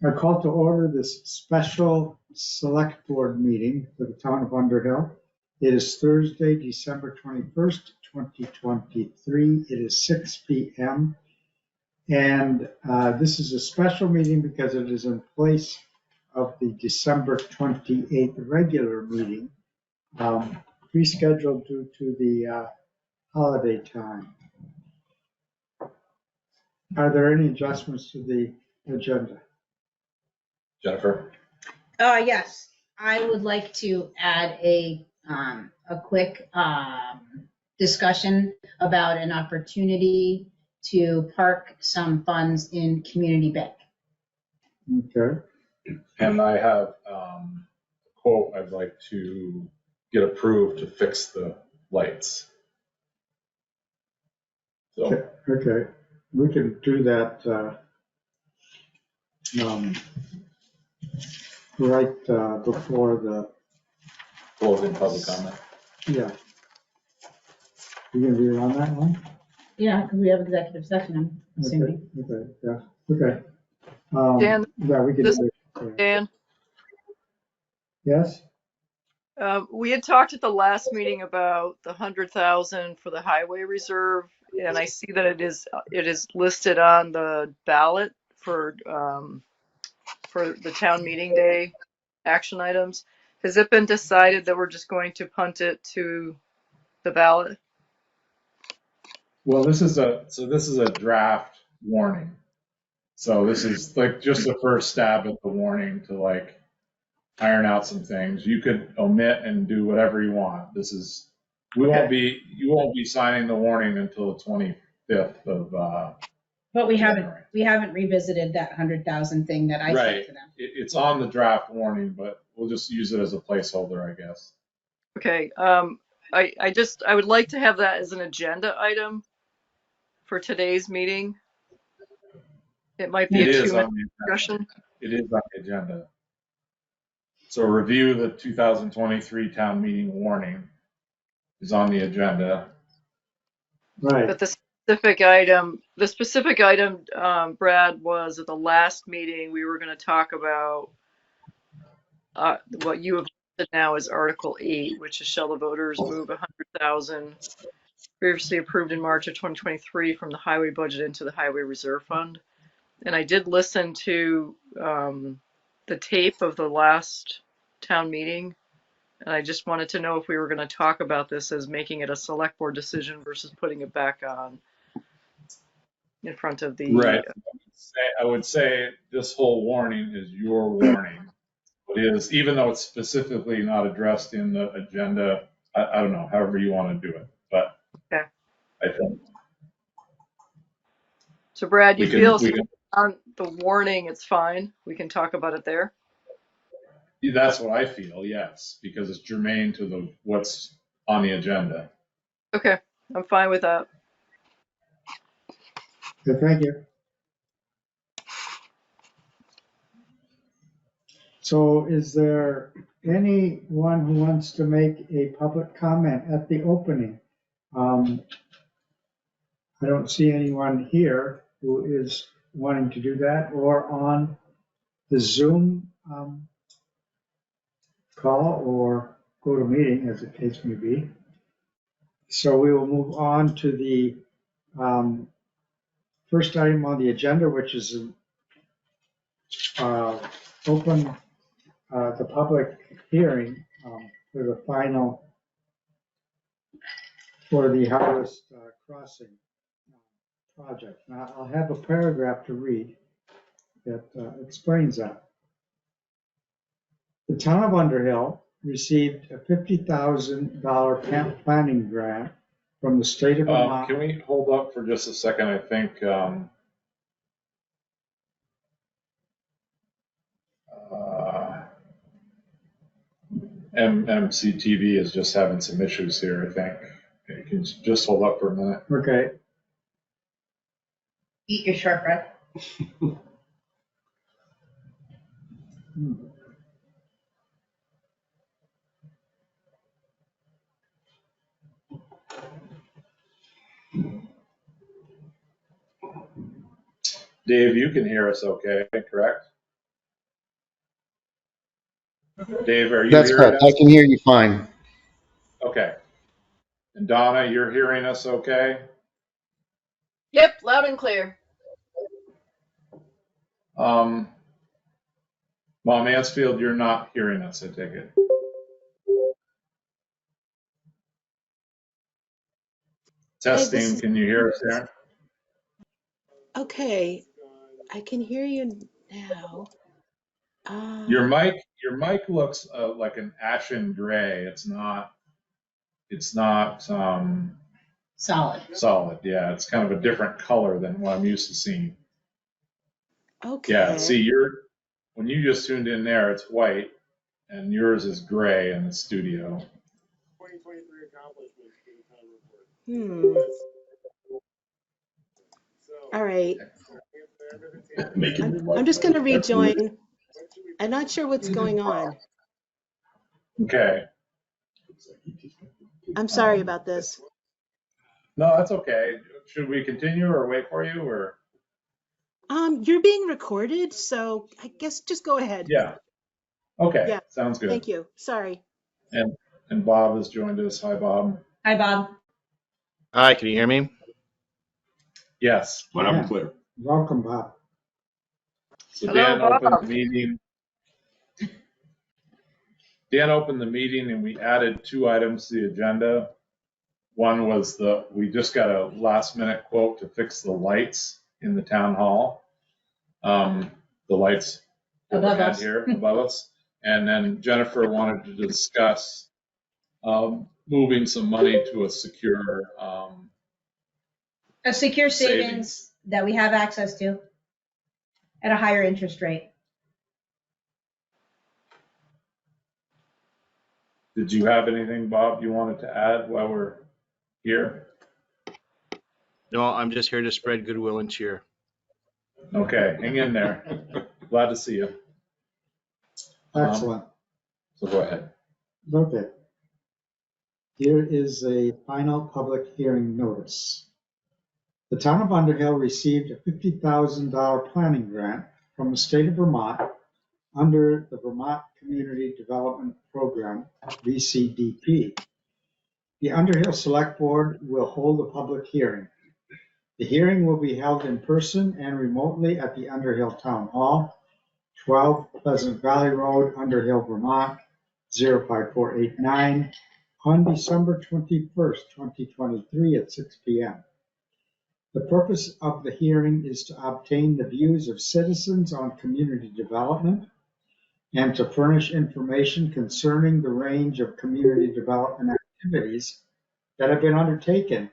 I call to order this special select board meeting for the town of Underhill. It is Thursday, December 21st, 2023. It is 6 p.m. And this is a special meeting because it is in place of the December 28th regular meeting, rescheduled due to the holiday time. Are there any adjustments to the agenda? Jennifer? Yes, I would like to add a quick discussion about an opportunity to park some funds in community bank. Okay. And I have a quote I'd like to get approved to fix the lights. So, Okay, we can do that right before the, closing public comment. yeah. You gonna be on that one? Yeah, because we have executive session, I'm assuming. Okay, yeah, okay. Dan, Yeah, we can this- do it. Dan, Yes? we had talked at the last meeting about the 100,000 for the highway reserve, and I see that it is listed on the ballot for the town meeting day action items. Has it been decided that we're just going to punt it to the ballot? Well, this is a draft warning. So this is like just the first stab at the warning to like iron out some things. You could omit and do whatever you want. You won't be signing the warning until the 25th of But we January. haven't revisited that 100,000 thing that I Right. said to them. It's on the draft warning, but we'll just use it as a placeholder, I guess. Okay, I would like to have that as an agenda item for today's meeting. It might be It a is 2-minute on the discussion. It is on the agenda. So review the 2023 town meeting warning is on the agenda. Right, But the specific item, Brad, was at the last meeting, we were going to talk about what you have listed now as Article 8, which is shall the voters move 100,000 previously approved in March of 2023 from the highway budget into the highway reserve fund. And I did listen to the tape of the last town meeting, and I just wanted to know if we were going to talk about this as making it a select board decision versus putting it back on in front of the. Right. I would say this whole warning is your warning. It is, even though it's specifically not addressed in the agenda, I don't know, however you want to do it, but Okay. I think. So Brad, you feel we can, on the warning, it's fine. We can talk about it there. that's what I feel, yes, because it's germane to what's on the agenda. Okay, I'm fine with that. good, thank you. So is there anyone who wants to make a public comment at the opening? I don't see anyone here who is wanting to do that or on the Zoom call or go to meeting, as the case may be. So we will move on to the first item on the agenda, which is open the public hearing for the final, for the Harvest Crossing project. Now, I'll have a paragraph to read that explains that. The town of Underhill received a $50,000 planning grant from the state of Vermont. Can we hold up for just a second? I think MCTV is just having some issues here, I think. You can just hold up for a minute. Okay. Eat your shortbread. Dave, you can hear us okay, correct? Dave, are you That's hearing correct. I us? can hear you fine. Okay. And Donna, you're hearing us okay? Yep, loud and clear. Mom Mansfield, you're not hearing us, I take it. Hey, this Testing, is can you hear us there? okay. I can hear you now. Your mic looks like an ashen gray. It's not Solid. solid. Yeah, it's kind of a different color than what I'm used to seeing. Yeah, Okay. see, when you just tuned in there, it's white, and yours is gray in the studio. Hmm. All right. I'm just going to rejoin. I'm not sure what's going on. Okay. I'm sorry about this. No, that's okay. Should we continue or wait for you or? You're being recorded, so I guess just go ahead. Yeah. Okay. Yeah. Sounds good. Thank you. Sorry. And Bob has joined us. Hi, Bob. Hi, Bob. Hi, can you hear me? Yes. Loud and clear. Welcome, Bob. So Hello, Dan opened Bob. the meeting. Dan opened the meeting and we added 2 items to the agenda. One was we just got a last minute quote to fix the lights in the town hall. The lights that we Above had us. here above us. And then Jennifer wanted to discuss moving some money to a secure A secure savings that we have access to at a higher interest rate. Did you have anything, Bob, you wanted to add while we're here? No, I'm just here to spread goodwill and cheer. Okay, hang in there. Glad to see you. Excellent. So go ahead. Okay. Here is a final public hearing notice. The town of Underhill received a $50,000 planning grant from the state of Vermont under the Vermont Community Development Program, VCDP. The Underhill Selectboard will hold a public hearing. The hearing will be held in person and remotely at the Underhill Town Hall, 12 Pleasant Valley Road, Underhill, Vermont, 05489, on December 21st, 2023 at 6 p.m. The purpose of the hearing is to obtain the views of citizens on community development and to furnish information concerning the range of community development activities that have been undertaken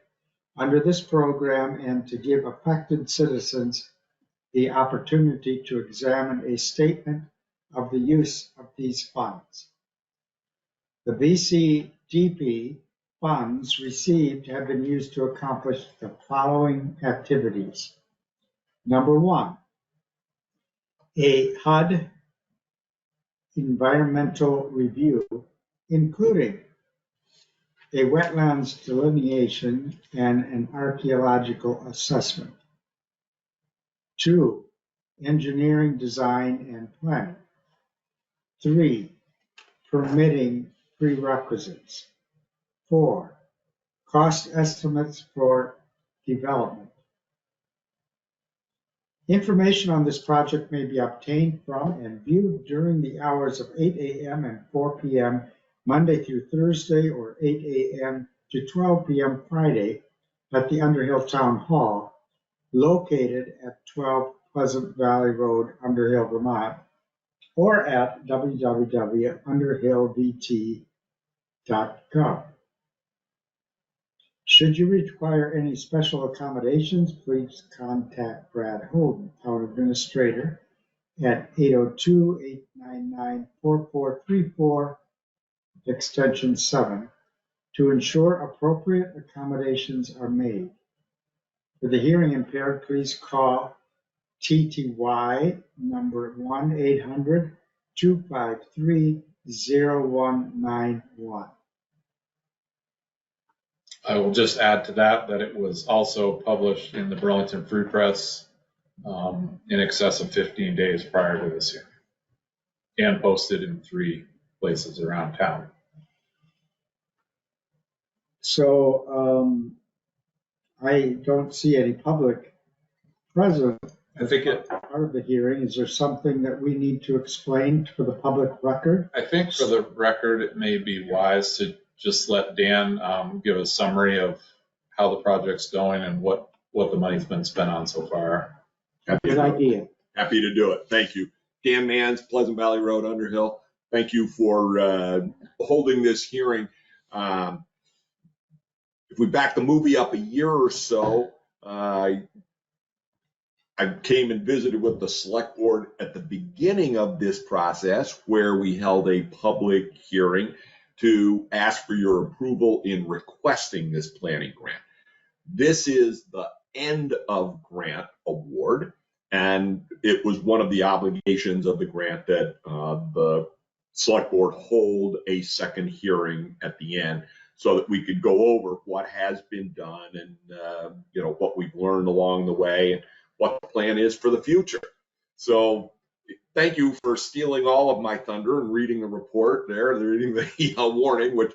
under this program and to give affected citizens the opportunity to examine a statement of the use of these funds. The VCDP funds received have been used to accomplish the following activities. Number 1, a HUD environmental review, including a wetlands delineation and an archaeological assessment. 2, engineering design and planning. 3, permitting prerequisites. 4, cost estimates for development. Information on this project may be obtained from and viewed during the hours of 8 a.m. and 4 p.m. Monday through Thursday, or 8 a.m. to 12 p.m. Friday at the Underhill Town Hall, located at 12 Pleasant Valley Road, Underhill, Vermont, or at www.underhillvt.gov. Should you require any special accommodations, please contact Brad Holden, Town Administrator, at 802-899-4434, extension 7, to ensure appropriate accommodations are made. For the hearing impaired, please call TTY number 1-800-253-0191. I will just add to that it was also published in the Burlington Free Press in excess of 15 days prior to this hearing and posted in 3 places around town. So I don't see any public present. I think Part of the hearing, is there something that we need to explain for the public record? I think for the record, it may be wise to just let Dan give a summary of how the project's going and what the money's been spent on so far. Good idea. Happy to do it. Thank you. Dan Mans, Pleasant Valley Road, Underhill. Thank you for holding this hearing. If we back the movie up a year or so, I came and visited with the select board at the beginning of this process, where we held a public hearing to ask for your approval in requesting this planning grant. This is the end of grant award, and it was one of the obligations of the grant that the select board hold a second hearing at the end, so that we could go over what has been done and what we've learned along the way and what the plan is for the future. So thank you for stealing all of my thunder and reading the report there, reading the warning, which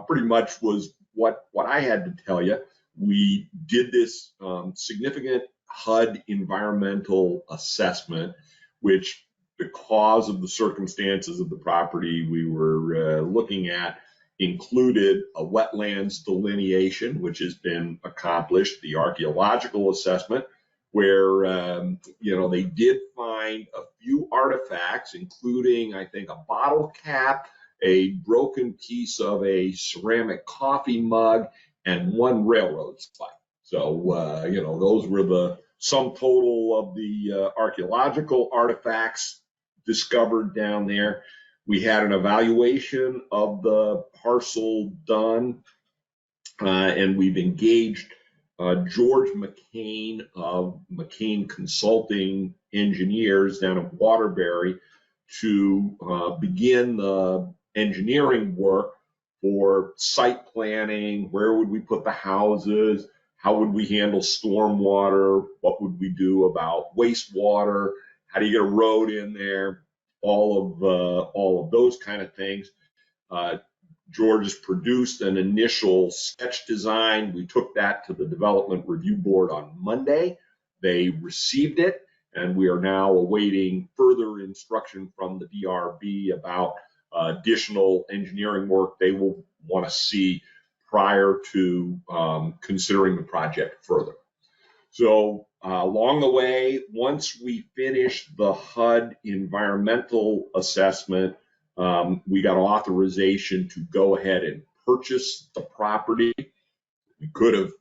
pretty much was what I had to tell you. We did this significant HUD environmental assessment, which, because of the circumstances of the property we were looking at, included a wetlands delineation, which has been accomplished, the archaeological assessment, where they did find a few artifacts, including, I think, a bottle cap, a broken piece of a ceramic coffee mug, and one railroad spike. So, those were the sum total of the archaeological artifacts discovered down there. We had an evaluation of the parcel done, and we've engaged George McCain of McCain Consulting Engineers down at Waterbury to begin the engineering work for site planning. Where would we put the houses? How would we handle stormwater? What would we do about wastewater? How do you get a road in there? All of those kind of things. George has produced an initial sketch design. We took that to the Development Review Board on Monday. They received it, and we are now awaiting further instruction from the DRB about additional engineering work they will want to see prior to considering the project further. So along the way, once we finished the HUD environmental assessment, we got authorization to go ahead and purchase the property. We could have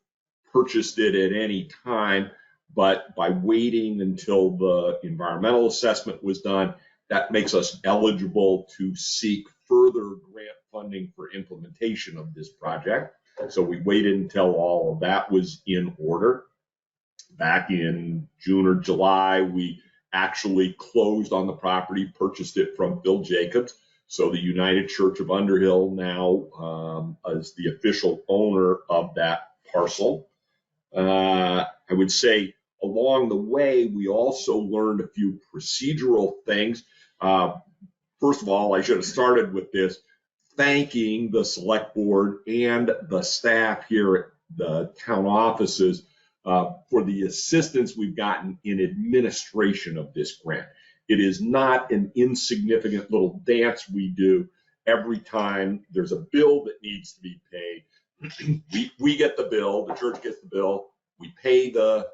purchased it at any time, but by waiting until the environmental assessment was done, that makes us eligible to seek further grant funding for implementation of this project. So we waited until all of that was in order. Back in June or July, we actually closed on the property, purchased it from Bill Jacobs. So the United Church of Underhill now is the official owner of that parcel. I would say along the way, we also learned a few procedural things. First of all, I should have started with this, thanking the select board and the staff here at the town offices for the assistance we've gotten in administration of this grant. It is not an insignificant little dance we do every time there's a bill that needs to be paid. We get the bill, the church gets the bill, we pay the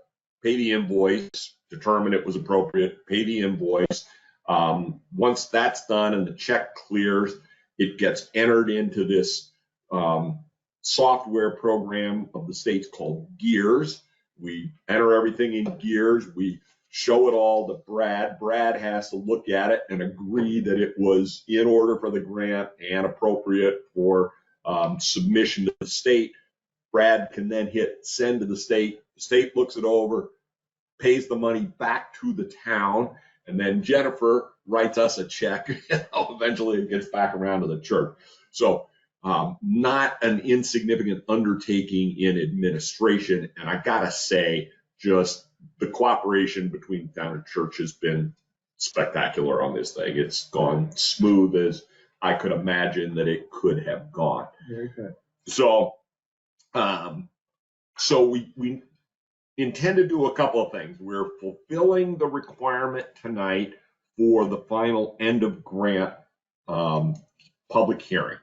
invoice, determine it was appropriate, pay the invoice. Once that's done and the check clears, it gets entered into this software program of the state's called GEARS. We enter everything in GEARS. We show it all to Brad. Brad has to look at it and agree that it was in order for the grant and appropriate for submission to the state. Brad can then hit send to the state. The state looks it over, pays the money back to the town, and then Jennifer writes us a check. Eventually it gets back around to the church. So not an insignificant undertaking in administration. And I gotta say, just the cooperation between town and church has been spectacular on this thing. It's gone smooth as I could imagine that it could have gone. Very good. So, so we intend to do a couple of things. We're fulfilling the requirement tonight for the final end of grant public hearing.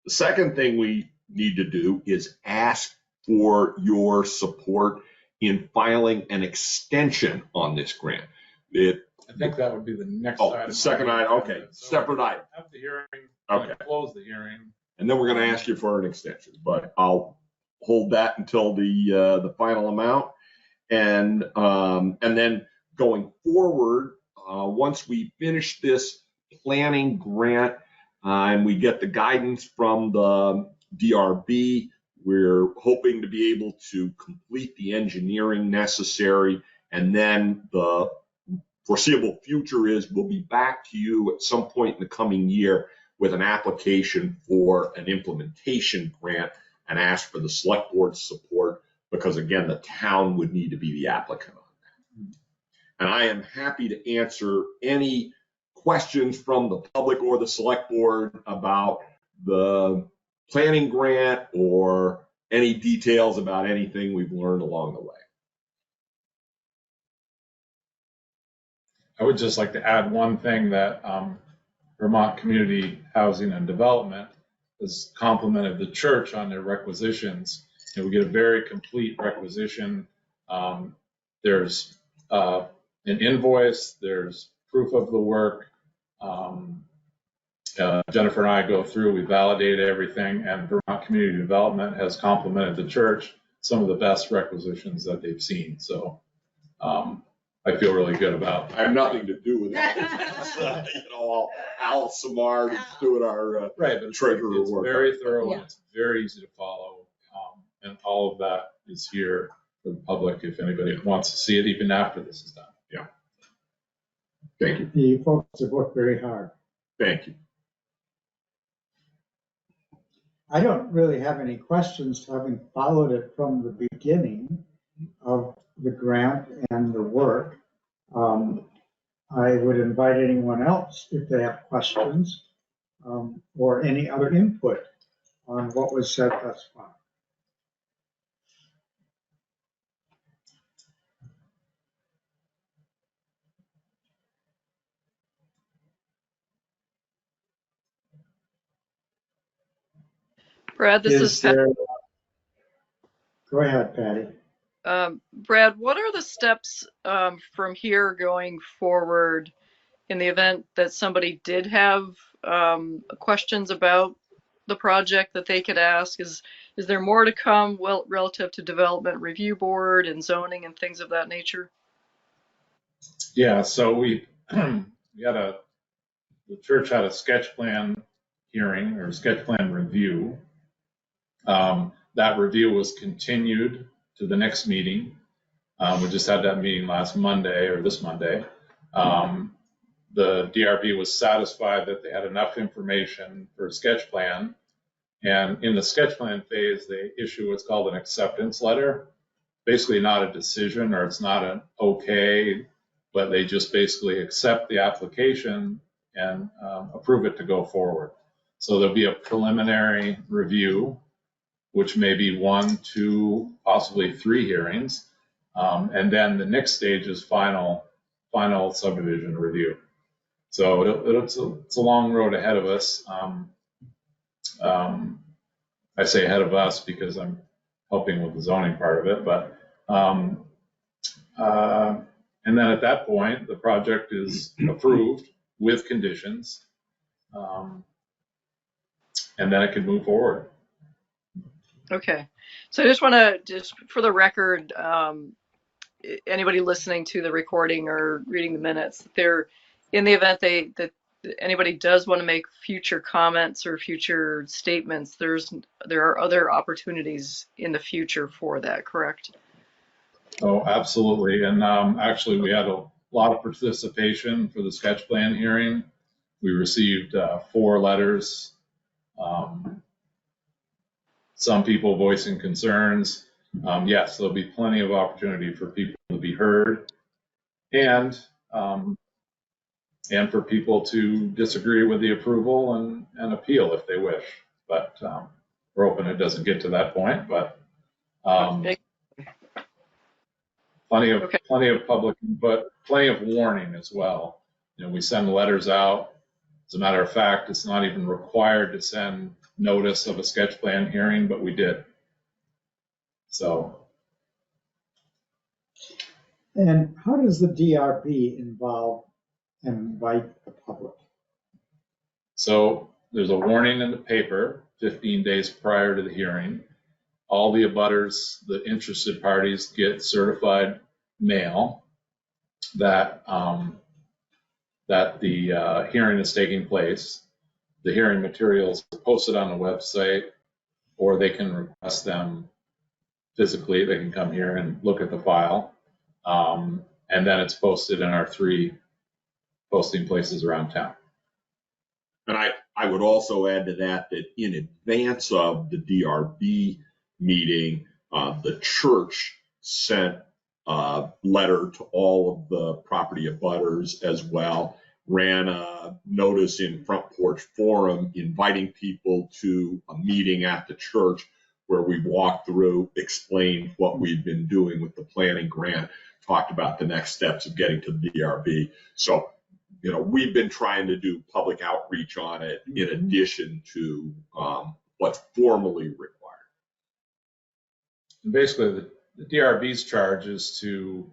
The second thing we need to do is ask for your support in filing an extension on this grant. I think that would be the next item. The second item, okay, separate item. Have the hearing, Okay. close the hearing. And then we're going to ask you for an extension, but I'll hold that until the final amount. And then going forward, once we finish this planning grant and we get the guidance from the DRB, we're hoping to be able to complete the engineering necessary. And then the foreseeable future is we'll be back to you at some point in the coming year with an application for an implementation grant and ask for the select board's support, because again, the town would need to be the applicant on that. And I am happy to answer any questions from the public or the select board about the planning grant or any details about anything we've learned along the way. I would just like to add one thing that Vermont Community Housing and Development has complimented the church on their requisitions. And we get a very complete requisition. There's an invoice, there's proof of the work. Jennifer and I go through, we validate everything, and Vermont Community Development has complimented the church some of the best requisitions that they've seen. So I feel really good about. I have nothing to do with that. Al Samard is doing our right, but treasurer it's work. Very thorough. Yeah. And it's very easy to follow, and all of that is here for the public if anybody wants to see it, even after this is done. Yeah. Thank you. You folks have worked very hard. Thank you. I don't really have any questions, having followed it from the beginning of the grant and the work. I would invite anyone else if they have questions or any other input on what was said thus far. Brad, this is Pat. Go ahead, Patty. Brad, what are the steps from here going forward in the event that somebody did have questions about the project that they could ask? Is there more to come relative to Development Review Board and zoning and things of that nature? Yeah, so we had the church had a sketch plan hearing or sketch plan review. That review was continued to the next meeting. We just had that meeting last Monday or this Monday. The DRB was satisfied that they had enough information for a sketch plan. And in the sketch plan phase, they issue what's called an acceptance letter. Basically not a decision, or it's not an okay, but they just basically accept the application and approve it to go forward. So there'll be a preliminary review, which may be 1, 2, possibly 3 hearings. And then the next stage is final subdivision review. So it's a long road ahead of us. I say ahead of us because I'm helping with the zoning part of it, but and then at that point, the project is approved with conditions, and then it can move forward. Okay, so I just want to, just for the record, anybody listening to the recording or reading the minutes, they're in the event that anybody does want to make future comments or future statements, there are other opportunities in the future for that, correct? Oh, absolutely. And actually, we had a lot of participation for the sketch plan hearing. We received 4 letters. Some people voicing concerns. Yes, there'll be plenty of opportunity for people to be heard. And and for people to disagree with the approval and appeal if they wish. But we're hoping it doesn't get to that point, but plenty of public input, plenty of warning as well. You know, we send letters out. As a matter of fact, it's not even required to send notice of a sketch plan hearing, but we did. So. And how does the DRB involve and invite the public? So there's a warning in the paper 15 days prior to the hearing. All the abutters, the interested parties, get certified mail that that the hearing is taking place. The hearing materials are posted on the website, or they can request them physically. They can come here and look at the file, and then it's posted in our 3 posting places around town. And I would also add to that in advance of the DRB meeting, the church sent a letter to all of the property abutters as well, ran a notice in Front Porch Forum inviting people to a meeting at the church where we walked through, explained what we've been doing with the planning grant, talked about the next steps of getting to the DRB. So, you know, we've been trying to do public outreach on it in addition to what's formally required. Basically, the DRB's charge is to,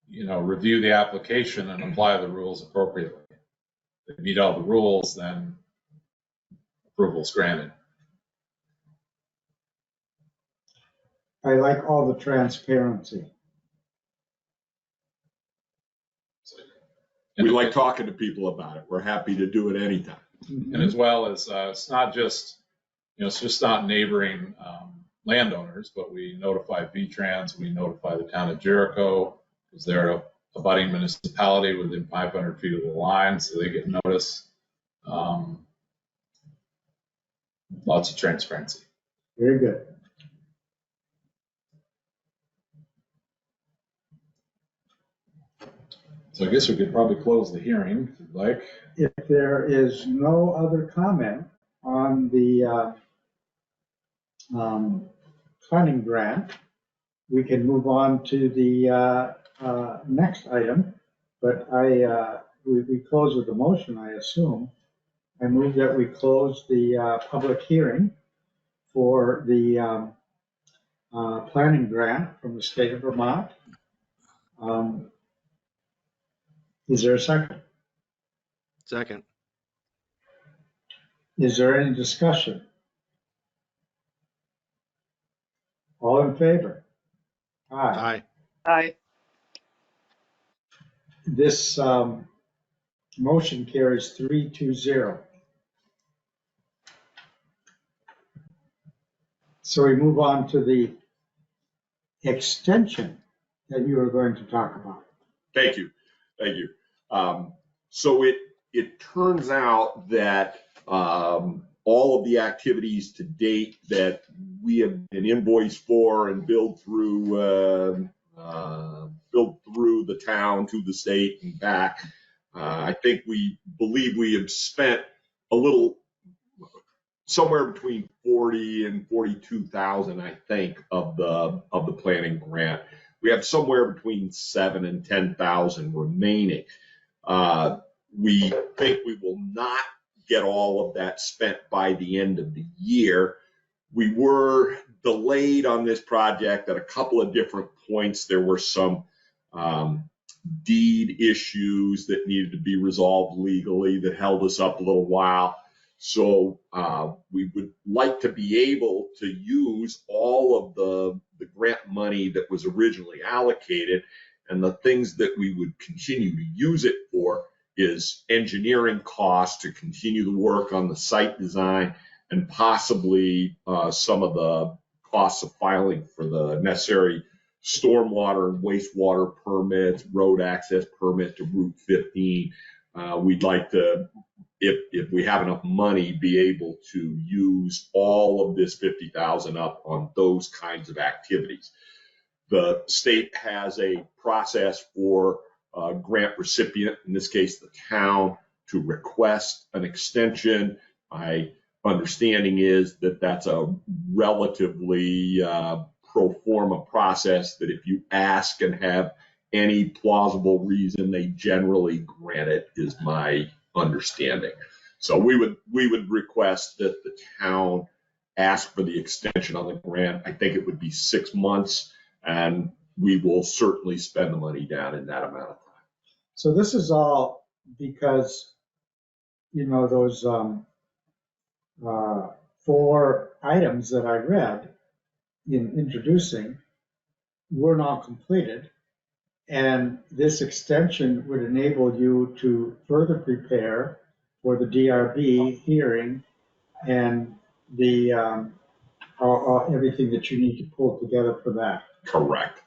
you know, review the application and apply the rules appropriately. If they meet all the rules, then approval's granted. I like all the transparency. We like talking to people about it. We're happy to do it anytime. And as well as it's not just, you know, it's just not neighboring landowners, but we notify V-Trans, we notify the town of Jericho, because they're a abutting municipality within 500 feet of the line, so they get notice. Lots of transparency. Very good. So I guess we could probably close the hearing if you'd like. If there is no other comment on the planning grant, we can move on to the next item. But we close with the motion, I assume. I move that we close the public hearing for the planning grant from the state of Vermont. Is there a second? Second. Is there any discussion? All in favor? Aye. Aye. This motion carries 3-0. So we move on to the extension that you are going to talk about. Thank you. Thank you. So it turns out that all of the activities to date that we have been invoiced for and billed through the town to the state and back, I think we believe we have spent a little, somewhere between 40 and 42,000, I think, of the planning grant. We have somewhere between 7 and 10,000 remaining. We think we will not get all of that spent by the end of the year. We were delayed on this project at a couple of different points. There were some deed issues that needed to be resolved legally that held us up a little while. So we would like to be able to use all of the grant money that was originally allocated, and the things that we would continue to use it for is engineering costs to continue the work on the site design, and possibly some of the costs of filing for the necessary stormwater and wastewater permits, road access permit to Route 15. We'd like to, if we have enough money, be able to use all of this 50,000 up on those kinds of activities. The state has a process for grant recipient, in this case the town, to request an extension. My understanding is that that's a relatively pro forma process, that if you ask and have any plausible reason, they generally grant it, is my understanding. So we would request that the town ask for the extension on the grant. I think it would be 6 months, and we will certainly spend the money down in that amount of time. So this is all because, you know, those 4 items that I read in introducing were not completed. And this extension would enable you to further prepare for the DRB hearing and the everything that you need to pull together for that. Correct.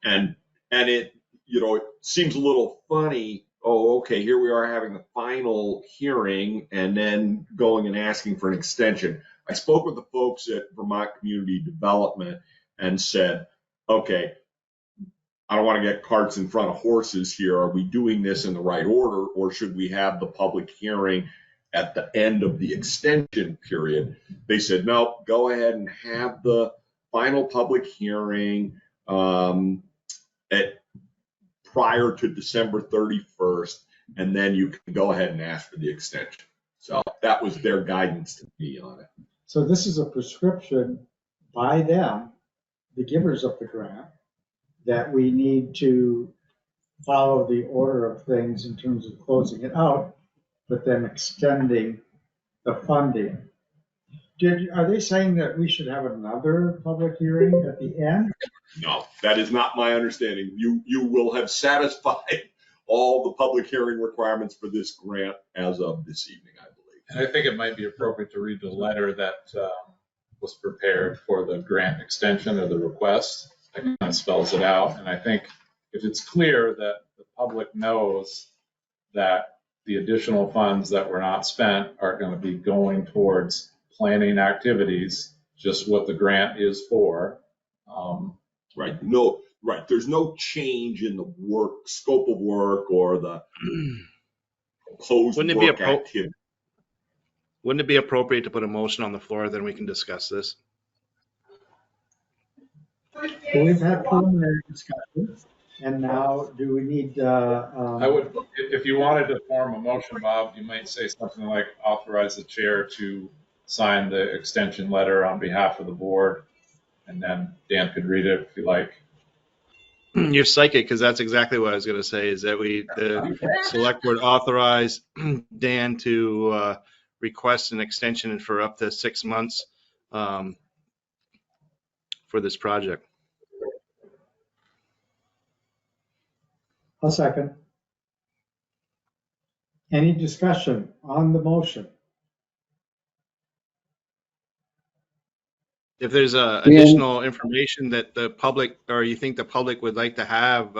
And it, you know, it seems a little funny. Oh, okay, here we are having the final hearing and then going and asking for an extension. I spoke with the folks at Vermont Community Development and said, okay, I don't want to get carts in front of horses here. Are we doing this in the right order, or should we have the public hearing at the end of the extension period? They said, no, go ahead and have the final public hearing prior to December 31st, and then you can go ahead and ask for the extension. So that was their guidance to me on it. So this is a prescription by them, the givers of the grant, that we need to follow the order of things in terms of closing it out, but then extending the funding. Are they saying that we should have another public hearing at the end? No, that is not my understanding. You will have satisfied all the public hearing requirements for this grant as of this evening, I believe. And I think it might be appropriate to read the letter that was prepared for the grant extension or the request. It kind of spells it out. And I think if it's clear that the public knows that the additional funds that were not spent are going to be going towards planning activities, just what the grant is for. Right. No, right. There's no change in the work, scope of work, or the proposed work activity. Wouldn't it be appropriate to put a motion on the floor, then we can discuss this? Well, we've had preliminary discussion, and now do we need? I would, if you wanted to form a motion, Bob, you might say something like authorize the chair to sign the extension letter on behalf of the board, and then Dan could read it if you like. You're psychic, because that's exactly what I was going to say, is that the select board authorize Dan to request an extension for up to 6 months for this project. I'll second. Any discussion on the motion? If there's additional information that the public, or you think the public would like to have,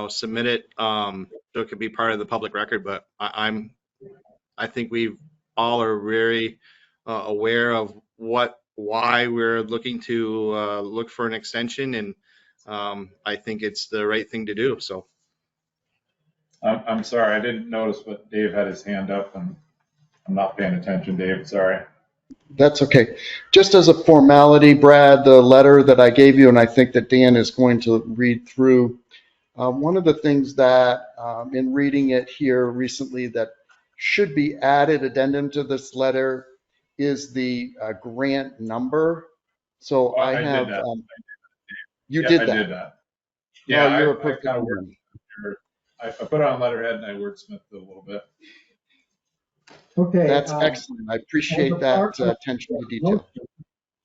submit it, so it could be part of the public record. But I think we all are very aware of why we're looking to look for an extension, and I think it's the right thing to do. So. I'm sorry, I didn't notice, but Dave had his hand up, and I'm not paying attention, Dave. Sorry. That's okay. Just as a formality, Brad, the letter that I gave you, and I think that Dan is going to read through, one of the things that in reading it here recently that should be added addendum to this letter is the grant number. So I have, you did that. I did that. Yeah, no, you're a perfect I put on letterhead and I wordsmithed it a little bit. Okay. That's excellent. I appreciate that attention to detail.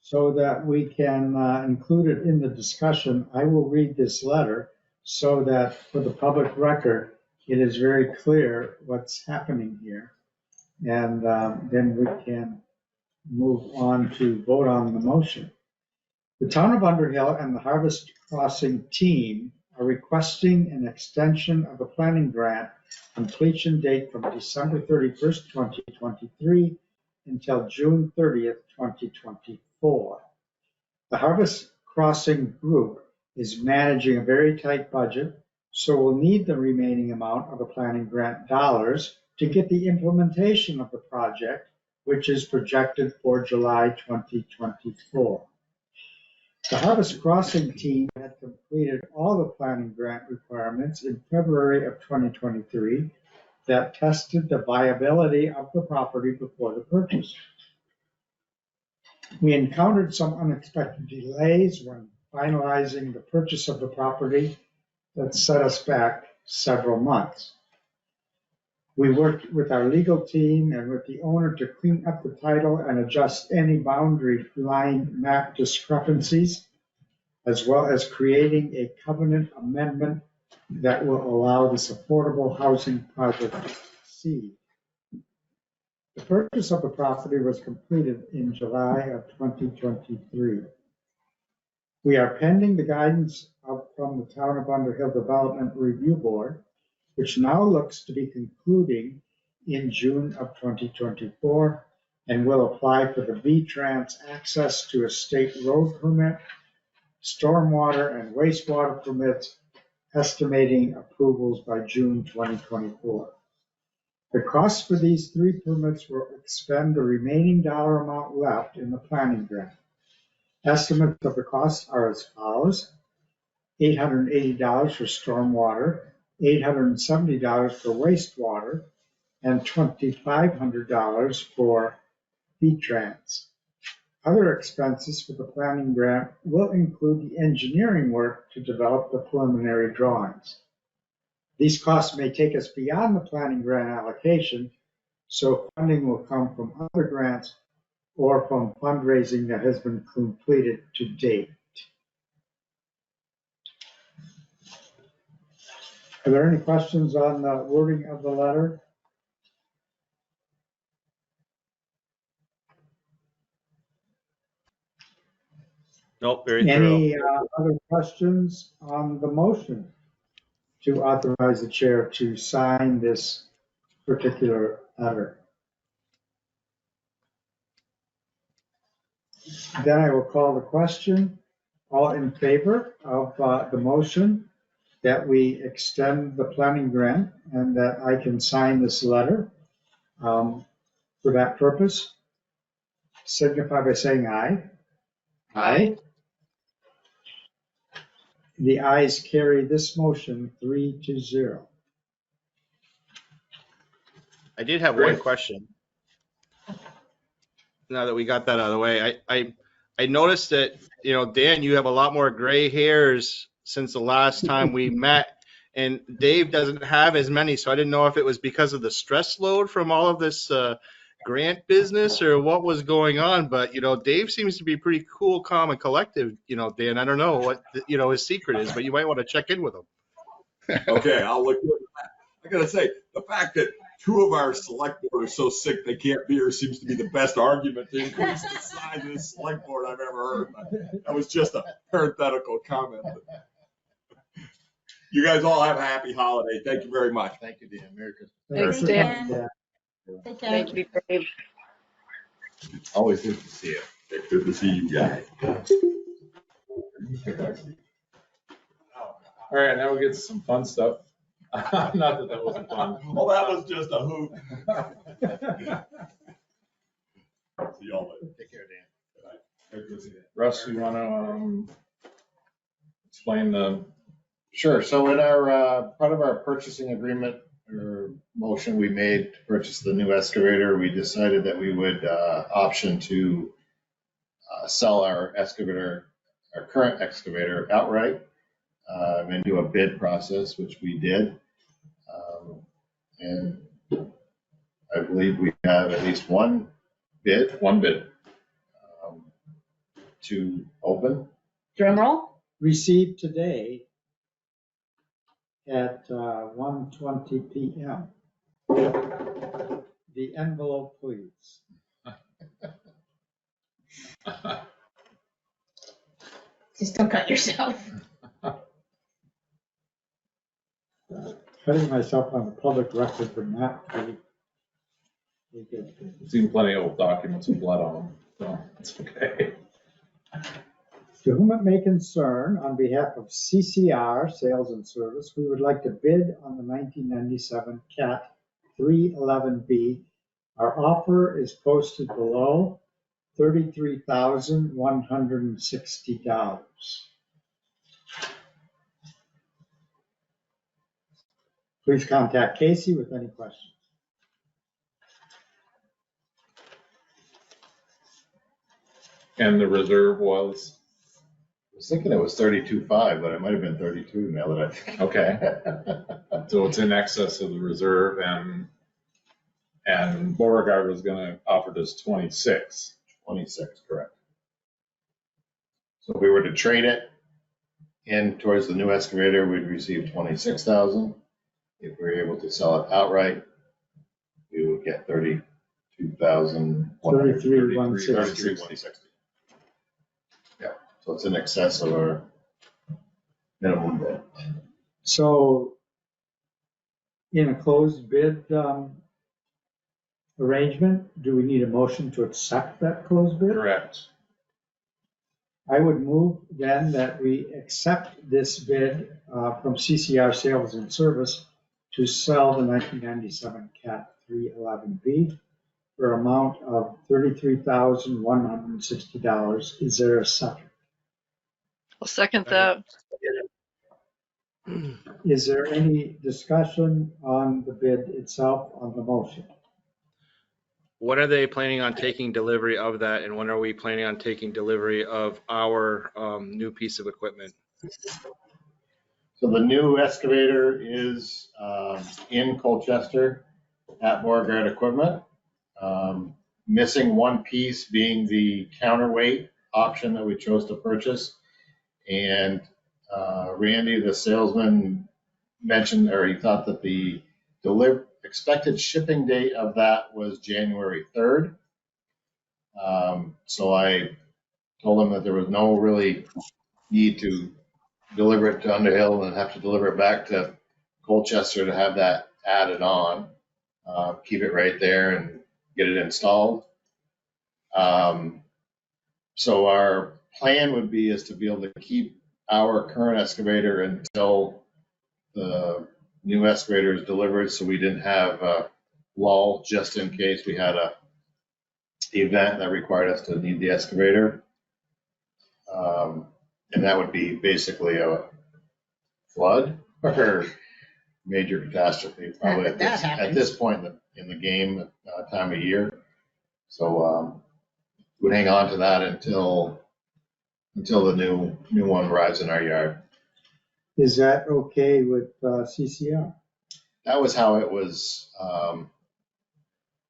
So that we can include it in the discussion, I will read this letter so that for the public record, it is very clear what's happening here. And then we can move on to vote on the motion. The town of Underhill and the Harvest Crossing team are requesting an extension of the planning grant completion date from December 31st, 2023 until June 30th, 2024. The Harvest Crossing group is managing a very tight budget So we'll need the remaining amount of the planning grant dollars to get the implementation of the project, which is projected for July 2024. The Harvest Crossing team had completed all the planning grant requirements in February of 2023 that tested the viability of the property before the purchase. We encountered some unexpected delays when finalizing the purchase of the property that set us back several months. We worked with our legal team and with the owner to clean up the title and adjust any boundary line map discrepancies, as well as creating a covenant amendment that will allow this affordable housing project to succeed. The purchase of the property was completed in July of 2023. We are pending the guidance from the Town of Underhill Development Review Board, which now looks to be concluding in June of 2024, and will apply for the V-Trans access to a state road permit, stormwater and wastewater permits, estimating approvals by June 2024. The cost for these three permits will expend the remaining dollar amount left in the planning grant. Estimates of the costs are as follows: $880 for stormwater, $870 for wastewater, and $2,500 for V-Trans. Other expenses for the planning grant will include the engineering work to develop the preliminary drawings. These costs may take us beyond the planning grant allocation, so funding will come from other grants or from fundraising that has been completed to date. Are there any questions on the wording of the letter? Nope, very thorough. Any other questions on the motion to authorize the chair to sign this particular letter? Then I will call the question. All in favor of the motion that we extend the planning grant and that I can sign this letter for that purpose, signify by saying aye. Aye. The ayes carry this motion 3-0. I did have one question. Now that we got that out of the way, I noticed that, Dan, you have a lot more gray hairs since the last time we met, and Dave doesn't have as many. So I didn't know if it was because of the stress load from all of this grant business or what was going on. But, Dave seems to be pretty cool, calm, and collective. Dan, I don't know what, his secret is, but you might want to check in with him. Okay, I'll look into that. I gotta say, the fact that two of our select board are so sick they can't be here seems to be the best argument to increase the size of this select board I've ever heard. But that was just a parenthetical comment. You guys all have a happy holiday. Thank you very much. Thank you, Dan. Merry Christmas. Thanks, Dan. Take care. Thank you, Dave. Always good to see you. Good to see you guys. All right, now we'll get to some fun stuff. Not that wasn't fun. Well, that was just a hoot. See y'all later. Take care, Dan. Good to see you. Russ, you want to explain the? Sure. So in our, part of our purchasing agreement or motion we made to purchase the new excavator, we decided that we would option to sell our excavator, our current excavator outright, and do a bid process, which we did. And I believe we have at least one bid to open. Drum roll. Received today at 1:20 p.m. The envelope, please. Just don't cut yourself. Putting myself on the public record for not being. Seen plenty of old documents with blood on them, so it's okay. To whom it may concern, on behalf of CCR Sales and Service, we would like to bid on the 1997 CAT 311B. Our offer is posted below, $33,160. Please contact Casey with any questions. And the reserve was, I was thinking it was 32.5, but it might have been 32 now that I think. okay, so it's in excess of the reserve, and Beauregard was gonna offer us 26. 26, correct. So if we were to trade it in towards the new excavator, we'd receive 26,000. If we were able to sell it outright, we would get 33,160. 33,160. Yeah, so it's in excess of our minimum bid. So in a closed bid arrangement, do we need a motion to accept that closed bid? Correct. I would move then that we accept this bid from CCR Sales and Service to sell the 1997 CAT 311B for an amount of $33,160. Is there a second? I'll second that. Is there any discussion on the bid itself, on the motion? When are they planning on taking delivery of that, and when are we planning on taking delivery of our new piece of equipment? So the new excavator is in Colchester at Beauregard Equipment. Missing one piece being the counterweight option that we chose to purchase. And Randy, the salesman, mentioned, or he thought that the expected shipping date of that was January 3rd. So I told him that there was no really need to deliver it to Underhill and have to deliver it back to Colchester to have that added on. Keep it right there and get it installed. So our plan would be is to be able to keep our current excavator until the new excavator is delivered, so we didn't have a lull just in case we had a event that required us to need the excavator. And that would be basically a flood or major catastrophe, probably at this point in the game, time of year. So we'd hang on to that until the new one arrives in our yard. Is that okay with CCR? That was how it was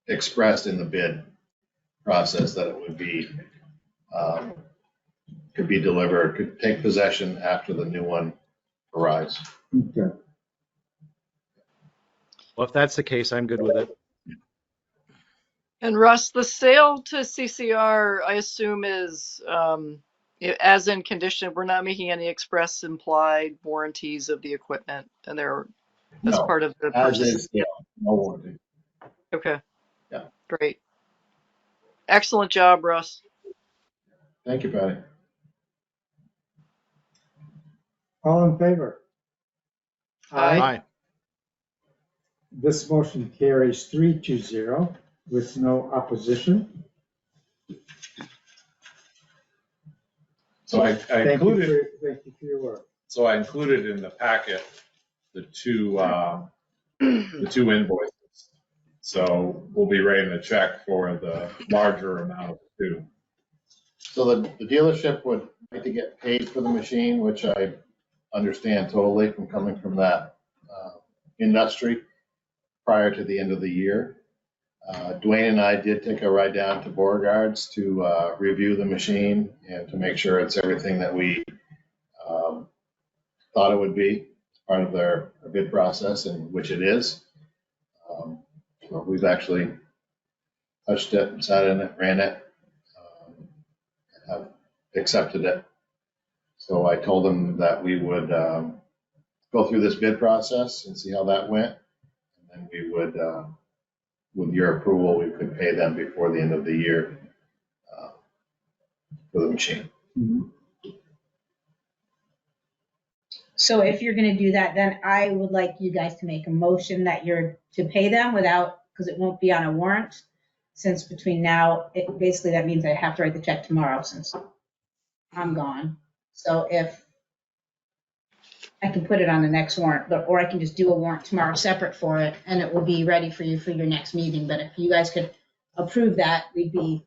expressed in the bid process, that it would be, could be delivered, could take possession after the new one arrives. Okay. Well, if that's the case, I'm good with it. And Russ, the sale to CCR, I assume is as in condition. We're not making any express implied warranties of the equipment, and that's No, part of the as purchase. is, yeah, no warranty. Okay. Yeah. Great. Excellent job, Russ. Thank you, Patty. All in favor? Aye. This motion carries 3-0 with no opposition. So I Thank you included, for your work. so I included in the packet the two invoices. So we'll be writing a check for the larger amount of the two. So the dealership would like to get paid for the machine, which I understand totally from coming from that industry prior to the end of the year. Dwayne and I did take a ride down to Beauregard's to review the machine and to make sure it's everything that we thought it would be, part of their bid process, and which it is. So we've actually touched it, sat in it, ran it, have accepted it. So I told them that we would go through this bid process and see how that went. And then we would, with your approval, we could pay them before the end of the year for the machine. So if you're gonna do that, then I would like you guys to make a motion that you're to pay them without, because it won't be on a warrant. Since between now, basically that means I have to write the check tomorrow since I'm gone. So if I can put it on the next warrant, or I can just do a warrant tomorrow separate for it, and it will be ready for you for your next meeting. But if you guys could approve that, we'd be,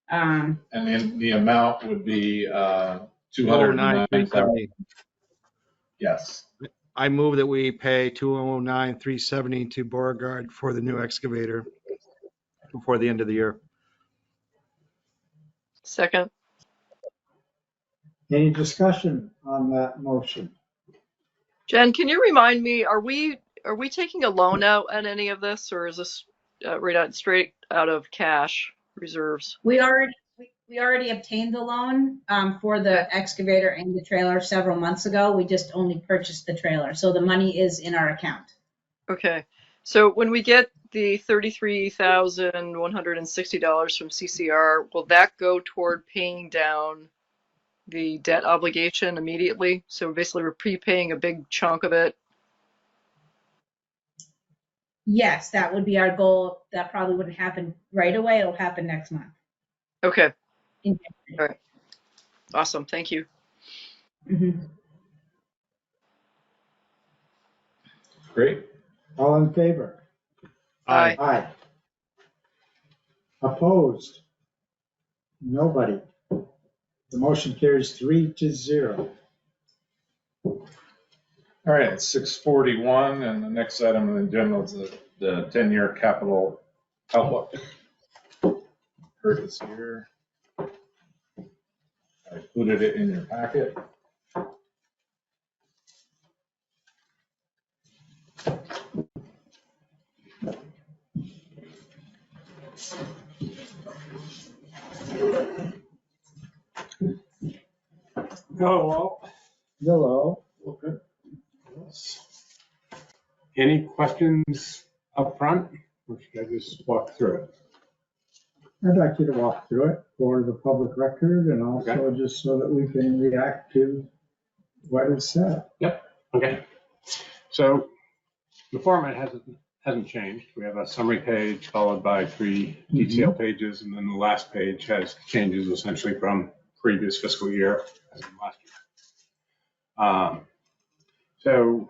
And then the amount would be, 209, 209,000. Yes. I move that we pay 209, 370 to Beauregard for the new excavator before the end of the year. Second. Any discussion on that motion? Jen, can you remind me, are we taking a loan out at any of this, or is this straight out of cash reserves? we already obtained the loan for the excavator and the trailer several months ago. We just only purchased the trailer. So the money is in our account. Okay. So when we get the $33,160 from CCR, will that go toward paying down the debt obligation immediately? So basically we're prepaying a big chunk of it. Yes, that would be our goal. That probably wouldn't happen right away. It'll happen next month. Okay. All right. Awesome. Thank you. Mm-hmm. Great. All in favor? Aye. Aye. Opposed? Nobody. The motion carries 3-0. All right, it's 6:41, and the next item on the agenda is the 10-year capital outlook. Kurt is here. I included it in your packet. Hello. Hello. Okay. Any questions up front, or should I just walk through it? I'd like you to walk through it for the public record and also just so that we can react to what is said. Yep. Okay. So the format hasn't changed. We have a summary page followed by 3 detail pages, and then the last page has changes essentially from previous fiscal year as in last year. So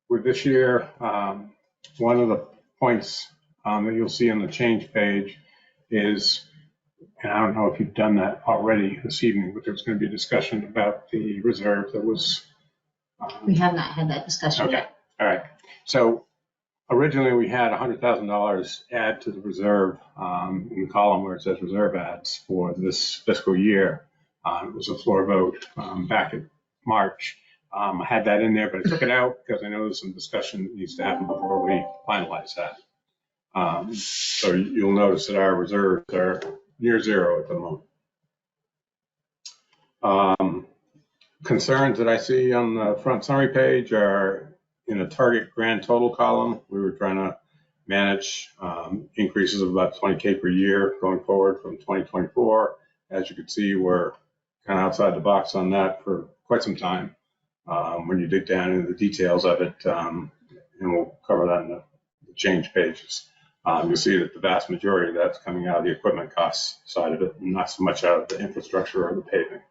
with this year, one of the points that you'll see on the change page is, and I don't know if you've done that already this evening, but there's going to be a discussion about the reserve that was. We have not had that discussion yet. All right. So originally we had $100,000 add to the reserve in the column where it says reserve adds for this fiscal year. It was a floor vote back in March. I had that in there, but I took it out because I know there's some discussion that needs to happen before we finalize that. So you'll notice that our reserves are near zero at the moment. Concerns that I see on the front summary page are in a target grand total column. We were trying to manage increases of about 20K per year going forward from 2024. As you can see, we're kind of outside the box on that for quite some time. When you dig down into the details of it, and we'll cover that in the change pages, you'll see that the vast majority of that's coming out of the equipment costs side of it, and not so much out of the infrastructure or the paving.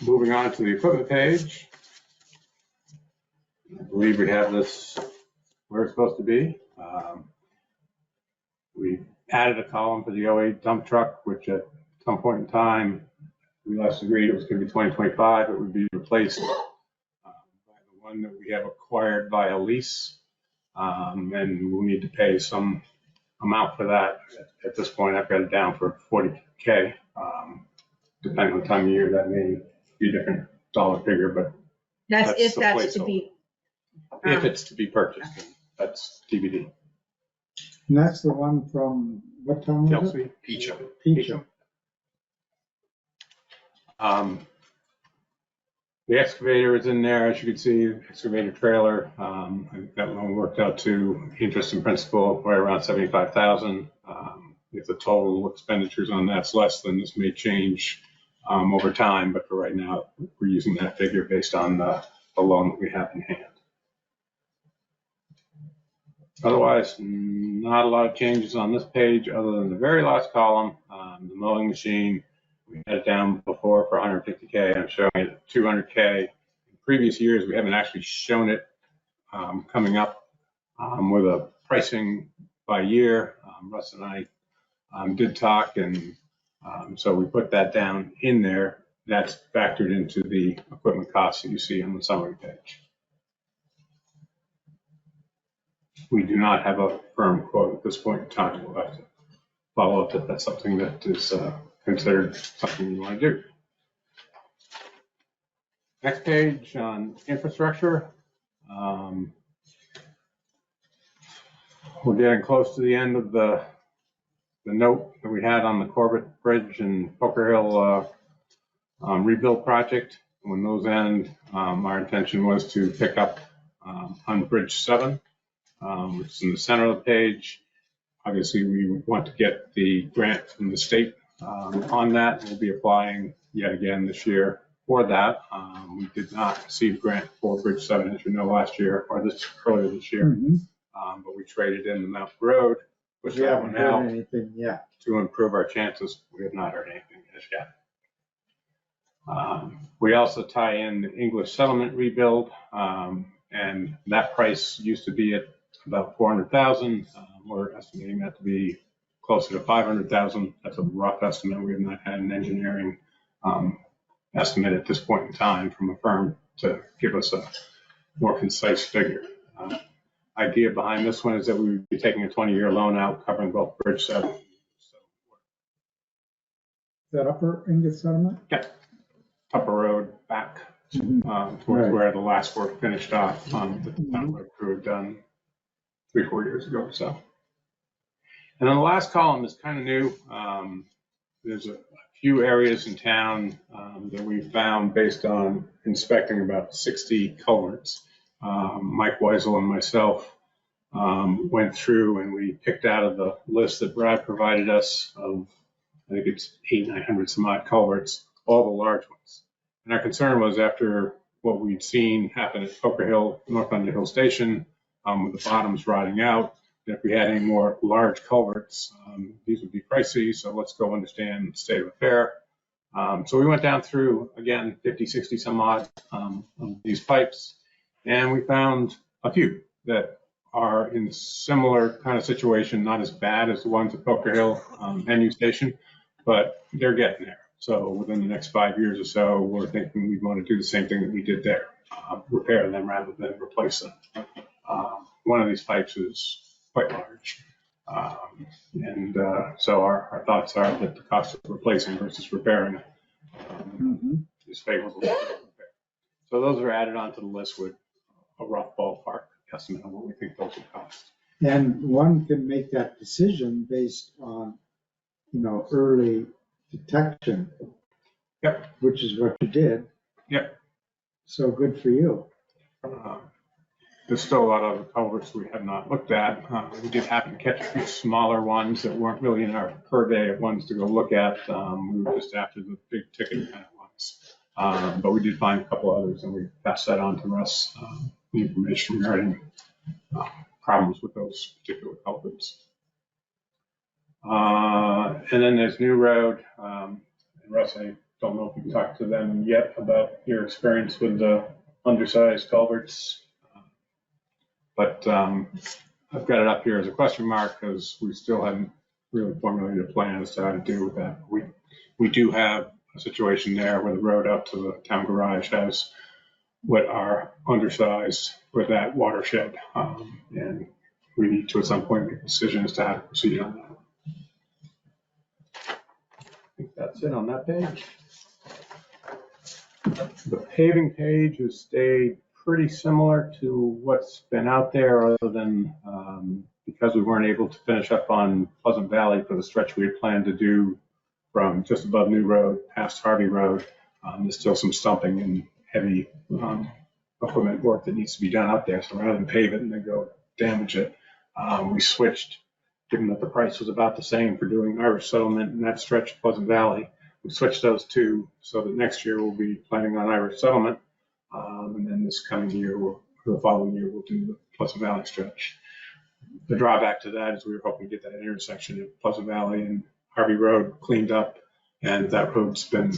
Moving on to the equipment page, I believe we have this where it's supposed to be. We added a column for the 08 dump truck, which at some point in time, we last agreed it was going to be 2025. It would be replaced by the one that we have acquired via lease, and we'll need to pay some amount for that. At this point, I've got it down for 40K. Depending on the time of year, that may be a different dollar figure, but That's that's if the that's to placeholder. be. If it's to be purchased, that's TBD. And that's the one from, what town was it? Peachum. Peachum. The excavator is in there, as you can see, excavator trailer. I think that one worked out to interest and principal right around 75,000. If the total expenditures on that's less, then this may change over time, but for right now, we're using that figure based on the loan that we have in hand. Otherwise, not a lot of changes on this page other than the very last column, the mowing machine. We had it down before for 150K. I'm showing it at 200K. In previous years, we haven't actually shown it coming up with a pricing by year. Russ and I did talk, and so we put that down in there. That's factored into the equipment costs that you see on the summary page. We do not have a firm quote at this point in time. We'll have to follow up if that's something that is considered something you want to do. Next page on infrastructure. We're getting close to the end of the note that we had on the Corbett Bridge and Poker Hill rebuild project. When those end, our intention was to pick up on Bridge 7, which is in the center of the page. Obviously, we would want to get the grant from the state on that. We'll be applying yet again this year for that. We did not receive a grant for Bridge 7, as you know, last year or earlier this year. Mm-hmm. But we traded in the Mountain Road, which We that haven't one out heard anything yet. to improve our chances. We have not heard anything as yet. We also tie in the English settlement rebuild, and that price used to be at about 400,000. We're estimating that to be closer to 500,000. That's a rough estimate. We have not had an engineering estimate at this point in time from a firm to give us a more concise figure. Idea behind this one is that we would be taking a 20-year loan out covering both Bridge 7. Is that Upper English settlement? Yeah. Upper road back towards Right. where the last work finished off that the town road crew had done 3-4 years ago or so. And then the last column is kind of new. There's a few areas in town that we found based on inspecting about 60 culverts. Mike Weisel and myself went through and we picked out of the list that Brad provided us of, I think it's 800-900 some odd culverts, all the large ones. And our concern was after what we'd seen happen at Poker Hill, North Underhill Station, with the bottoms rotting out, that if we had any more large culverts, these would be pricey. So let's go understand the state of affair. So we went down through, again, 50, 60 some odd of these pipes, and we found a few that are in similar kind of situation, not as bad as the ones at Poker Hill NU Station, but they're getting there. So within the next 5 years or so, we're thinking we'd want to do the same thing that we did there, repair them rather than replace them. One of these pipes is quite large. So our thoughts are that the cost of replacing versus repairing is favorable. So those are added onto the list with a rough ballpark estimate on what we think those will cost. And one can make that decision based on, early detection. Yep. Which is what you did. Yep. So good for you. There's still a lot of culverts we have not looked at. We did happen to catch a few smaller ones that weren't really in our purvey of ones to go look at. We were just after the big ticket kind of ones. But we did find a couple others, and we passed that on to Russ, the information regarding problems with those particular culverts. And then there's New Road. And Russ, I don't know if you can talk to them yet about your experience with the undersized culverts. But I've got it up here as a question mark because we still haven't really formulated a plan as to how to deal with that. We do have a situation there where the road up to the town garage has what are undersized for that watershed. And we need to at some point make a decision as to how to proceed on that. I think that's it on that page. The paving page has stayed pretty similar to what's been out there, other than because we weren't able to finish up on Pleasant Valley for the stretch we had planned to do from just above New Road past Harvey Road. There's still some stumping and heavy equipment work that needs to be done out there. So rather than pave it and then go damage it, we switched, given that the price was about the same for doing Irish settlement in that stretch of Pleasant Valley. we switched those two so that next year we'll be planning on Irish settlement. And then this coming year, the following year, we'll do the Pleasant Valley stretch. The drawback to that is we were hoping to get that intersection of Pleasant Valley and Harvey Road cleaned up, and that road's been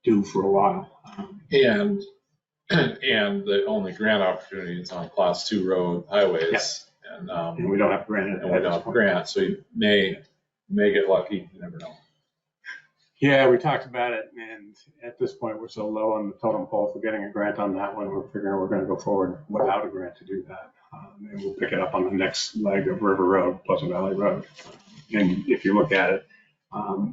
due for a while. And the only grant opportunity is on Class 2 road highways. Yeah. And we don't have grant. And we don't have grant, so you may get lucky. You never know. Yeah, we talked about it, and at this point, we're so low on the totem pole for getting a grant on that one. We're figuring we're going to go forward without a grant to do that. And we'll pick it up on the next leg of River Road, Pleasant Valley Road. And if you look at it,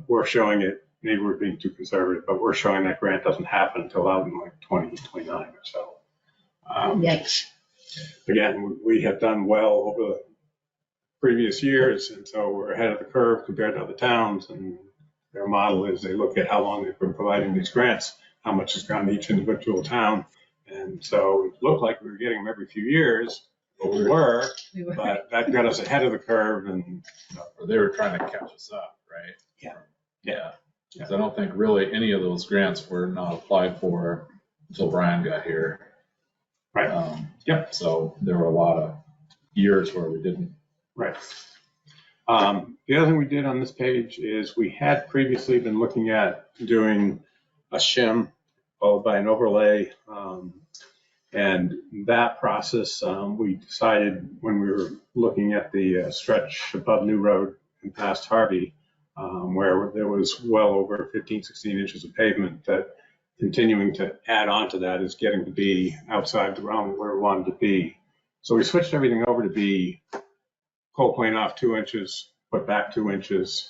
we're showing it, maybe we're being too conservative, but we're showing that grant doesn't happen until out in like 2029 or so. Yikes. Again, we have done well over the previous years, and so we're ahead of the curve compared to other towns. And their model is they look at how long they've been providing these grants, how much has gone to each individual town. And so it looked like we were getting them every few years, but we were, but that got us ahead of the curve. And or they were trying to catch us up, right? Yeah. Because I don't think really any of those grants were not applied for until Brian got here. Right. Yep. So there were a lot of years where we didn't. Right. The other thing we did on this page is we had previously been looking at doing a shim followed by an overlay. And that process, we decided when we were looking at the stretch above New Road and past Harvey, where there was well over 15, 16 inches of pavement, that continuing to add on to that is getting to be outside the realm where we wanted to be. So we switched everything over to be coal plane off 2 inches, put back 2 inches.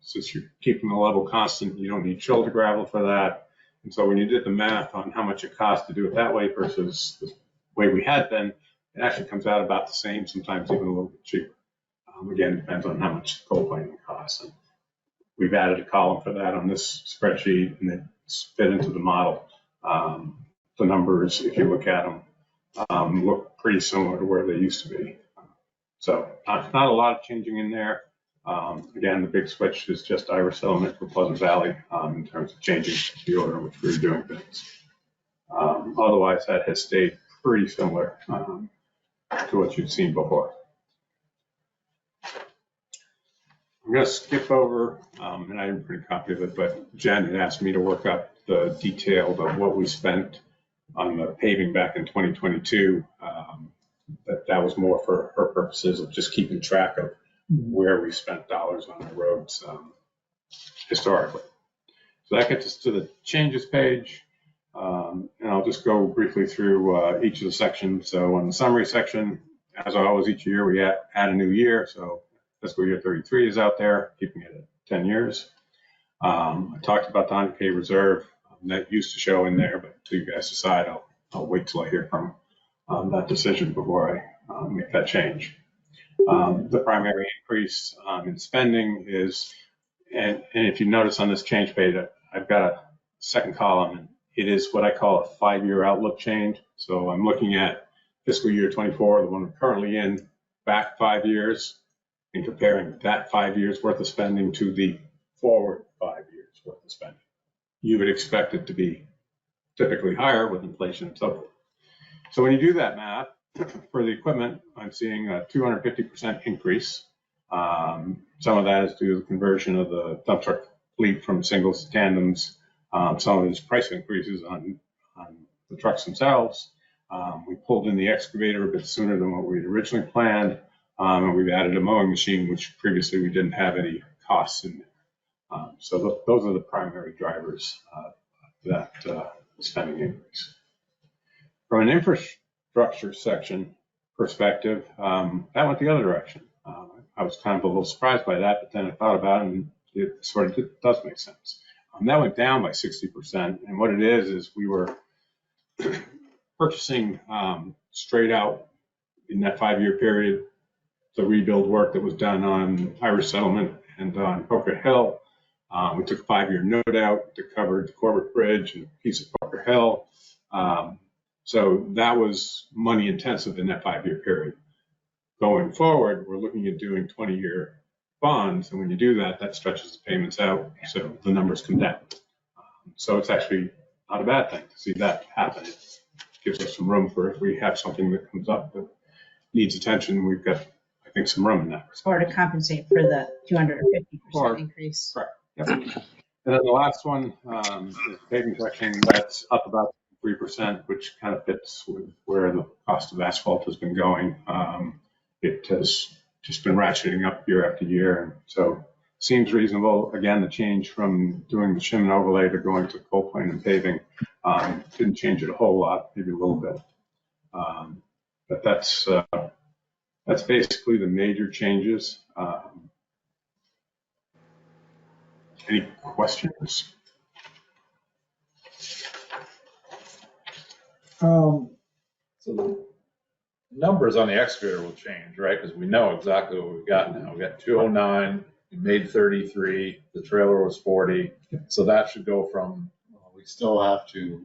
Since you're keeping the level constant, you don't need shoulder gravel for that. And so when you did the math on how much it costs to do it that way versus the way we had been, it actually comes out about the same, sometimes even a little bit cheaper. Again, it depends on how much coal planing costs. And we've added a column for that on this spreadsheet, and it's fit into the model. The numbers, if you look at them, look pretty similar to where they used to be. So not a lot of changing in there. Again, the big switch is just Irish settlement for Pleasant Valley in terms of changing the order in which we're doing things. Otherwise, that has stayed pretty similar to what you've seen before. I'm going to skip over, and I didn't print a copy of it, but Jen had asked me to work up the detail of what we spent on the paving back in 2022. That was more for her purposes of just keeping track of where we spent dollars on the roads historically. So that gets us to the changes page. And I'll just go briefly through each of the sections. So on the summary section, as always, each year we add a new year. So fiscal year 33 is out there, keeping it at 10 years. I talked about the 100K reserve. That used to show in there, but until you guys decide, I'll wait till I hear from that decision before I make that change. The primary increase in spending is, and if you notice on this change page, I've got a second column, and it is what I call a 5-year outlook change. So I'm looking at fiscal year 24, the one we're currently in, back 5 years, and comparing that 5 years worth of spending to the forward 5 years worth of spending. You would expect it to be typically higher with inflation and so forth. So when you do that math, for the equipment, I'm seeing a 250% increase. Some of that is due to the conversion of the dump truck fleet from singles to tandems. Some of it is price increases on the trucks themselves. We pulled in the excavator a bit sooner than what we had originally planned. And we've added a mowing machine, which previously we didn't have any costs in there. So those are the primary drivers of that spending increase. From an infrastructure section perspective, that went the other direction. I was kind of a little surprised by that, but then I thought about it and it sort of does make sense. That went down by 60%. And what it is we were purchasing straight out in that 5-year period the rebuild work that was done on Irish Settlement and on Poker Hill. We took a 5-year note out that covered the Corbett Bridge and a piece of Poker Hill. So that was money intensive in that 5-year period. Going forward, we're looking at doing 20-year bonds, and when you do that, that stretches the payments out, so the numbers come down. So it's actually not a bad thing to see that happen. It gives us some room for if we have something that comes up that needs attention, we've got, I think, some room in that. Or to compensate for the 250% increase. Correct. Yep. And then the last one, the paving section, that's up about 3%, which kind of fits with where the cost of asphalt has been going. It has just been ratcheting up year after year, and so seems reasonable. Again, the change from doing the shim and overlay to going to cold plane and paving didn't change it a whole lot, maybe a little bit. But that's basically the major changes. Any questions? So the numbers on the excavator will change, right? Because we know exactly what we've got now. We got 209, we made 33, the trailer was 40. So that should go from, We still have to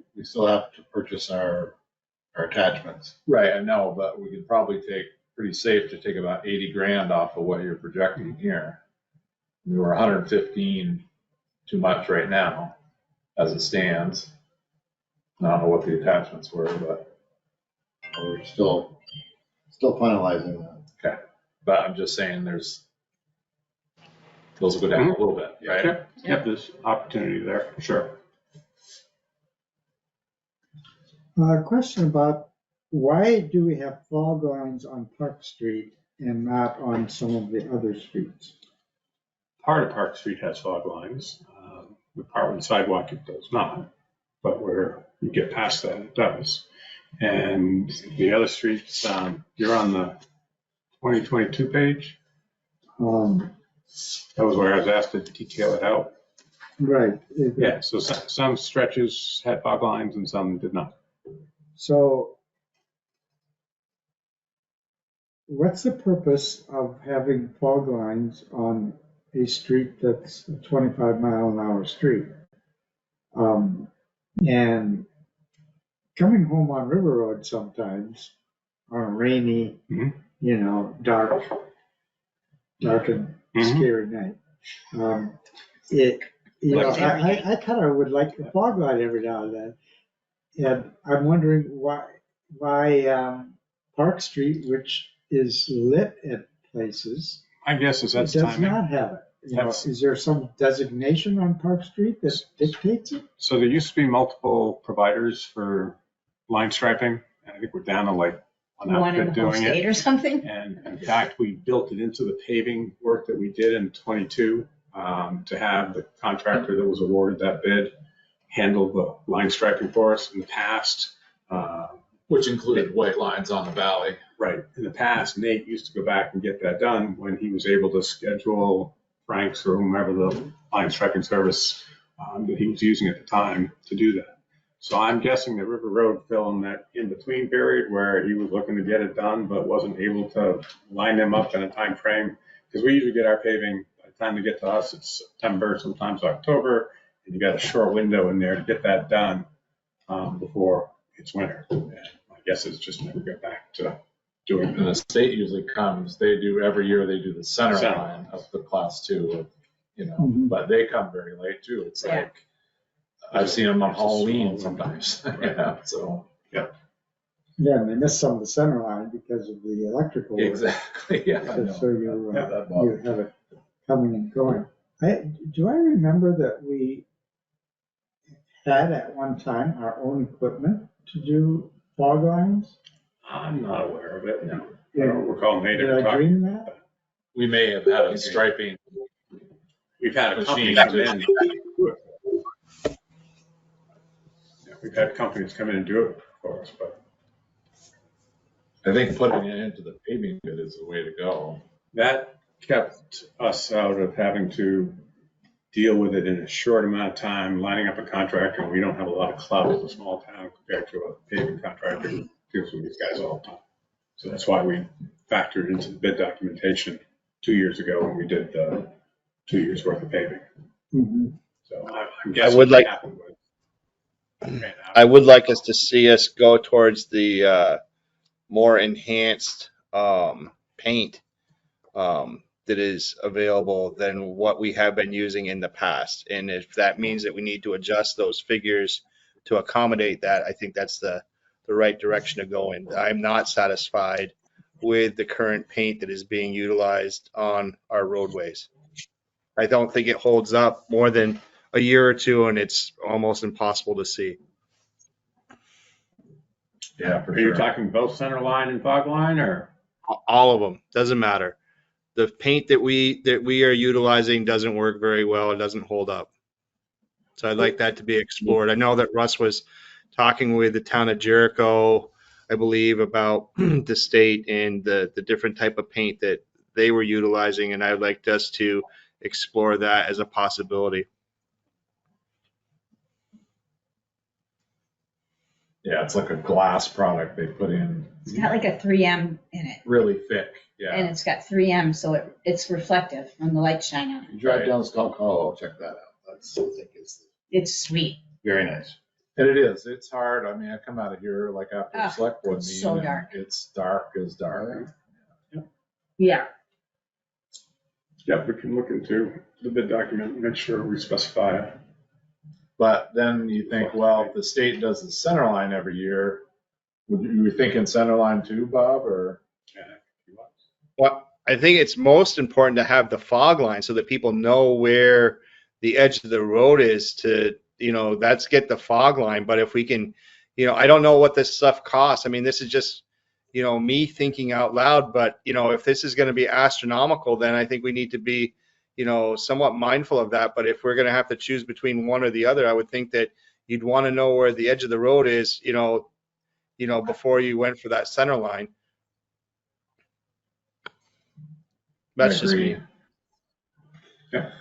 purchase our attachments. right, I know, but we could probably pretty safe to take about 80 grand off of what you're projecting here. We were 115 too much right now as it stands. I don't know what the attachments were, but We're still finalizing that. okay. But I'm just saying those will go down a little bit, right? Yep, there's opportunity there, for sure. A question about why do we have fog lines on Park Street and not on some of the other streets? Part of Park Street has fog lines. The part with the sidewalk, it does not. But where you get past that, it does. And the other streets, you're on the 2022 page. That was where I was asked to detail it out. Right. Yeah, so some stretches had fog lines and some did not. So what's the purpose of having fog lines on a street that's a 25-mile-an-hour street? And coming home on River Road sometimes on a rainy, dark and scary night, I kind of would like a fog light every now and then. And I'm wondering why Park Street, which is lit at places, I guess that's does timing. not have it. Is there some designation on Park Street that dictates it? So there used to be multiple providers for line striping, and I think we're down to like one One in outfit the whole doing state it. or something? And in fact, we built it into the paving work that we did in 22 to have the contractor that was awarded that bid handle the line striping for us. In the past, Which included white lines on the valley. right, in the past, Nate used to go back and get that done when he was able to schedule Frank's or whomever the line striping service that he was using at the time to do that. So I'm guessing that River Road fell in that in-between period where he was looking to get it done, but wasn't able to line them up in a time frame. Because we usually get our paving, by the time they get to us, it's September, sometimes October, and you got a short window in there to get that done before it's winter. And my guess is just never get back to doing And the that. state usually comes, every year they do the center Center. line of the class 2, but they come very late too. It's Yeah. like, I've seen them on Halloween sometimes, so. Yeah, and they miss some of the center line because of the electrical. Exactly, yeah. I know. So you That bothers have it coming and going. Do I remember that we had at one time our own equipment to do fog lines? I'm not aware of it. No. I Yeah. don't recall Nate Did ever I talking. dream that? We may have had a striping. We've had a company Machine. come in and do it. Yeah, we've had companies come in and do it for us, but I think putting it into the paving bid is the way to go. that kept us out of having to deal with it in a short amount of time, lining up a contractor, and we don't have a lot of clout as a small town compared to a paving contractor who deals with these guys all the time. So that's why we factored into the bid documentation 2 years ago when we did the 2 years worth of paving. Mhm. So I'm guessing would like- what happened was- I would like us to see us go towards the more enhanced paint that is available than what we have been using in the past. And if that means that we need to adjust those figures to accommodate that, I think that's the right direction to go in. I'm not satisfied with the current paint that is being utilized on our roadways. I don't think it holds up more than a year or two, and it's almost impossible to see. Yeah, for Are you sure. talking both center line and fog line, or? All of them, doesn't matter. The paint that we are utilizing doesn't work very well. It doesn't hold up. So I'd like that to be explored. I know that Russ was talking with the town of Jericho, I believe, about the state and the different type of paint that they were utilizing, and I'd like us to explore that as a possibility. Yeah, it's like a glass product they put in. It's got like a 3M in it, Really thick. and Yeah. it's got 3M, so it's reflective when the lights shine on it. You drive down Skunk Hollow, check that out. That's, I think it's It's sweet. very nice. And it is. It's hard. I mean, I come out of here like after a Ah, select board it's meeting. so and dark. It's dark as dark. Yeah. Yeah, we can look into the bid document and make sure we specify it. But then you think, well, if the state does the center line every year, would you be thinking center line too, Bob, or? Well, I think it's most important to have the fog line so that people know where the edge of the road is to, that's get the fog line. But if we can, I don't know what this stuff costs. I mean, this is just, me thinking out loud, but, if this is going to be astronomical, then I think we need to be, somewhat mindful of that. But if we're going to have to choose between one or the other, I would think that you'd want to know where the edge of the road is, before you went for that center line. That's just me. Yeah.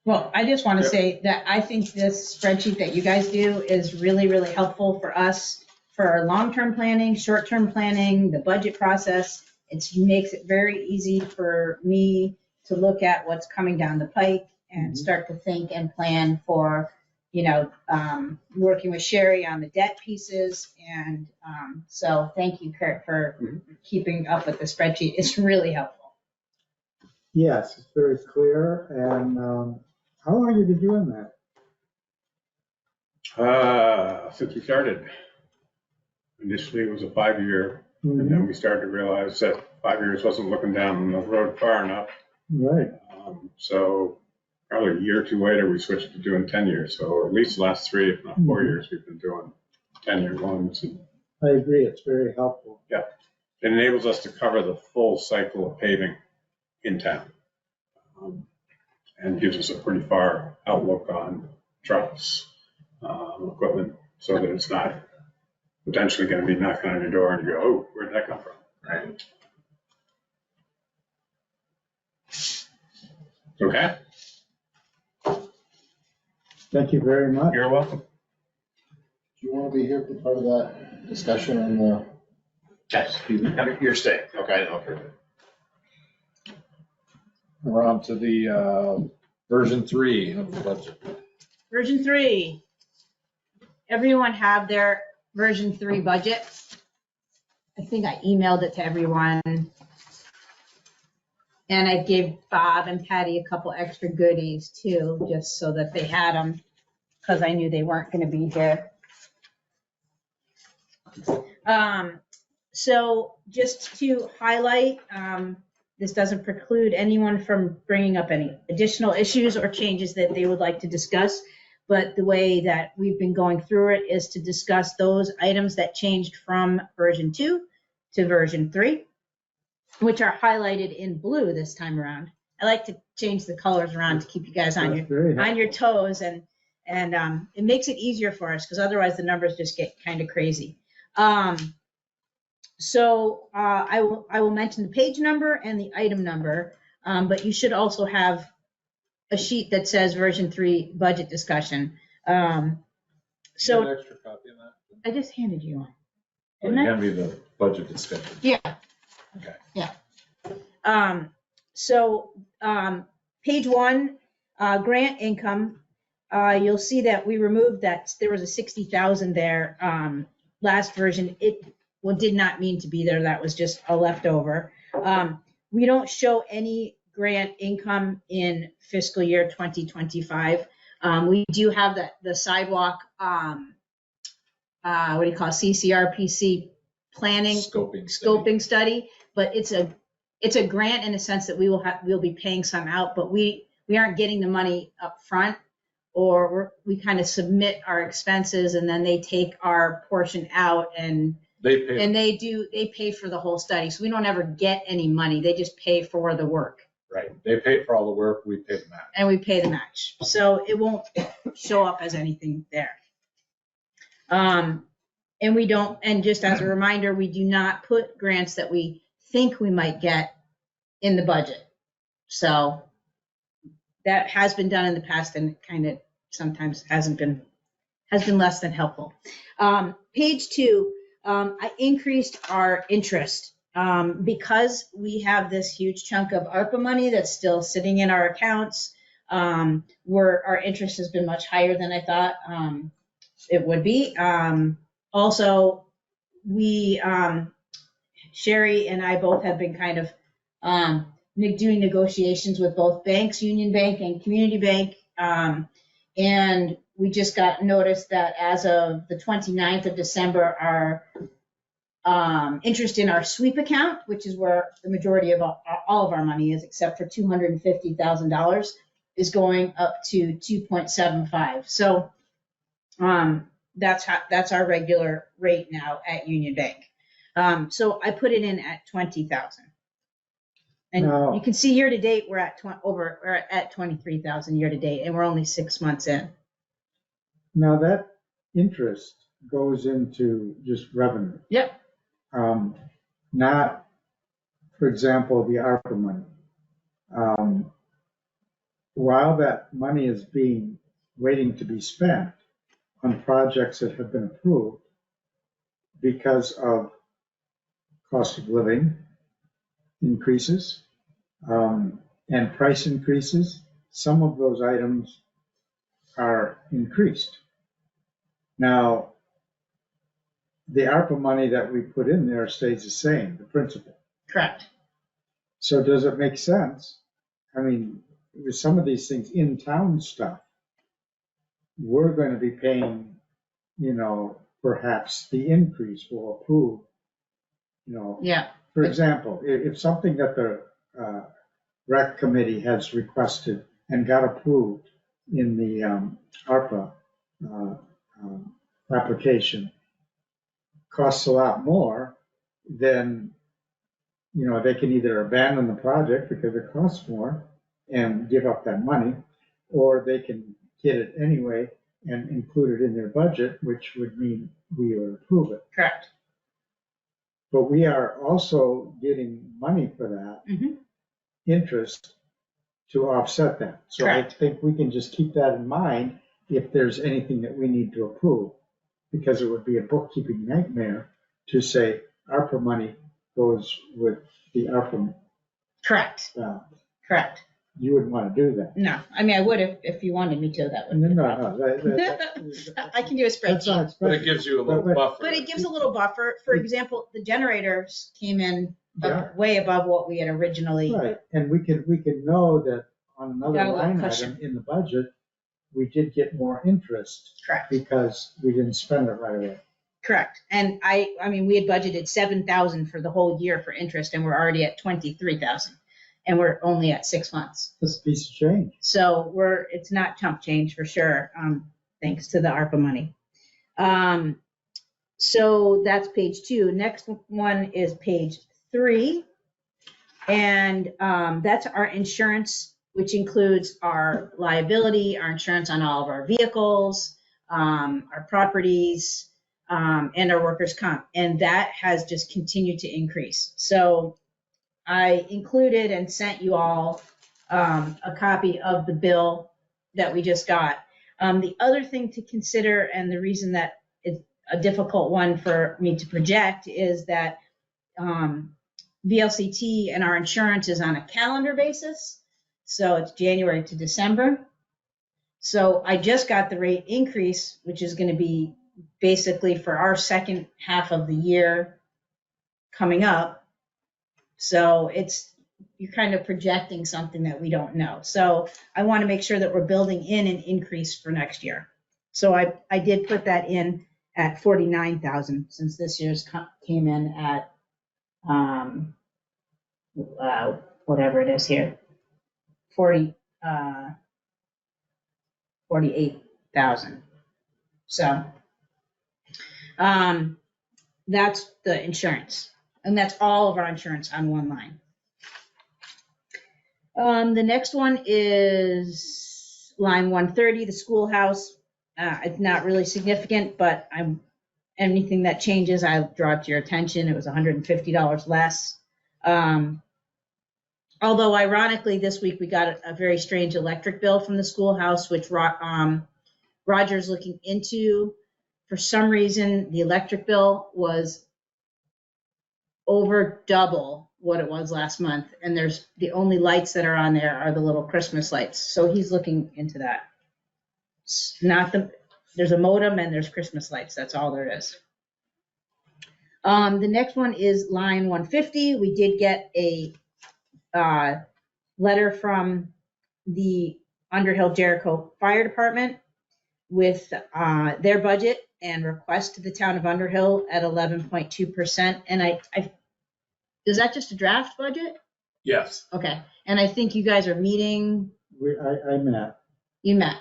Well, I just want to Yeah. say that I think this spreadsheet that you guys do is really, really helpful for us for our long-term planning, short-term planning, the budget process. It makes it very easy for me to look at what's coming down the pike and start to think and plan for, working with Sherry on the debt pieces. And so thank you, Kurt, for keeping up with the spreadsheet. It's really helpful. Yes, it's very clear. And how long have you been doing that? Since we started. Initially, it was a 5-year, and then we started to realize that 5 years wasn't looking down the road far enough. Right. So probably a year or two later, we switched to doing 10 years. So at least the last 3, if not 4 years, we've been doing 10-year ones. And I agree. It's very helpful. it enables us to cover the full cycle of paving in town. And gives us a pretty far outlook on trucks, equipment, so that it's not potentially going to be knocking on your door and you go, oh, where'd that come from? Right. Okay, Thank you very much. you're welcome. Do you want to be here for part of that discussion on the? Yes. You're staying. Okay, okay. We're on to the version 3 of the budget. Version 3. Everyone have their version 3 budget. I think I emailed it to everyone. And I gave Bob and Patty a couple extra goodies too, just so that they had them, because I knew they weren't going to be here. So just to highlight, this doesn't preclude anyone from bringing up any additional issues or changes that they would like to discuss. But the way that we've been going through it is to discuss those items that changed from version 2 to version 3, which are highlighted in blue this time around. I like to change the colors around to keep you guys on your toes, and it makes it easier for us, because otherwise the numbers just get kind of crazy. So I will mention the page number and the item number, but you should also have a sheet that says version 3 budget discussion. You got an extra copy of that? I just handed you one. Or you hand me the budget discussion? Yeah. Okay. Yeah. So page 1, grant income, you'll see that we removed that. There was a 60,000 there last version. It did not mean to be there. That was just a leftover. we don't show any grant income in fiscal year 2025. We do have the sidewalk, what do you call it, CCRPC planning scoping study, but it's a grant in a sense that we'll be paying some out, but we aren't getting the money up front, or we kind of submit our expenses and then they take our portion out and They pay. they pay for the whole study. So we don't ever get any money. They just pay for the work. Right. They pay for all the work. We pay the match. And we pay the match. So it won't show up as anything there. And we don't, and just as a reminder, we do not put grants that we think we might get in the budget. So that has been done in the past and kind of sometimes has been less than helpful. Page 2, I increased our interest because we have this huge chunk of ARPA money that's still sitting in our accounts. Where our interest has been much higher than I thought it would be. Also, Sherry and I both have been kind of doing negotiations with both banks, Union Bank and Community Bank. And we just got notice that as of the 29th of December, our interest in our sweep account, which is where the majority of all of our money is, except for $250,000, is going up to 2.75. So that's our regular rate now at Union Bank. So I put it in at 20,000. And Now- you can see year to date, we're at 23,000 year to date, and we're only 6 months in. Now that interest goes into just revenue. Yep. Not, for example, the ARPA money. While that money is waiting to be spent on projects that have been approved because of cost of living increases and price increases, some of those items are increased. Now, the ARPA money that we put in there stays the same, the principal. Correct. So does it make sense? I mean, with some of these things, in-town stuff, we're going to be paying, perhaps the increase will approve, Yeah. For example, if something that the rec committee has requested and got approved in the ARPA application costs a lot more, then, they can either abandon the project because it costs more and give up that money, or they can get it anyway and include it in their budget, which would mean we would approve it. Correct. But we are also getting money for that interest to offset that. So Correct. I think we can just keep that in mind if there's anything that we need to approve, because it would be a bookkeeping nightmare to say ARPA money goes with the ARPA. Correct. Correct. You wouldn't want to do that. No, I mean, I would if you wanted me to, that would be a problem. No. I can do a That's spreadsheet. not But it gives you a little buffer. But it gives a little buffer. For example, the generators came in Yeah. way above what we had originally. Right, and we can know that on another Got a little line cushion. item in the budget, we did get more interest Correct. because we didn't spend it right away. Correct. And I mean, we had budgeted 7,000 for the whole year for interest, and we're already at 23,000, and we're only at 6 months. That's a piece of change. So it's not chump change for sure, thanks to the ARPA money. So that's page 2. Next one is page 3. And that's our insurance, which includes our liability, our insurance on all of our vehicles, our properties, and our workers' comp. And that has just continued to increase. So I included and sent you all a copy of the bill that we just got. The other thing to consider, and the reason that it's a difficult one for me to project, is that VLCT and our insurance is on a calendar basis. So it's January to December. So I just got the rate increase, which is going to be basically for our second half of the year coming up. So it's you're kind of projecting something that we don't know. So I want to make sure that we're building in an increase for next year. So I did put that in at 49,000 since this year's came in at whatever it is here, 48,000. So that's the insurance, and that's all of our insurance on one line. The next one is line 130, the schoolhouse. It's not really significant, but anything that changes, I'll draw it to your attention. It was $150 less. Although ironically, this week we got a very strange electric bill from the schoolhouse, which Roger's looking into. For some reason, the electric bill was over double what it was last month, and there's the only lights that are on there are the little Christmas lights. So he's looking into that. It's not there's a modem and there's Christmas lights. That's all there is. The next one is line 150. We did get a letter from the Underhill Jericho Fire Department with their budget and request to the town of Underhill at 11.2%. And is that just a draft budget? Yes. Okay. And I think you guys are meeting. I met You met.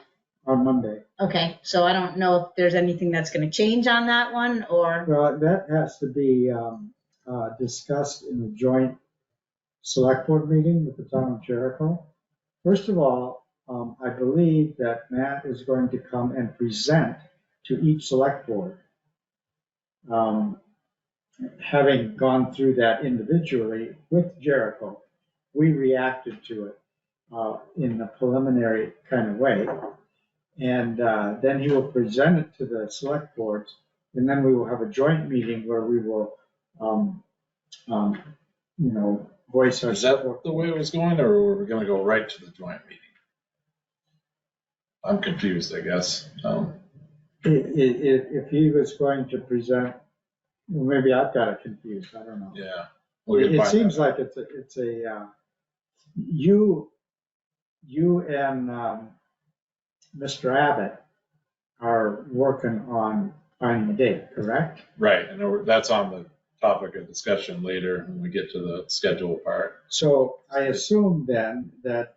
on Monday. Okay. So I don't know if there's anything that's going to change on that one or. Well, that has to be discussed in a joint select board meeting with the town of Jericho. First of all, I believe that Matt is going to come and present to each select board. Having gone through that individually with Jericho, we reacted to it in a preliminary kind of way. And then he will present it to the select boards, and then we will have a joint meeting where we will, voice our Is that support. the way it was going, or were we going to go right to the joint meeting? I'm confused, I guess. If he was going to present, well, maybe I've got it confused, I don't know. Yeah. It seems like it's a you and Mr. Abbott are working on finding a date, correct? Right, and that's on the topic of discussion later when we get to the schedule part. So I assume then that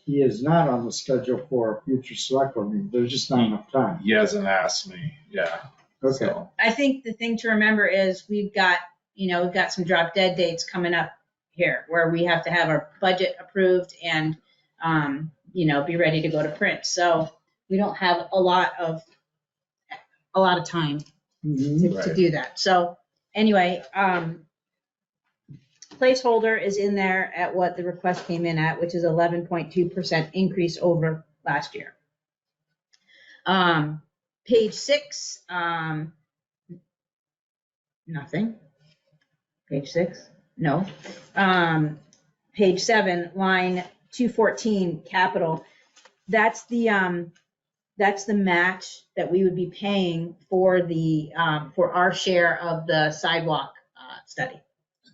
he is not on the schedule for a future select board meeting. There's just not enough time. He hasn't asked me, yeah. Okay. So, I think the thing to remember is we've got some drop dead dates coming up here where we have to have our budget approved and, be ready to go to print. So we don't have a lot of time to do that. So anyway, placeholder is in there at what the request came in at, which is 11.2% increase over last year. Page 6, nothing. Page 6, no. Page 7, line 214, capital. That's the match that we would be paying for for our share of the sidewalk study.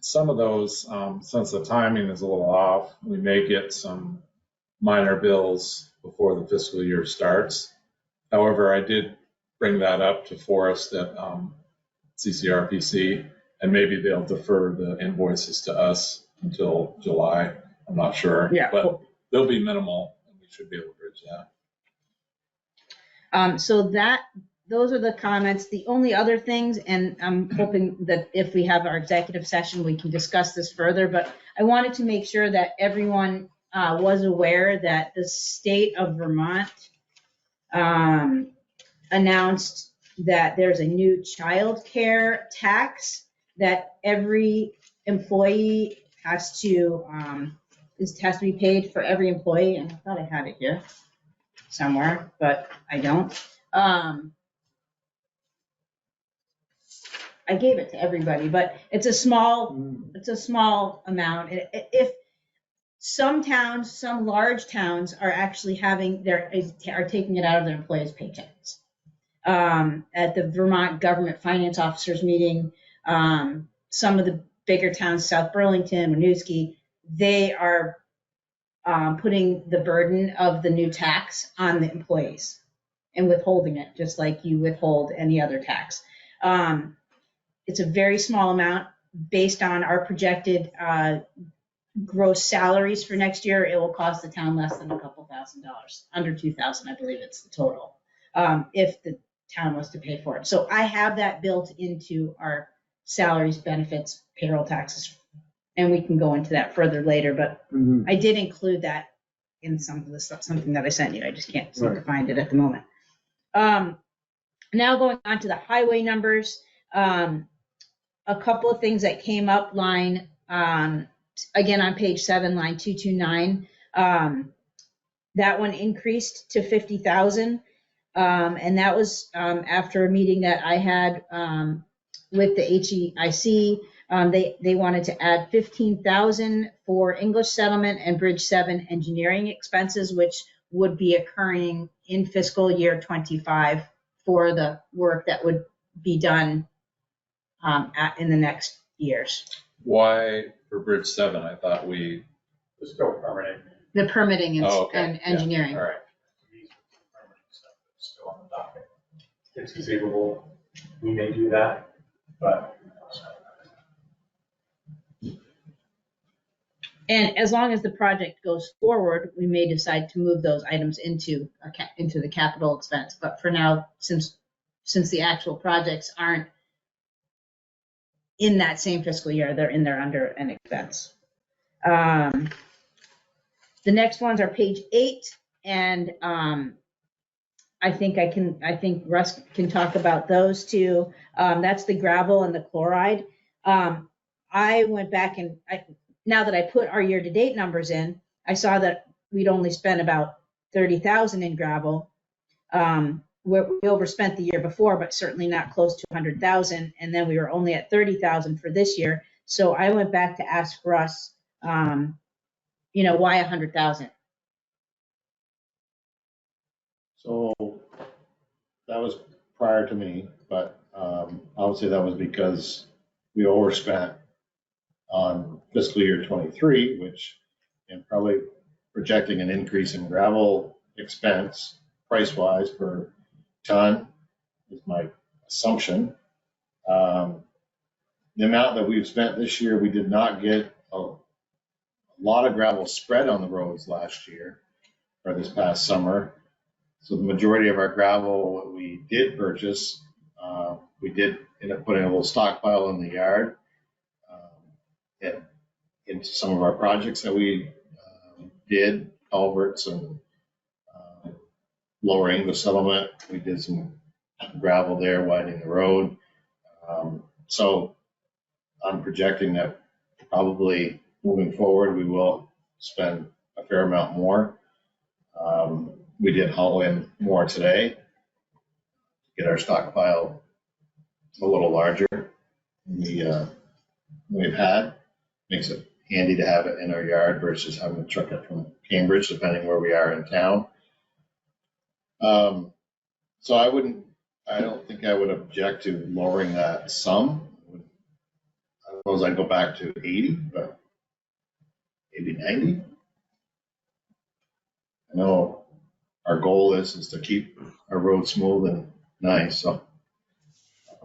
some of those, since the timing is a little off, we may get some minor bills before the fiscal year starts. However, I did bring that up to Forrest at CCRPC, and maybe they'll defer the invoices to us until July. I'm not sure. Yeah. But they'll be minimal, and we should be able to bridge that. So those are the comments. The only other things, and I'm hoping that if we have our executive session, we can discuss this further, but I wanted to make sure that everyone was aware that the state of Vermont announced that there's a new child care tax that every employee has to be paid for every employee. And I thought I had it here somewhere, but I don't. I gave it to everybody, but it's a small amount. If some towns, some large towns are actually are taking it out of their employees' paychecks. At the Vermont Government Finance Officers meeting, some of the bigger towns, South Burlington, Winooski, they are putting the burden of the new tax on the employees and withholding it, just like you withhold any other tax. It's a very small amount based on our projected gross salaries for next year. It will cost the town less than a couple $1,000s, under 2,000, I believe it's the total, if the town was to pay for it. So I have that built into our salaries, benefits, payroll taxes, and we can go into that further later, but I did include that in some of the stuff, something that I sent you. I just can't seem to find it at the moment. Now going on to the highway numbers, a couple of things that came up line, again on page 7, line 229. That one increased to 50,000, and that was after a meeting that I had with the HEIC. They wanted to add 15,000 for English settlement and Bridge 7 engineering expenses, which would be occurring in fiscal year 25 for the work that would be done in the next years. Why for Bridge 7? I thought we. Let's go permitting. The permitting and, Oh, okay. and engineering. Yeah. All right. Still on the docket. It's conceivable, we may do that, but. And as long as the project goes forward, we may decide to move those items into the capital expense. But for now, since the actual projects aren't in that same fiscal year, they're in there under an expense. The next ones are page 8, and I think Russ can talk about those two. That's the gravel and the chloride. I went back and now that I put our year-to-date numbers in, I saw that we'd only spent about 30,000 in gravel. We overspent the year before, but certainly not close to 100,000. And then we were only at 30,000 for this year. So I went back to ask Russ, why 100,000? So that was prior to me, but I would say that was because we overspent on fiscal year 23, which, and probably projecting an increase in gravel expense price-wise per ton is my assumption. The amount that we've spent this year, we did not get a lot of gravel spread on the roads last year or this past summer. So the majority of our gravel we did purchase, we did end up putting a little stockpile in the yard and into some of our projects that we did, culverts and lowering the settlement. We did some gravel there, widening the road. So I'm projecting that probably moving forward, we will spend a fair amount more. We did haul in more today to get our stockpile a little larger than we've had. Makes it handy to have it in our yard versus having to truck it from Cambridge, depending where we are in town. So I don't think I would object to lowering that sum. I suppose I'd go back to 80, but maybe 90. I know our goal is to keep our road smooth and nice, so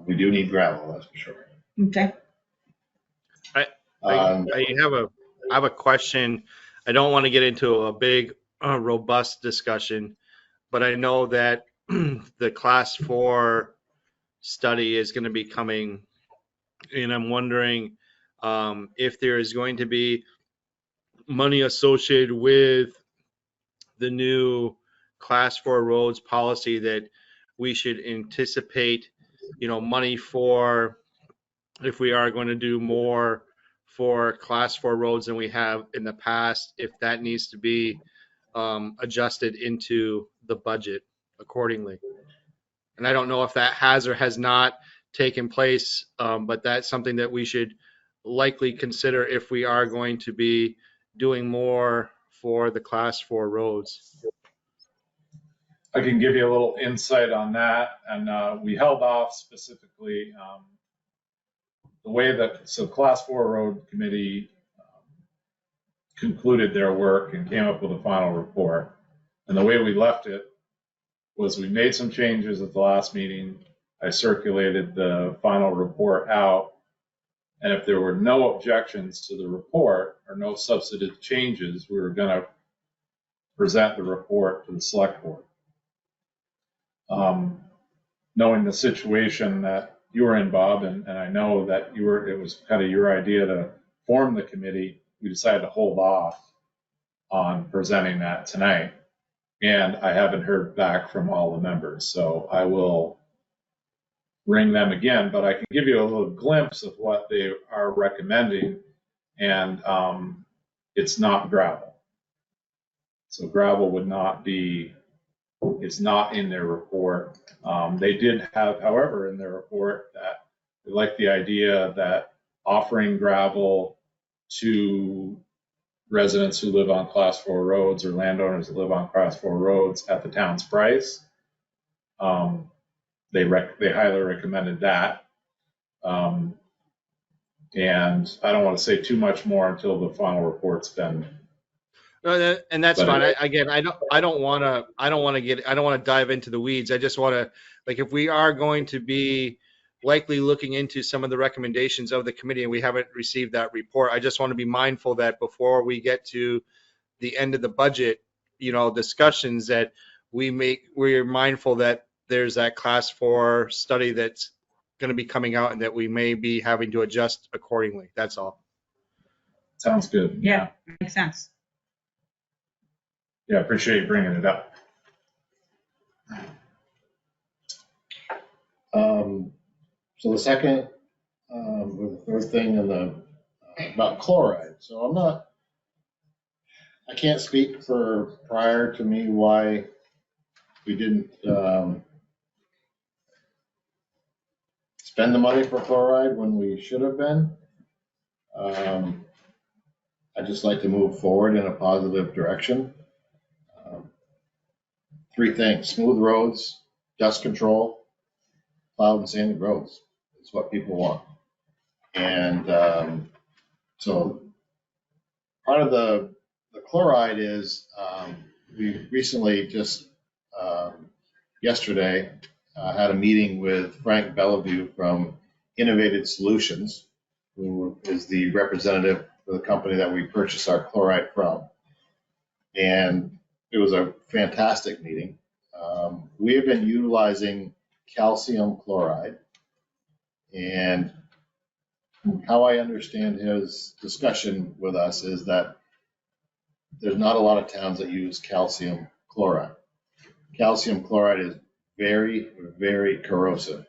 we do need gravel, that's for sure. Okay. I have a question. I don't want to get into a big, robust discussion, but I know that the class 4 study is going to be coming, and I'm wondering if there is going to be money associated with the new class 4 roads policy that we should anticipate, money for if we are going to do more for class 4 roads than we have in the past, if that needs to be adjusted into the budget accordingly. And I don't know if that has or has not taken place, but that's something that we should likely consider if we are going to be doing more for the class 4 roads. I can give you a little insight on that, and we held off specifically the way that, so class 4 road committee concluded their work and came up with a final report. And the way we left it was we made some changes at the last meeting. I circulated the final report out. And if there were no objections to the report or no substantive changes, we were going to present the report to the select board. Knowing the situation that you were in, Bob, and I know that it was kind of your idea to form the committee, we decided to hold off on presenting that tonight. And I haven't heard back from all the members, so I will ring them again, but I can give you a little glimpse of what they are recommending, and it's not gravel. So gravel would not be, it's not in their report. They did have, however, in their report that they like the idea that offering gravel to residents who live on class 4 roads or landowners that live on class 4 roads at the town's price. They highly recommended that. And I don't want to say too much more until the final report's been. No, and that's fine. I don't want to dive into the weeds. I just want to, like, if we are going to be likely looking into some of the recommendations of the committee and we haven't received that report, I just want to be mindful that before we get to the end of the budget, discussions, that we're mindful that there's that class 4 study that's going to be coming out and that we may be having to adjust accordingly. That's all. Sounds good. Yeah, makes sense. Yeah, appreciate you bringing it up. So the second, or the third thing about chloride. So I can't speak for prior to me why we didn't spend the money for chloride when we should have been. I'd just like to move forward in a positive direction. 3 things: smooth roads, dust control, plowed and sanded roads. It's what people want. And so part of the chloride is we recently just yesterday had a meeting with Frank Bellevue from Innovative Solutions, who is the representative for the company that we purchased our chloride from. And it was a fantastic meeting. We have been utilizing calcium chloride, and how I understand his discussion with us is that there's not a lot of towns that use calcium chloride. Calcium chloride is very, very corrosive,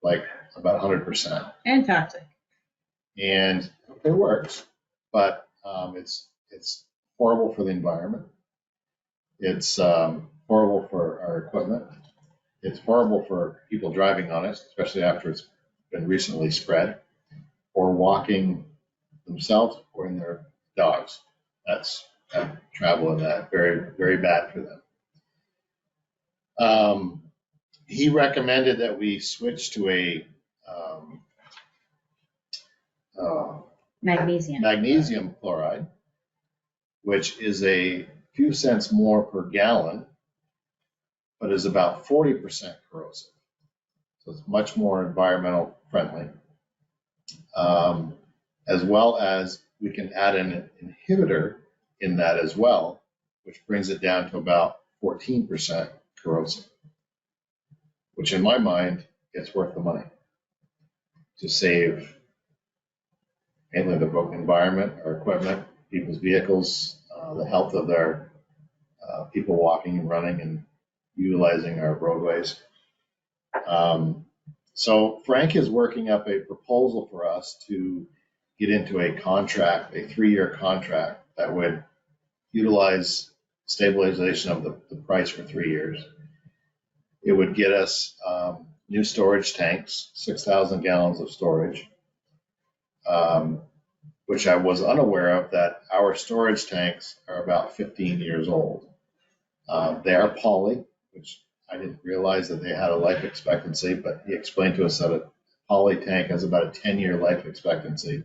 like about 100%. And toxic. And it works, but it's horrible for the environment. It's horrible for our equipment. It's horrible for people driving on it, especially after it's been recently spread, or walking themselves or in their dogs. That's travel in that, very, very bad for them. He recommended that we switch to a magnesium chloride, which is a few cents more per gallon, but is about 40% corrosive. So it's much more environmental friendly. As well as we can add an inhibitor in that as well, which brings it down to about 14% corrosive, which in my mind is worth the money to save mainly the environment, our equipment, people's vehicles, the health of their people walking and running and utilizing our roadways. So Frank is working up a proposal for us to get into a contract, a 3-year contract that would utilize stabilization of the price for 3 years. It would get us new storage tanks, 6,000 gallons of storage, which I was unaware of, that our storage tanks are about 15 years old. They are poly, which I didn't realize that they had a life expectancy, but he explained to us that a poly tank has about a 10-year life expectancy.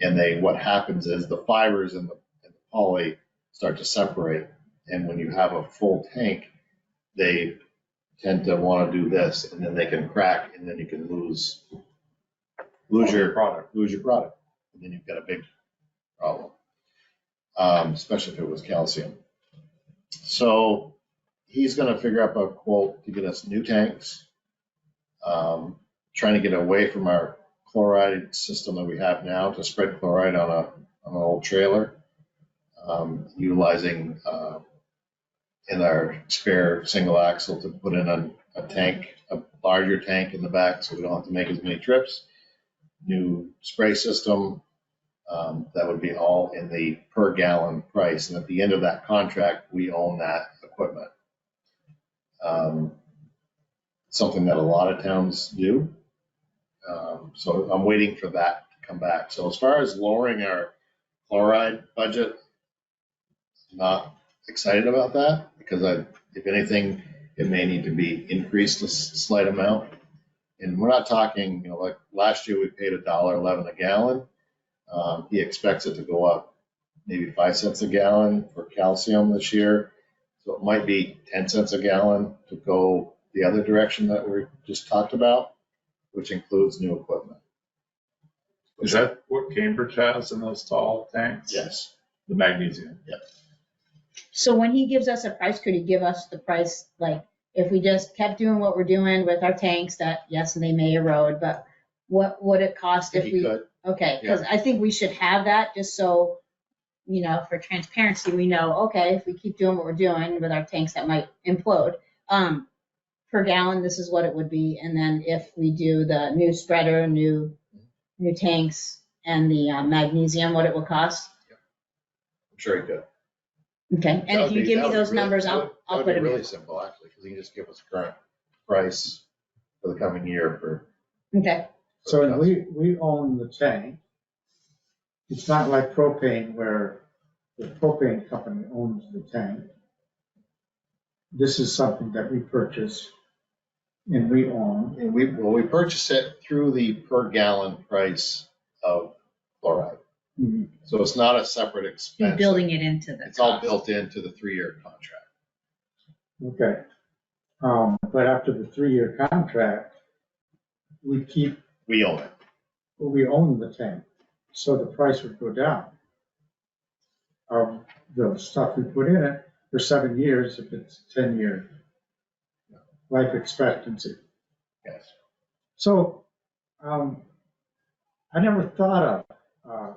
And what happens is the fibers in poly start to separate. And when you have a full tank, they tend to want to do this, and then they can crack, and then you can lose your product, and then you've got a big problem, especially if it was calcium. So he's going to figure out a quote to get us new tanks, trying to get away from our chloride system that we have now to spread chloride on an old trailer, utilizing in our spare single axle to put in a tank, a larger tank in the back, so we don't have to make as many trips. New spray system, that would be all in the per gallon price. And at the end of that contract, we own that equipment. Something that a lot of towns do. So I'm waiting for that to come back. So as far as lowering our chloride budget, not excited about that, because if anything, it may need to be increased a slight amount. And we're not talking, like last year we paid $1.11 a gallon. He expects it to go up maybe 5 cents a gallon for calcium this year. So it might be 10 cents a gallon to go the other direction that we just talked about, which includes new equipment. Is that what Cambridge has in those tall tanks? Yes. The magnesium? Yep. So when he gives us a price, could he give us the price, like, if we just kept doing what we're doing with our tanks, that, yes, they may erode, but what would it cost if we? Could. Okay, because I think we should have that, just so, for transparency, we know, okay, if we keep doing what we're doing with our tanks, that might implode. Per gallon, this is what it would be, and then if we do the new spreader, new tanks, and the magnesium, what it will cost. I'm sure he could. Okay, and if you give me those numbers, I'll put it them really in. simple, actually, because he can just give us current price for the coming year for. Okay, So we own the tank. It's not like propane where the propane company owns the tank. This is something that we purchase and we own. And we purchase it through the per gallon price of chloride. Mhm. So it's not a separate expense. you're building it into the. It's all cost. built into the 3-year contract. Okay. But after the 3-year contract, We own it. we own the tank, so the price would go down of the stuff we put in it for 7 years if it's 10-year life expectancy. Yes. So I never thought of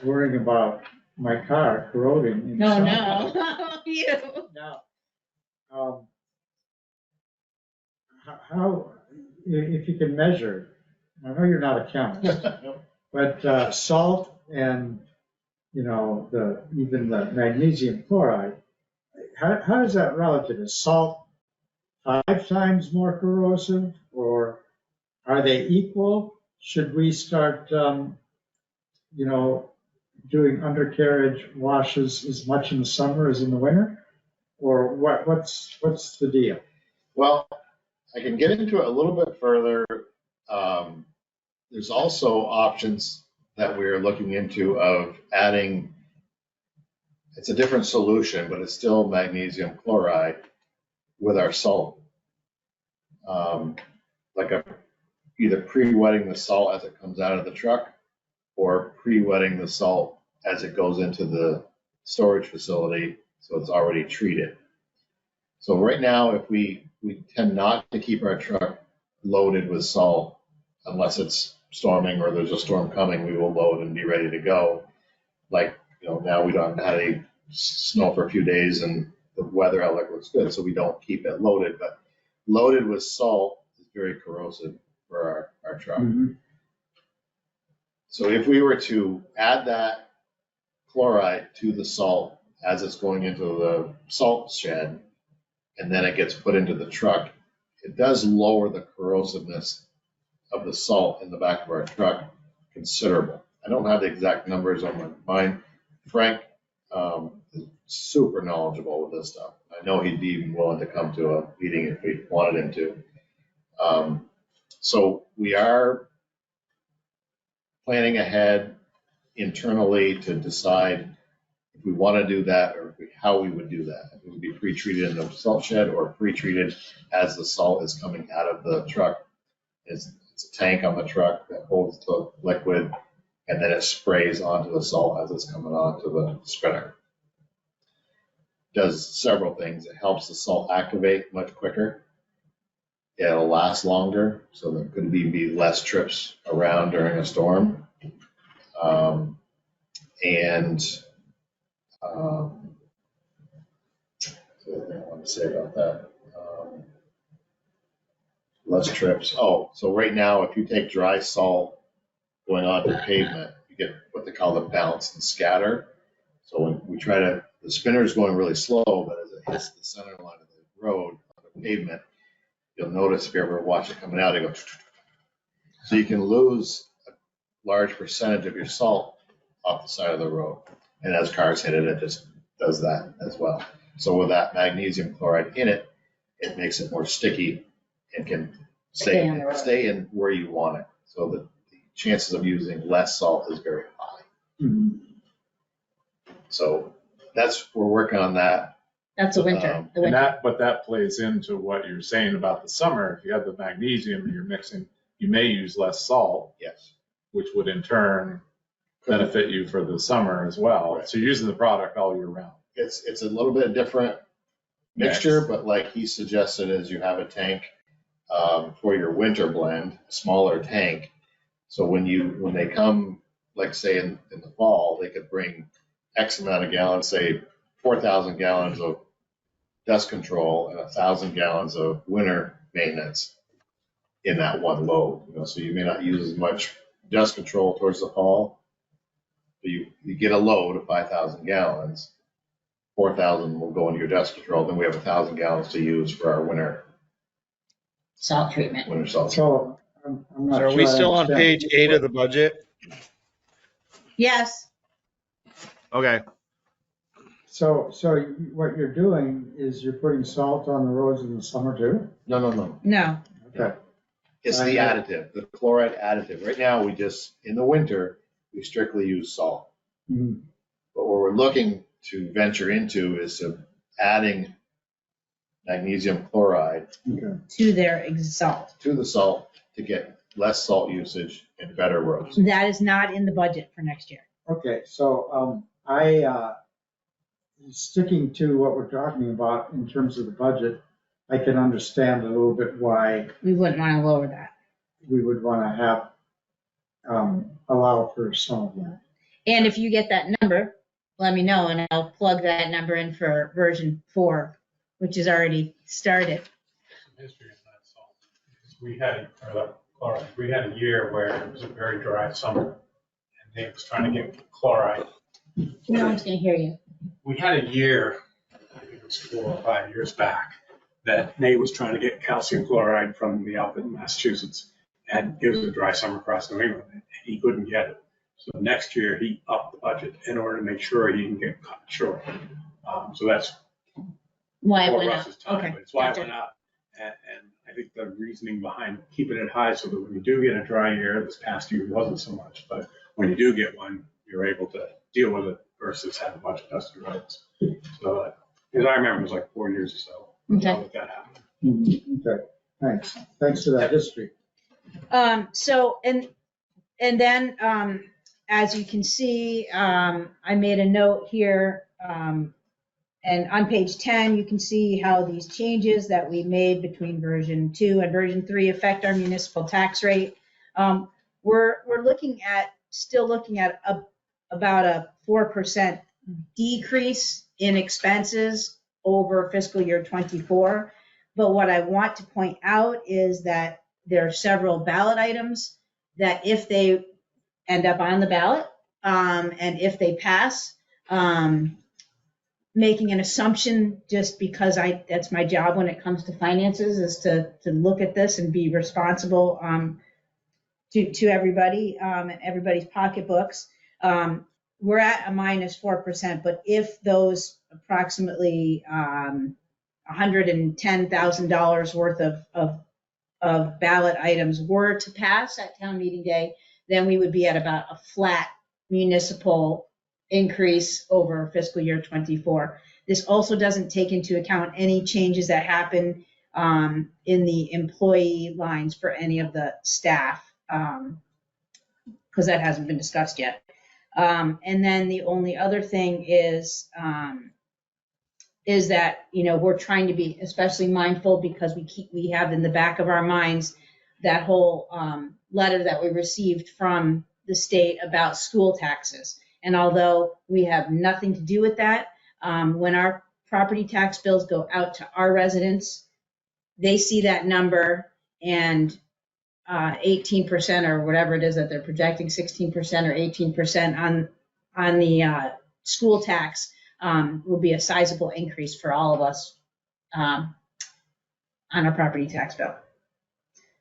worrying about my car corroding. in No, summer. no, you. No. How, if you can measure, I know you're not a chemist, but salt and, even the magnesium chloride, how is that relative? Is salt 5 times more corrosive, or are they equal? Should we start, doing undercarriage washes as much in the summer as in the winter? Or what's the deal? Well, I can get into it a little bit further. There's also options that we're looking into of adding, it's a different solution, but it's still magnesium chloride with our salt. Either pre-wetting the salt as it comes out of the truck, or pre-wetting the salt as it goes into the storage facility, so it's already treated. So right now, if we tend not to keep our truck loaded with salt unless it's storming or there's a storm coming, we will load and be ready to go. Now we don't have any snow for a few days and the weather outlook looks good, so we don't keep it loaded. But loaded with salt is very corrosive for our truck. Mm-hmm. So if we were to add that chloride to the salt as it's going into the salt shed, and then it gets put into the truck, it does lower the corrosiveness of the salt in the back of our truck considerable. I don't have the exact numbers on my mind. Frank is super knowledgeable with this stuff. I know he'd be even willing to come to a meeting if we wanted him to. So we are planning ahead internally to decide if we want to do that, or how we would do that. If it would be pre-treated in the salt shed or pre-treated as the salt is coming out of the truck. It's a tank on the truck that holds the liquid, and then it sprays onto the salt as it's coming onto the spinner. Does several things. It helps the salt activate much quicker. It'll last longer, so there could be less trips around during a storm. What I want to say about that. Less trips. Oh, so right now, if you take dry salt going onto pavement, you get what they call the bounce and scatter. So when we try to, the spinner is going really slow, but as it hits the center line of the road, on the pavement, you'll notice if you ever watch it coming out, it goes. So you can lose a large percentage of your salt off the side of the road. And as cars hit it, it just does that as well. So with that magnesium chloride in it, it makes it more sticky and can stay in where you want it. So the chances of using less salt is very high. Mhm. So we're working on that. That's a winter. The And winter. but that plays into what you're saying about the summer. If you have the magnesium and you're mixing, you may use less salt, Yes. which would in turn benefit you for the summer as well. Right. So you're using the product all year round. It's a little bit different mixture, but like he suggested, is you have a tank for your winter blend, a smaller tank. So when they come, like say in the fall, they could bring X amount of gallons, say 4,000 gallons of dust control and 1,000 gallons of winter maintenance in that one load. So you may not use as much dust control towards the fall. But you get a load of 5,000 gallons. 4,000 will go into your dust control. Then we have 1,000 gallons to use for our winter Salt treatment. salt. So I'm not So are sure we I still on understand. page 8 of the budget? Yes. Okay. So what you're doing is you're putting salt on the roads in the summer too? No. No. Okay. It's the additive, the chloride additive. Right now, in the winter, we strictly use salt. Mhm. But what we're looking to venture into is adding magnesium chloride Okay. To their salt. to the salt to get less salt usage and better roads. That is not in the budget for next year. Okay, so sticking to what we're talking about in terms of the budget, I can understand a little bit why We wouldn't want to lower that. we would want to have, allow for some of that. And if you get that number, let me know and I'll plug that number in for version 4, which is already started. Some history of that salt. We had a year where it was a very dry summer, and Dave was trying to get chloride. No one's going to hear you. We had a year, I think it was 4 or 5 years back, that Nate was trying to get calcium chloride from the outlet in Massachusetts, and it was a dry summer across New England, and he couldn't get it. So next year, he upped the budget in order to make sure he didn't get cut short. So that's Why it for went up. Russ's time, Okay. but it's why it Gotcha. went up. And I think the reasoning behind keeping it high so that when you do get a dry year, this past year wasn't so much, but when you do get one, you're able to deal with it versus have a bunch of dusty roads. So, as I remember, it was like 4 years or so. Okay. That happened. Mhm. Okay, thanks for that history. So, and then, as you can see, I made a note here, and on page 10, you can see how these changes that we made between version 2 and version 3 affect our municipal tax rate. We're still looking at about a 4% decrease in expenses over fiscal year 24. But what I want to point out is that there are several ballot items that if they end up on the ballot, and if they pass, making an assumption just because that's my job when it comes to finances is to look at this and be responsible to everybody and everybody's pocketbooks. We're at a minus 4%, but if those approximately $110,000 worth of ballot items were to pass at town meeting day, then we would be at about a flat municipal increase over fiscal year 24. This also doesn't take into account any changes that happen in the employee lines for any of the staff, because that hasn't been discussed yet. And then the only other thing is that, you know, we're trying to be especially mindful because we have in the back of our minds that whole letter that we received from the state about school taxes. And although we have nothing to do with that, when our property tax bills go out to our residents, they see that number, and 18% or whatever it is that they're projecting, 16% or 18% on the school tax will be a sizable increase for all of us on our property tax bill.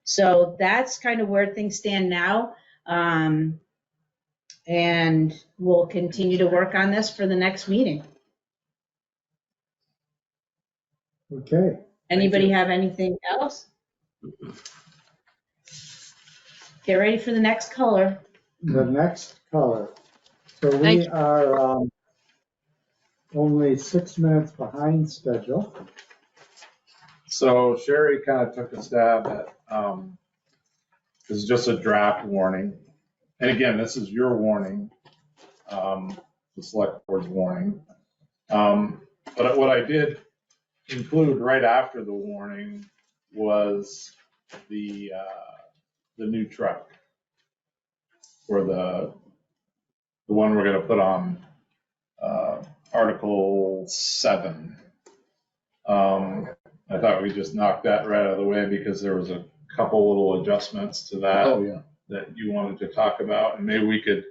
So that's kind of where things stand now. And we'll continue to work on this for the next meeting. Okay. Anybody have anything else? Get ready for the next color. The next color. So Thank we you. are only 6 minutes behind schedule. So Sherry kind of took a stab at, this is just a draft warning. And again, this is your warning, the select board's warning. But what I did include right after the warning was the new truck, or the one we're going to put on Article 7. I thought we just knocked that right out of the way because there was a couple little adjustments to that. Oh, yeah. That you wanted to talk about, and maybe we could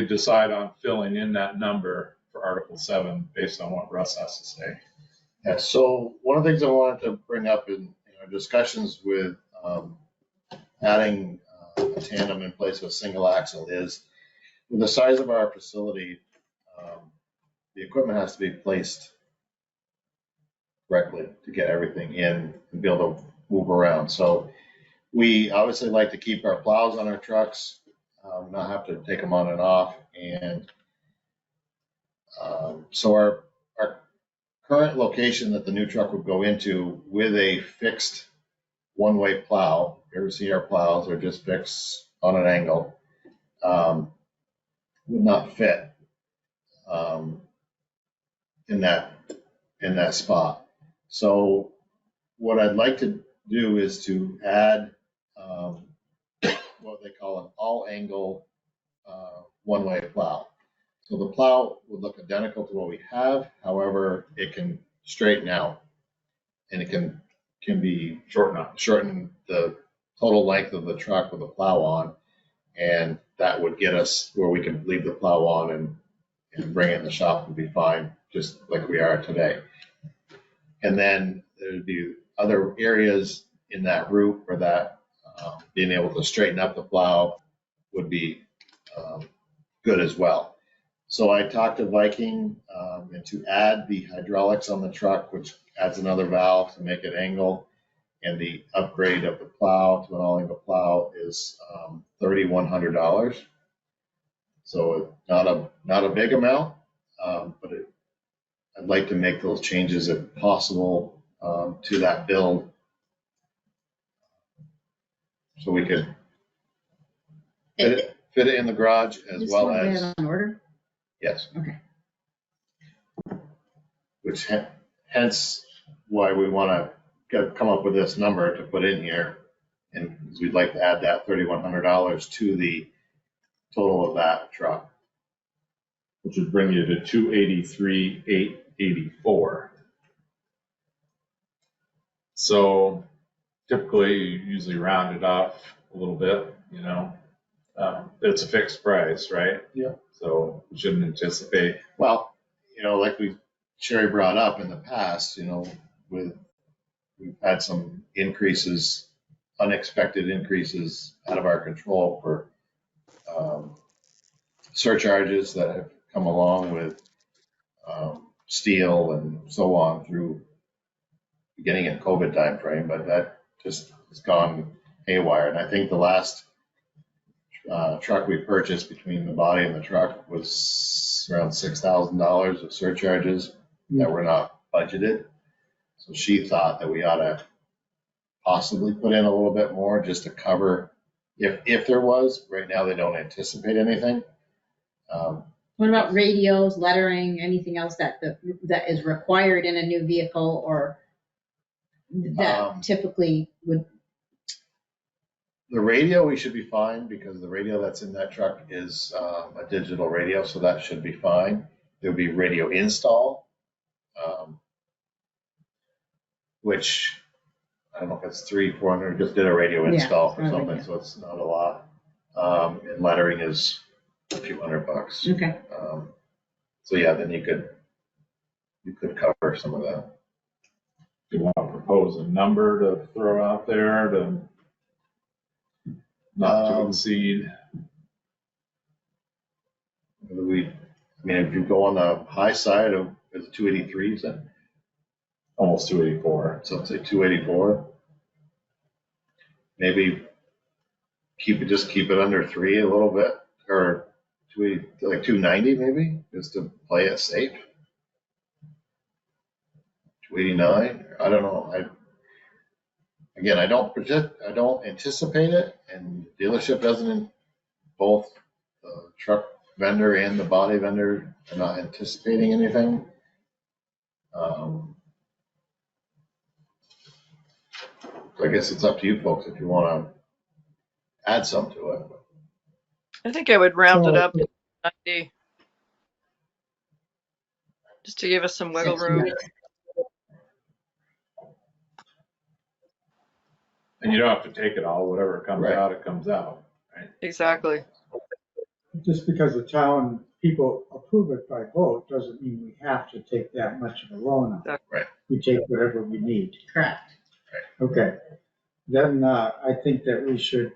decide on filling in that number for Article 7 based on what Russ has to say. Yeah, so one of the things I wanted to bring up in our discussions with adding a tandem in place of a single axle is, with the size of our facility, the equipment has to be placed correctly to get everything in and be able to move around. So we obviously like to keep our plows on our trucks, not have to take them on and off. And so our current location that the new truck would go into with a fixed one-way plow, you ever see our plows are just fixed on an angle, would not fit in that spot. So what I'd like to do is to add what they call an all-angle one-way plow. So the plow would look identical to what we have, however, it can straighten out, and it can be shorten the total length of the truck with the plow on, and that would get us where we can leave the plow on and bring it in the shop and be fine, just like we are today. And then there'd be other areas in that route where that being able to straighten up the plow would be good as well. So I talked to Viking and to add the hydraulics on the truck, which adds another valve to make it angle, and the upgrade of the plow to an all-angle plow is $3,100. So not a big amount, but I'd like to make those changes if possible to that build, so we could fit it in the garage as This well one we as, have on order? yes. Okay. Which hence why we want to come up with this number to put in here. And we'd like to add that $3,100 to the total of that truck. Which would bring you to $283,884. So typically, you usually round it off a little bit, you know. It's a fixed price, right? Yeah. So you shouldn't anticipate. Well, you know, like Sherry brought up in the past, you know, we've had some increases, unexpected increases out of our control for surcharges that have come along with steel and so on through beginning in COVID timeframe, but that just has gone haywire. And I think the last truck we purchased, between the body and the truck, was it's around $6,000 of surcharges that were not budgeted. So she thought that we ought to possibly put in a little bit more just to cover if there was. Right now, they don't anticipate anything. What about radios, lettering, anything else that is required in a new vehicle or that typically would? The radio, we should be fine because the radio that's in that truck is a digital radio, so that should be fine. There'll be radio install, which I don't know if it's $300-400. Just did a radio install for something, so it's not a lot. And lettering is a few $100. Okay. So yeah, then you could cover some of that. Do you want to propose a number to throw out there to not to exceed? I mean, if you go on the high side of, is it 283, then Almost 284. so let's say 284. Maybe keep it under 3 a little bit, or 280, like 290 maybe, just to play it safe. 289. I don't know. I don't anticipate it, and the dealership doesn't. Both the truck vendor and the body vendor are not anticipating anything. I guess it's up to you folks if you want to add some to it. I think I would round it up to 90, just to give us some wiggle room. And you don't have to take it all, whatever comes Right. out, it comes out, right? Exactly. Just because the town people approve it by vote doesn't mean we have to take that much of a loan out. Right. We take whatever we need. Correct. Okay. Then I think that we should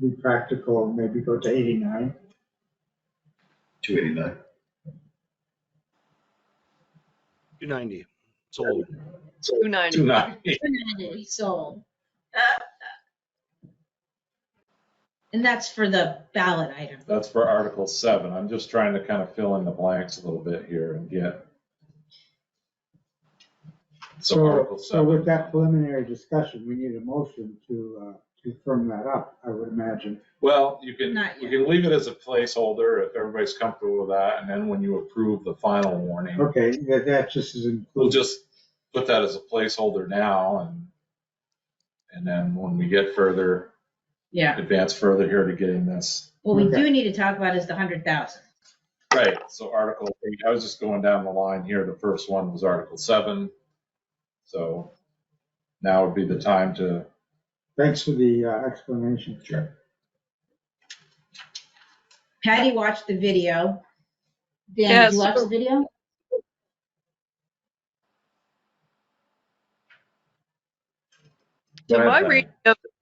be practical, maybe go to 89. 289. 290 sold. 290. 290. Sold. And that's for the ballot item. That's for Article 7. I'm just trying to kind of fill in the blanks a little bit here and get. So Article So 7. with that preliminary discussion, we need a motion to firm that up, I would imagine. Well, we Not can yet. leave it as a placeholder if everybody's comfortable with that, and then when you approve the final warning, Okay, that just is included. we'll just put that as a placeholder now, and then when we get further, Yeah. advance further here to getting this. What we Okay. do need to talk about is the 100,000. Right, so Article 8, I was just going down the line here. The first one was Article 7. So now would be the time to. Thanks for the explanation. Sure. Patty watched the video. Dan, Yeah, did you watch so- the video? Go So ahead,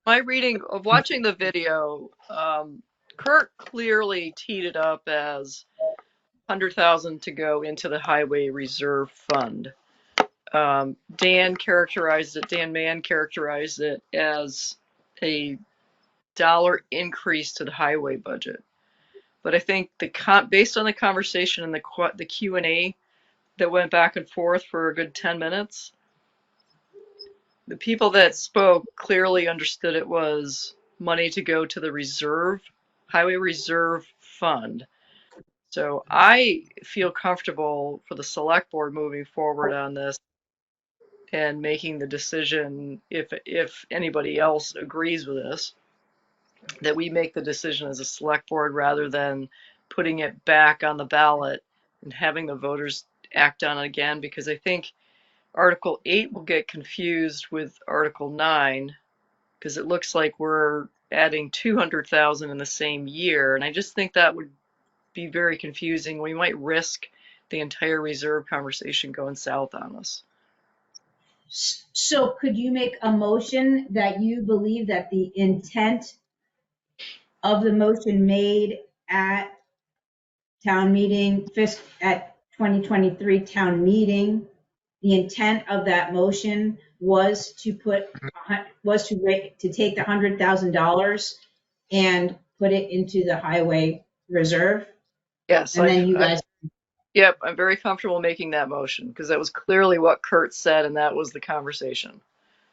my reading of watching the video, Kurt clearly teed it up as 100,000 to go into the highway reserve fund. Dan Mann characterized it as a dollar increase to the highway budget. But I think based on the conversation and the Q&A that went back and forth for a good 10 minutes, the people that spoke clearly understood it was money to go to the highway reserve fund. So I feel comfortable for the select board moving forward on this and making the decision, if anybody else agrees with this, that we make the decision as a select board rather than putting it back on the ballot and having the voters act on it again, because I think Article 8 will get confused with Article 9, because it looks like we're adding 200,000 in the same year, and I just think that would be very confusing. We might risk the entire reserve conversation going south on us. So could you make a motion that you believe that the intent of the motion made at town meeting, at 2023 town meeting, the intent of that motion was to take the $100,000 and put it into the highway reserve? Yes, And then you guys Yep, I'm very comfortable making that motion because that was clearly what Kurt said and that was the conversation.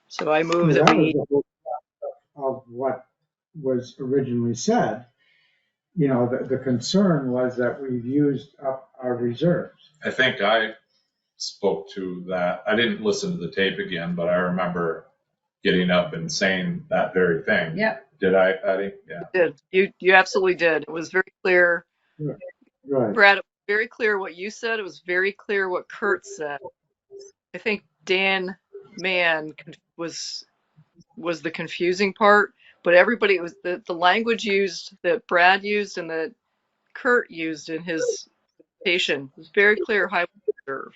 So I move that That was we, the whole of what was originally said. You know, the concern was that we've used up our reserves. I think I spoke to that. I didn't listen to the tape again, but I remember getting up and saying that very thing. Yep. Did I, Patty? Yeah. did. You absolutely did. It was very clear. Right. Brad, it was very clear what you said. It was very clear what Kurt said. I think Dan Mann was the confusing part, but everybody, it was the language used that Brad used and that Kurt used in his presentation was very clear highway reserve.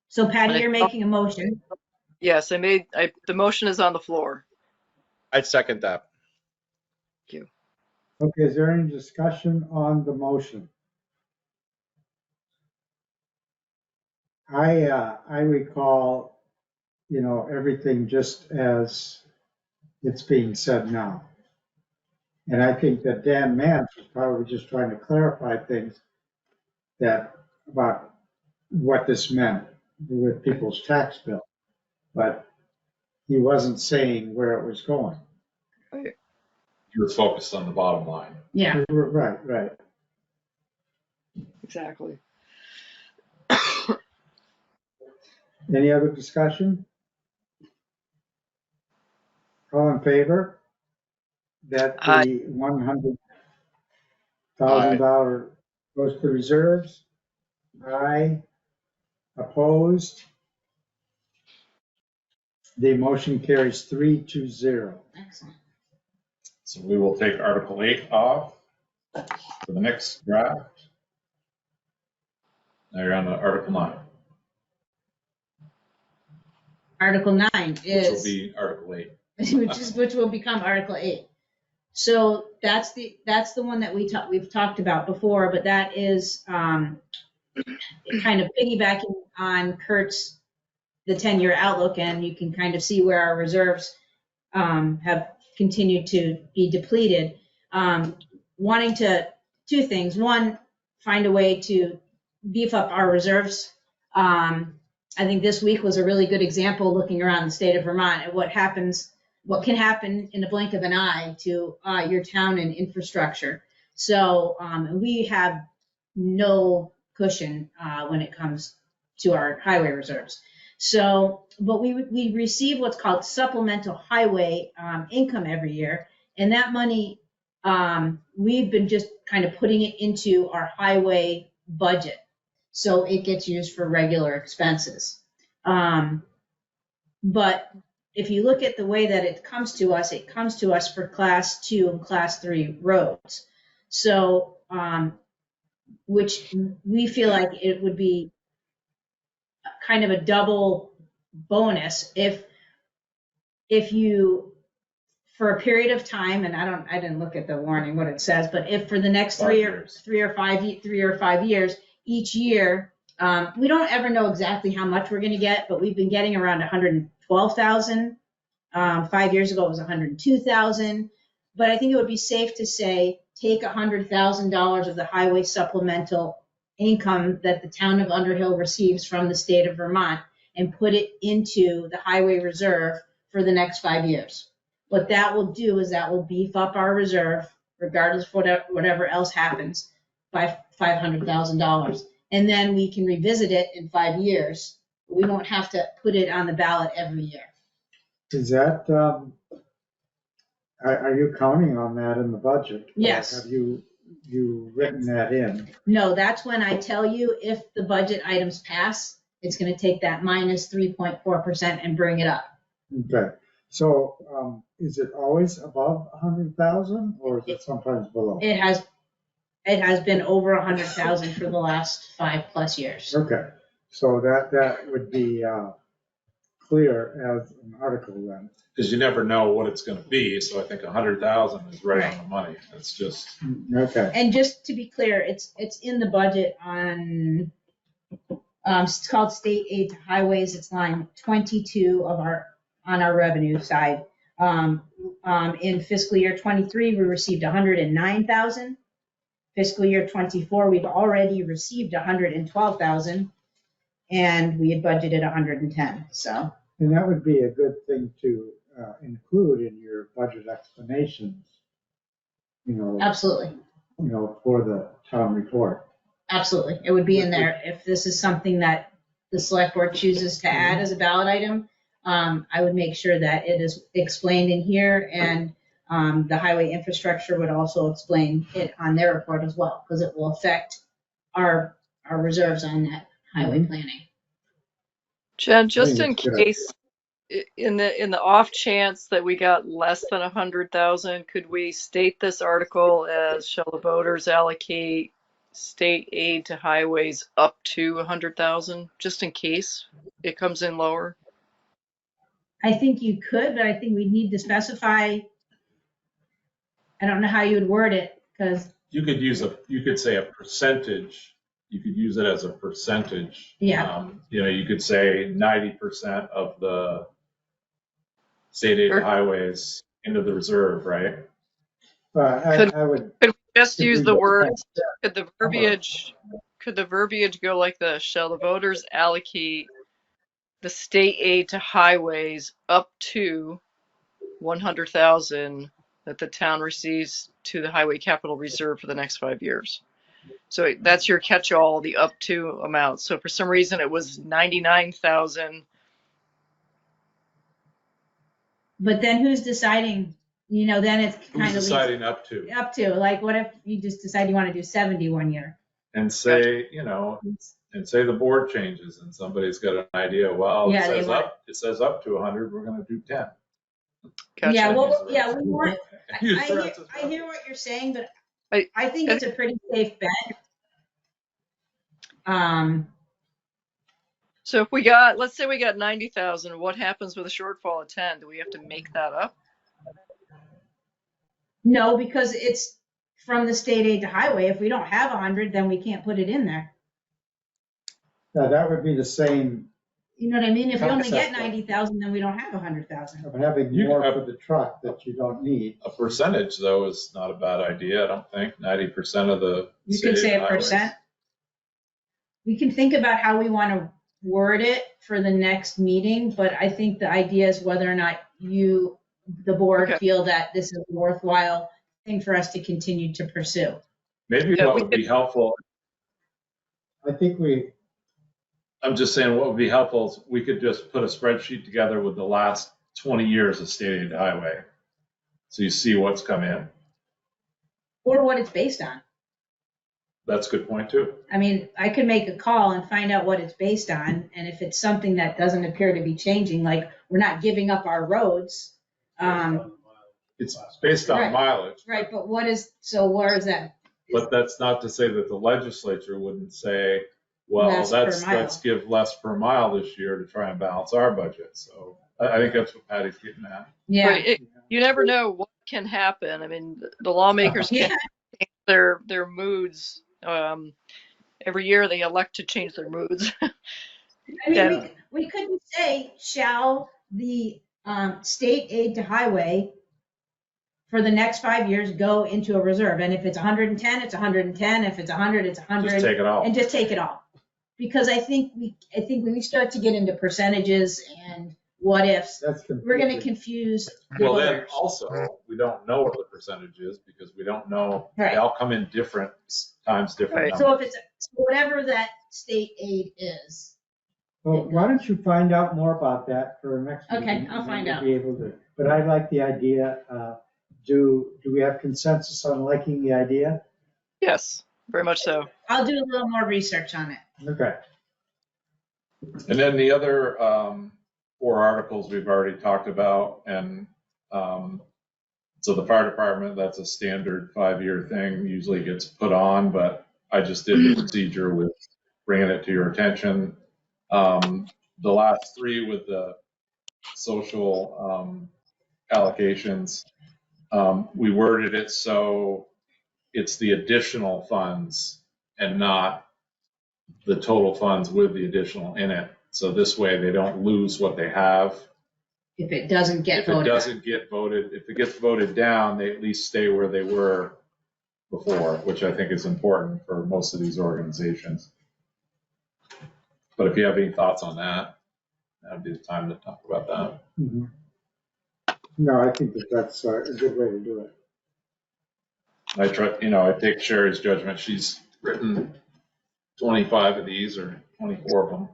So Patty, And you're making a motion. Yes, the motion is on the floor. I'd second that. Thank you. Okay, is there any discussion on the motion? I recall, you know, everything just as it's being said now. And I think that Dan Mance was probably just trying to clarify things about what this meant with people's tax bill. But he wasn't saying where it was going. Right. You were focused on the bottom line. Yeah. Right. Exactly. Any other discussion? All in favor? That the $100,000 goes to reserves? Aye. Opposed? The motion carries 3-0. Excellent. So we will take Article 8 off for the next draft. Now you're on to Article 9, Article 9 which will is, be Article 8. which will become Article 8. So that's the one that we've talked about before, but that is kind of piggybacking on Kurt's the 10-year outlook, and you can kind of see where our reserves have continued to be depleted. Wanting to two things. One, find a way to beef up our reserves. I think this week was a really good example looking around the state of Vermont at what can happen in the blink of an eye to your town and infrastructure. So we have no cushion when it comes to our highway reserves. So, but we receive what's called supplemental highway income every year, and that money we've been just kind of putting it into our highway budget, so it gets used for regular expenses. But if you look at the way that it comes to us for Class 2 and Class 3 roads. So, which we feel like it would be kind of a double bonus if you, for a period of time, and I didn't look at the warning what it says, but if for the next 3 or 5 years, each year, we don't ever know exactly how much we're going to get, but we've been getting around 112,000. 5 years ago it was 102,000. But I think it would be safe to say take $100,000 of the highway supplemental income that the town of Underhill receives from the state of Vermont and put it into the highway reserve for the next 5 years. What that will do is that will beef up our reserve, regardless of whatever else happens, by $500,000. And then we can revisit it in 5 years. We won't have to put it on the ballot every year. Is that, are you counting on that in the budget? Yes. Or have you written that in? No, that's when I tell you if the budget items pass, it's going to take that minus 3.4% and bring it up. Okay. So is it always above 100,000 or is it sometimes below? It has been over 100,000 for the last 5+ years. Okay. So that would be clear as an article then. Because you never know what it's going to be, so I think 100,000 is right on the money. It's just Okay. And just to be clear, it's in the budget on it's called State Aid to Highways. It's line 22 on our revenue side. In fiscal year 23, we received 109,000. fiscal year 24, we've already received 112,000 and we had budgeted 110. So, And that would be a good thing to include in your budget explanations, absolutely. For the town report. Absolutely. It would be in there. If this is something that the select board chooses to add as a ballot item, I would make sure that it is explained in here, and the highway infrastructure would also explain it on their report as well, because it will affect our reserves on that highway planning. Jen, just think in it's good. case, in the off chance that we got less than 100,000, could we state this article as shall the voters allocate state aid to highways up to 100,000, just in case it comes in lower? I think you could, but I think we'd need to specify. I don't know how you would word it, because You could say a percentage. You could use it as a percentage. Yeah. You could say 90% of the state aid highways into the reserve, right? I would. Could we just Could use we the go words? back? Could the verbiage go like this? Shall the voters allocate the state aid to highways up to 100,000 that the town receives to the highway capital reserve for the next 5 years? So that's your catch-all, the up to amount. So for some reason it was 99,000. But then who's deciding? Then it's kind Who's of deciding up to? up to, like, what if you just decide you want to do 70 one year? And say, and say the board changes and somebody's got an idea, well, Yeah, it says up to 100, we're gonna do 10. Gotcha. Yeah, well, yeah, we want. Use I the hear, rest as I hear what you're saying, but I- I think it's a pretty safe bet. So if let's say we got 90,000, what happens with a shortfall of 10? Do we have to make that up? No, because it's from the state aid to highway. If we don't have 100, then we can't put it in there. Yeah, that would be the same You know what I mean? If we only get Concept. 90,000, then we don't have 100,000. of having You more have- for the truck that you don't need. A percentage, though, is not a bad idea. I don't think 90% of the. You could say state a highways. percent. We can think about how we want to word it for the next meeting, but I think the idea is whether or not the board Okay. feel that this is a worthwhile thing for us to continue to pursue. Maybe Yeah, what we would be helpful, I think I'm just saying what would be helpful is we could just put a spreadsheet together with the last 20 years of state aid highway. So you see what's come in. Or what it's based on. That's a good point too. I mean, I could make a call and find out what it's based on, and if it's something that doesn't appear to be changing, like we're not giving up our roads. It's based on Right. mileage. Right, but where is that? But that's not to say that the legislature wouldn't say, well, Less per mile. let's give less per mile this year to try and balance our budget. So I think that's what Patty's getting at. Yeah. But you never know what can happen. I mean, the lawmakers Yeah. can change their moods. Every year they elect to change their moods. I mean, we couldn't say, shall the state aid to highway for the next 5 years go into a reserve? And if it's 110, it's 110. If it's 100, it's 100. Just take it all. And just take it all. Because I think when we start to get into percentages and what ifs, that's. we're going to confuse the Well, then voters. also, we don't know what the percentage is because we don't know. Right. They all come in different times, different Right. numbers. So if it's whatever that state aid is. Well, why don't you find out more about that for next meeting? Okay, I'll and find then out. we'll be able to. But I like the idea. Do we have consensus on liking the idea? Yes, very much so. I'll do a little more research on it. Okay. And then the other 4 articles we've already talked about, and so the fire department, that's a standard 5-year thing, usually gets put on, but I just did the procedure with bringing it to your attention. The last 3 with the social allocations, we worded it so it's the additional funds and not the total funds with the additional in it. So this way they don't lose what they have. If it doesn't get If it voted. doesn't get voted, if it gets voted down, they at least stay where they were before, which I think is important for most of these organizations. But if you have any thoughts on that, that would be the time to talk about that. Mhm. No, I think that that's a good way to do it. I try, you know, I take Sherry's judgment. She's written 25 of these or 24 of them.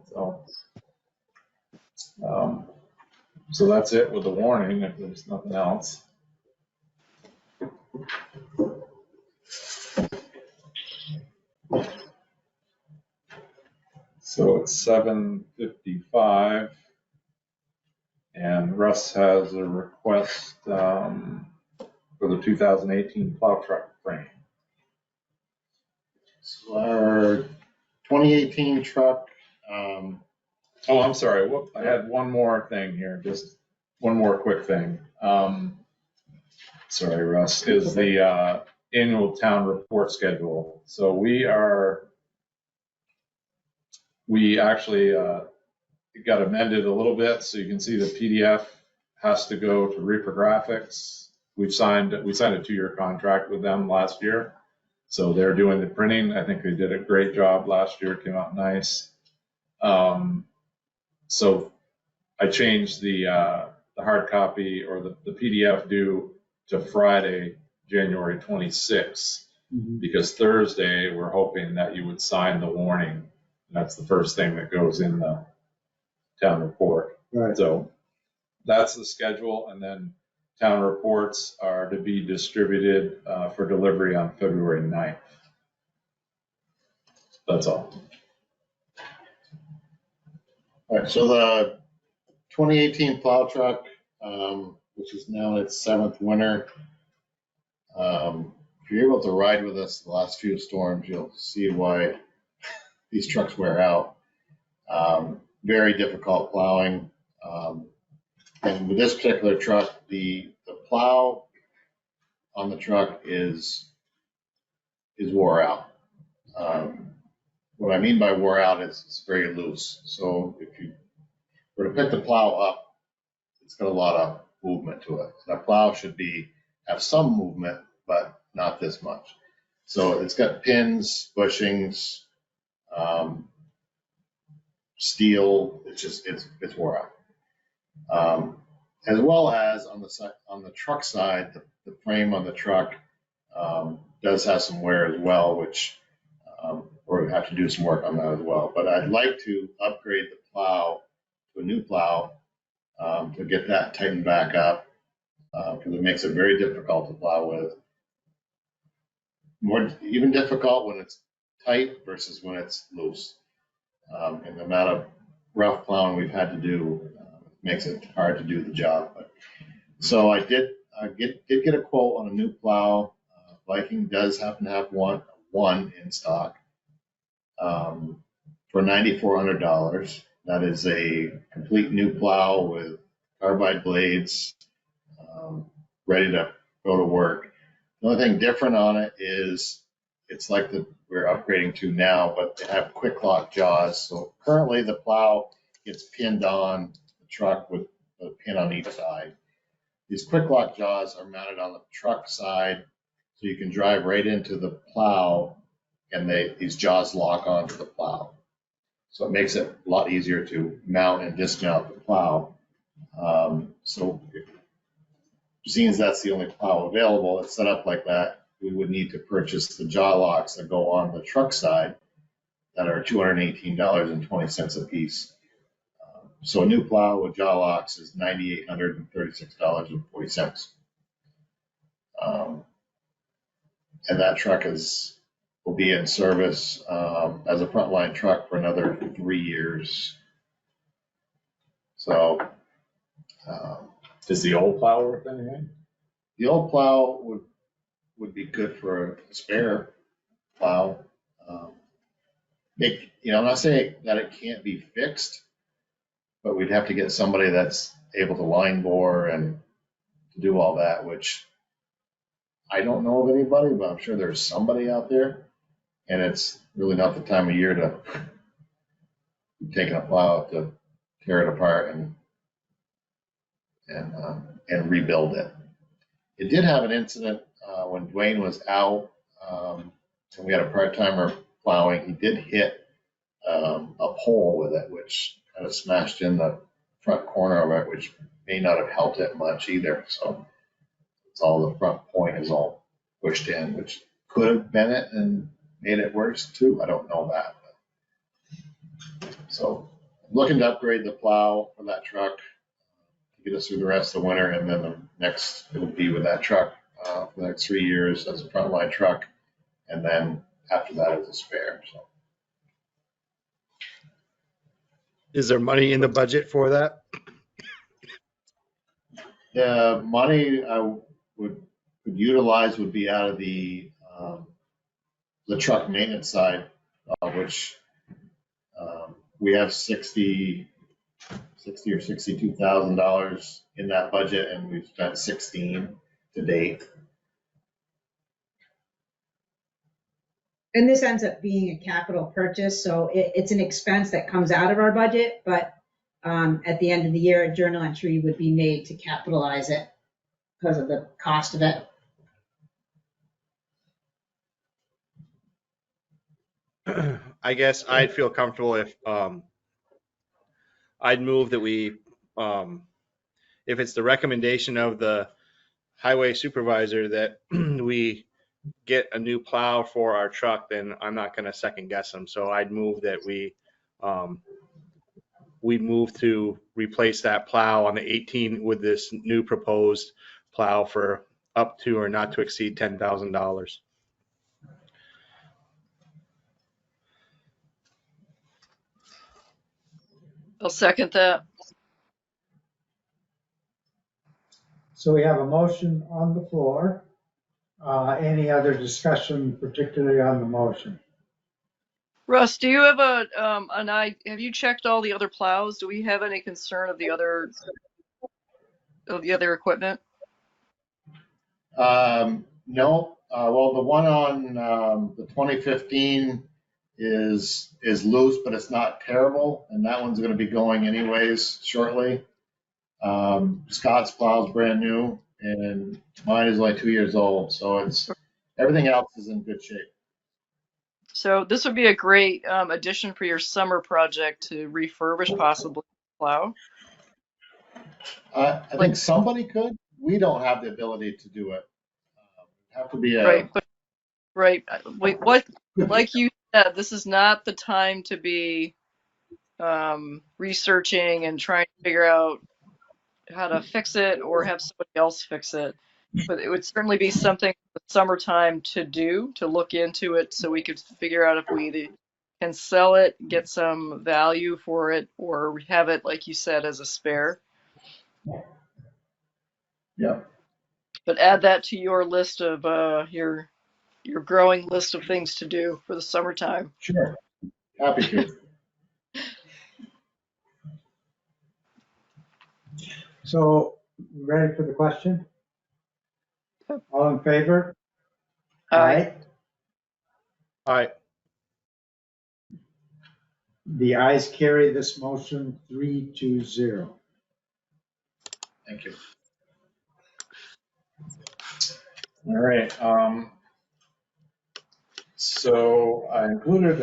So that's it with the warning, if there's nothing else. So it's 7:55, and Russ has a request for the 2018 plow truck frame. So our 2018 truck, Oh, I'm sorry. Whoop, I had one more thing here, just one more quick thing. Sorry, Russ, is the annual town report schedule. So we actually it got amended a little bit, so you can see the PDF has to go to reprographics. We signed a 2-year contract with them last year, so they're doing the printing. I think they did a great job last year. It came out nice. So I changed the hard copy or the PDF due to Friday, January 26th, because Thursday we're hoping that you would sign the warning. That's the first thing that goes in the town report. Right. So that's the schedule, and then town reports are to be distributed for delivery on February 9th. That's all. all right, so the 2018 plow truck, which is now in its 7th winter. If you're able to ride with us the last few storms, you'll see why these trucks wear out. Very difficult plowing. And with this particular truck, the plow on the truck is wore out. What I mean by wore out is it's very loose. So if you were to pick the plow up, it's got a lot of movement to it. That plow should have some movement, but not this much. So it's got pins, bushings, steel. It's wore out. As well as on the truck side, the frame on the truck does have some wear as well, which we'll have to do some work on that as well. But I'd like to upgrade the plow to a new plow to get that tightened back up, because it makes it very difficult to plow with. Even difficult when it's tight versus when it's loose. And the amount of rough plowing we've had to do makes it hard to do the job. So I did get a quote on a new plow. Viking does happen to have one in stock for $9,400. That is a complete new plow with carbide blades, ready to go to work. The only thing different on it is it's like we're upgrading to now, but they have quick lock jaws. So currently the plow gets pinned on the truck with a pin on each side. These quick lock jaws are mounted on the truck side, so you can drive right into the plow and these jaws lock onto the plow. So it makes it a lot easier to mount and dismount the plow. So seeing as that's the only plow available, it's set up like that, we would need to purchase the jaw locks that go on the truck side that are $218.20 a piece. So a new plow with jaw locks is $9,836.40. And that truck will be in service as a frontline truck for another 3 years. So Is the old plow worth anything? the old plow would be good for a spare plow. I'm not saying that it can't be fixed, but we'd have to get somebody that's able to line bore and to do all that, which I don't know of anybody, but I'm sure there's somebody out there. And it's really not the time of year to be taking a plow to tear it apart and rebuild it. It did have an incident when Dwayne was out. So we had a part-timer plowing. He did hit a pole with it, which kind of smashed in the front corner of it, which may not have helped it much either. So it's all the front point is all pushed in, which could have been it and made it worse too. I don't know that. So I'm looking to upgrade the plow for that truck to get us through the rest of the winter, and then the next it will be with that truck for the next 3 years as a frontline truck, and then after that as a spare. So Is there money in the budget for that? the money I would utilize would be out of the truck maintenance side, which we have $60,000 or $62,000 in that budget, and we've spent 16 to date. And this ends up being a capital purchase, so it's an expense that comes out of our budget, but at the end of the year, a journal entry would be made to capitalize it because of the cost of it. I guess I'd feel comfortable if I'd move that we, if it's the recommendation of the highway supervisor that we get a new plow for our truck, then I'm not going to second guess them. So I'd move that we move to replace that plow on the 18 with this new proposed plow for up to or not to exceed $10,000. I'll second that. So we have a motion on the floor. Any other discussion, particularly on the motion? Russ, do you have have you checked all the other plows? Do we have any concern of the other equipment? No. Well, the one on the 2015 is loose, but it's not terrible, and that one's going to be going anyways shortly. Scott's plow's brand new, and mine is like 2 years old, so everything else is in good shape. So this would be a great addition for your summer project to refurbish possibly plow. I think somebody could. We don't have the ability to do it. Have to be a right. But right, what like you said, this is not the time to be researching and trying to figure out how to fix it or have somebody else fix it. But it would certainly be something for summertime to do, to look into it so we could figure out if we can sell it, get some value for it, or have it, like you said, as a spare. Yeah. But add that to your list of your growing list of things to do for the summertime. Sure. Happy to. So, ready for the question? All in favor? Aye. Aye. The ayes carry this motion 3-0. Thank you. All right. So I included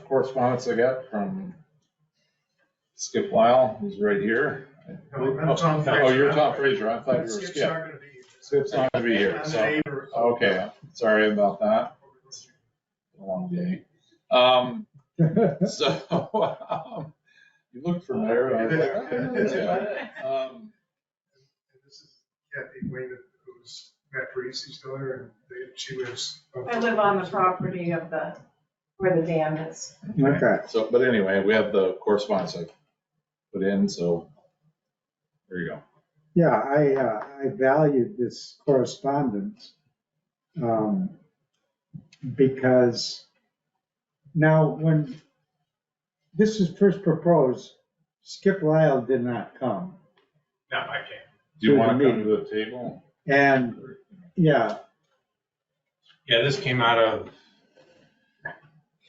correspondence I got from Skip Lyle, who's right here. I'm Tom Fraser. Oh, you're Tom Fraser. I thought you were Skip's Skip. not gonna be here. Skip's not going to be here. I'm the So, neighbor. okay. Sorry about that. A long day. So you look familiar. I was like, oh, yeah. This is Kathy Wayne, who's Matt Parisi's daughter, and she lives. I live on the property of where the dam is. Okay. So, but anyway, we have the correspondence I put in. So there you go. Yeah, I valued this correspondence because now when this was first proposed, Skip Lyle did not come. No, I can't. Do you To want the to come meeting. to the table? And yeah, Yeah, this came out of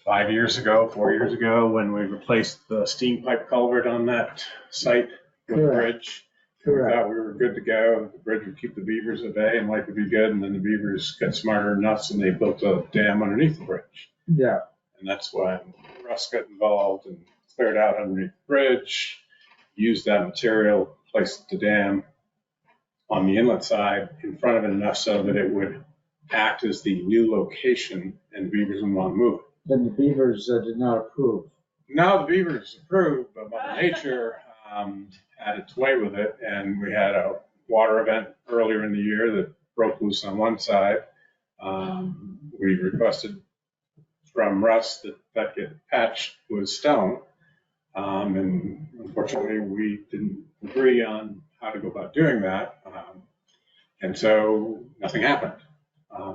4 years ago, when we replaced the steam pipe culvert on that site with the Correct. bridge. We Correct. thought we were good to go. The bridge would keep the beavers at bay and life would be good. And then the beavers got smarter than us and they built a dam underneath the bridge. Yeah, And that's when Russ got involved and cleared out underneath the bridge, used that material, placed the dam on the inlet side in front of it enough so that it would act as the new location and the beavers wouldn't want to move it. then the Beavers did not approve. Now the beavers approved, but Mother Nature had its way with it, and we had a water event earlier in the year that broke loose on one side. We requested from Russ that that get patched with stone, and unfortunately we didn't agree on how to go about doing that, and so nothing happened.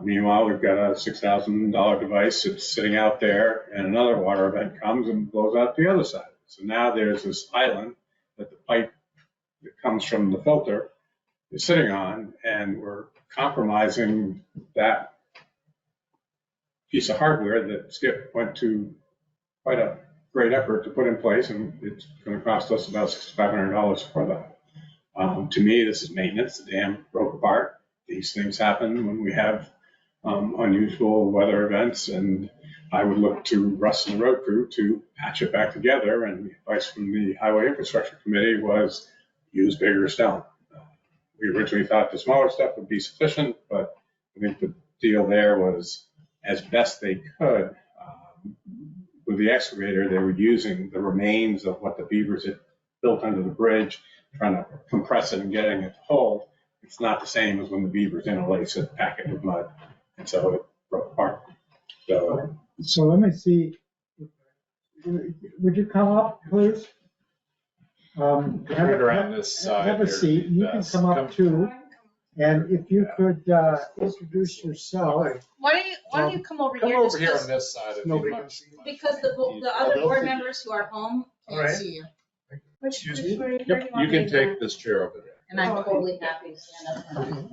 Meanwhile, we've got a $6,000 device that's sitting out there, and another water event comes and blows out the other side. So now there's this island that the pipe that comes from the filter is sitting on, and we're compromising that piece of hardware that Skip went to quite a great effort to put in place, and it's going to cost us about $6,500 for that. To me, this is maintenance. The dam broke apart. These things happen when we have unusual weather events, and I would look to Russ and the road crew to patch it back together. And the advice from the Highway Infrastructure Committee was use bigger stone. We originally thought the smaller stuff would be sufficient, but I think the deal there was as best they could. With the excavator, they were using the remains of what the beavers had built under the bridge, trying to compress it and getting it to hold. It's not the same as when the beavers interlace it, pack it with mud, and so it broke apart. So let me see. Would you come up, please? Right around this side. Have a here seat. would be You can best. come up too. And if you could introduce yourself. Why don't you come over Come here? over just here 'cause- on this side. Nobody If can you see you. Because the other board members who are home can't Alright. see you. Excuse me? Where do Yep, want you me can to take go? this chair over there. And I'm totally happy to stand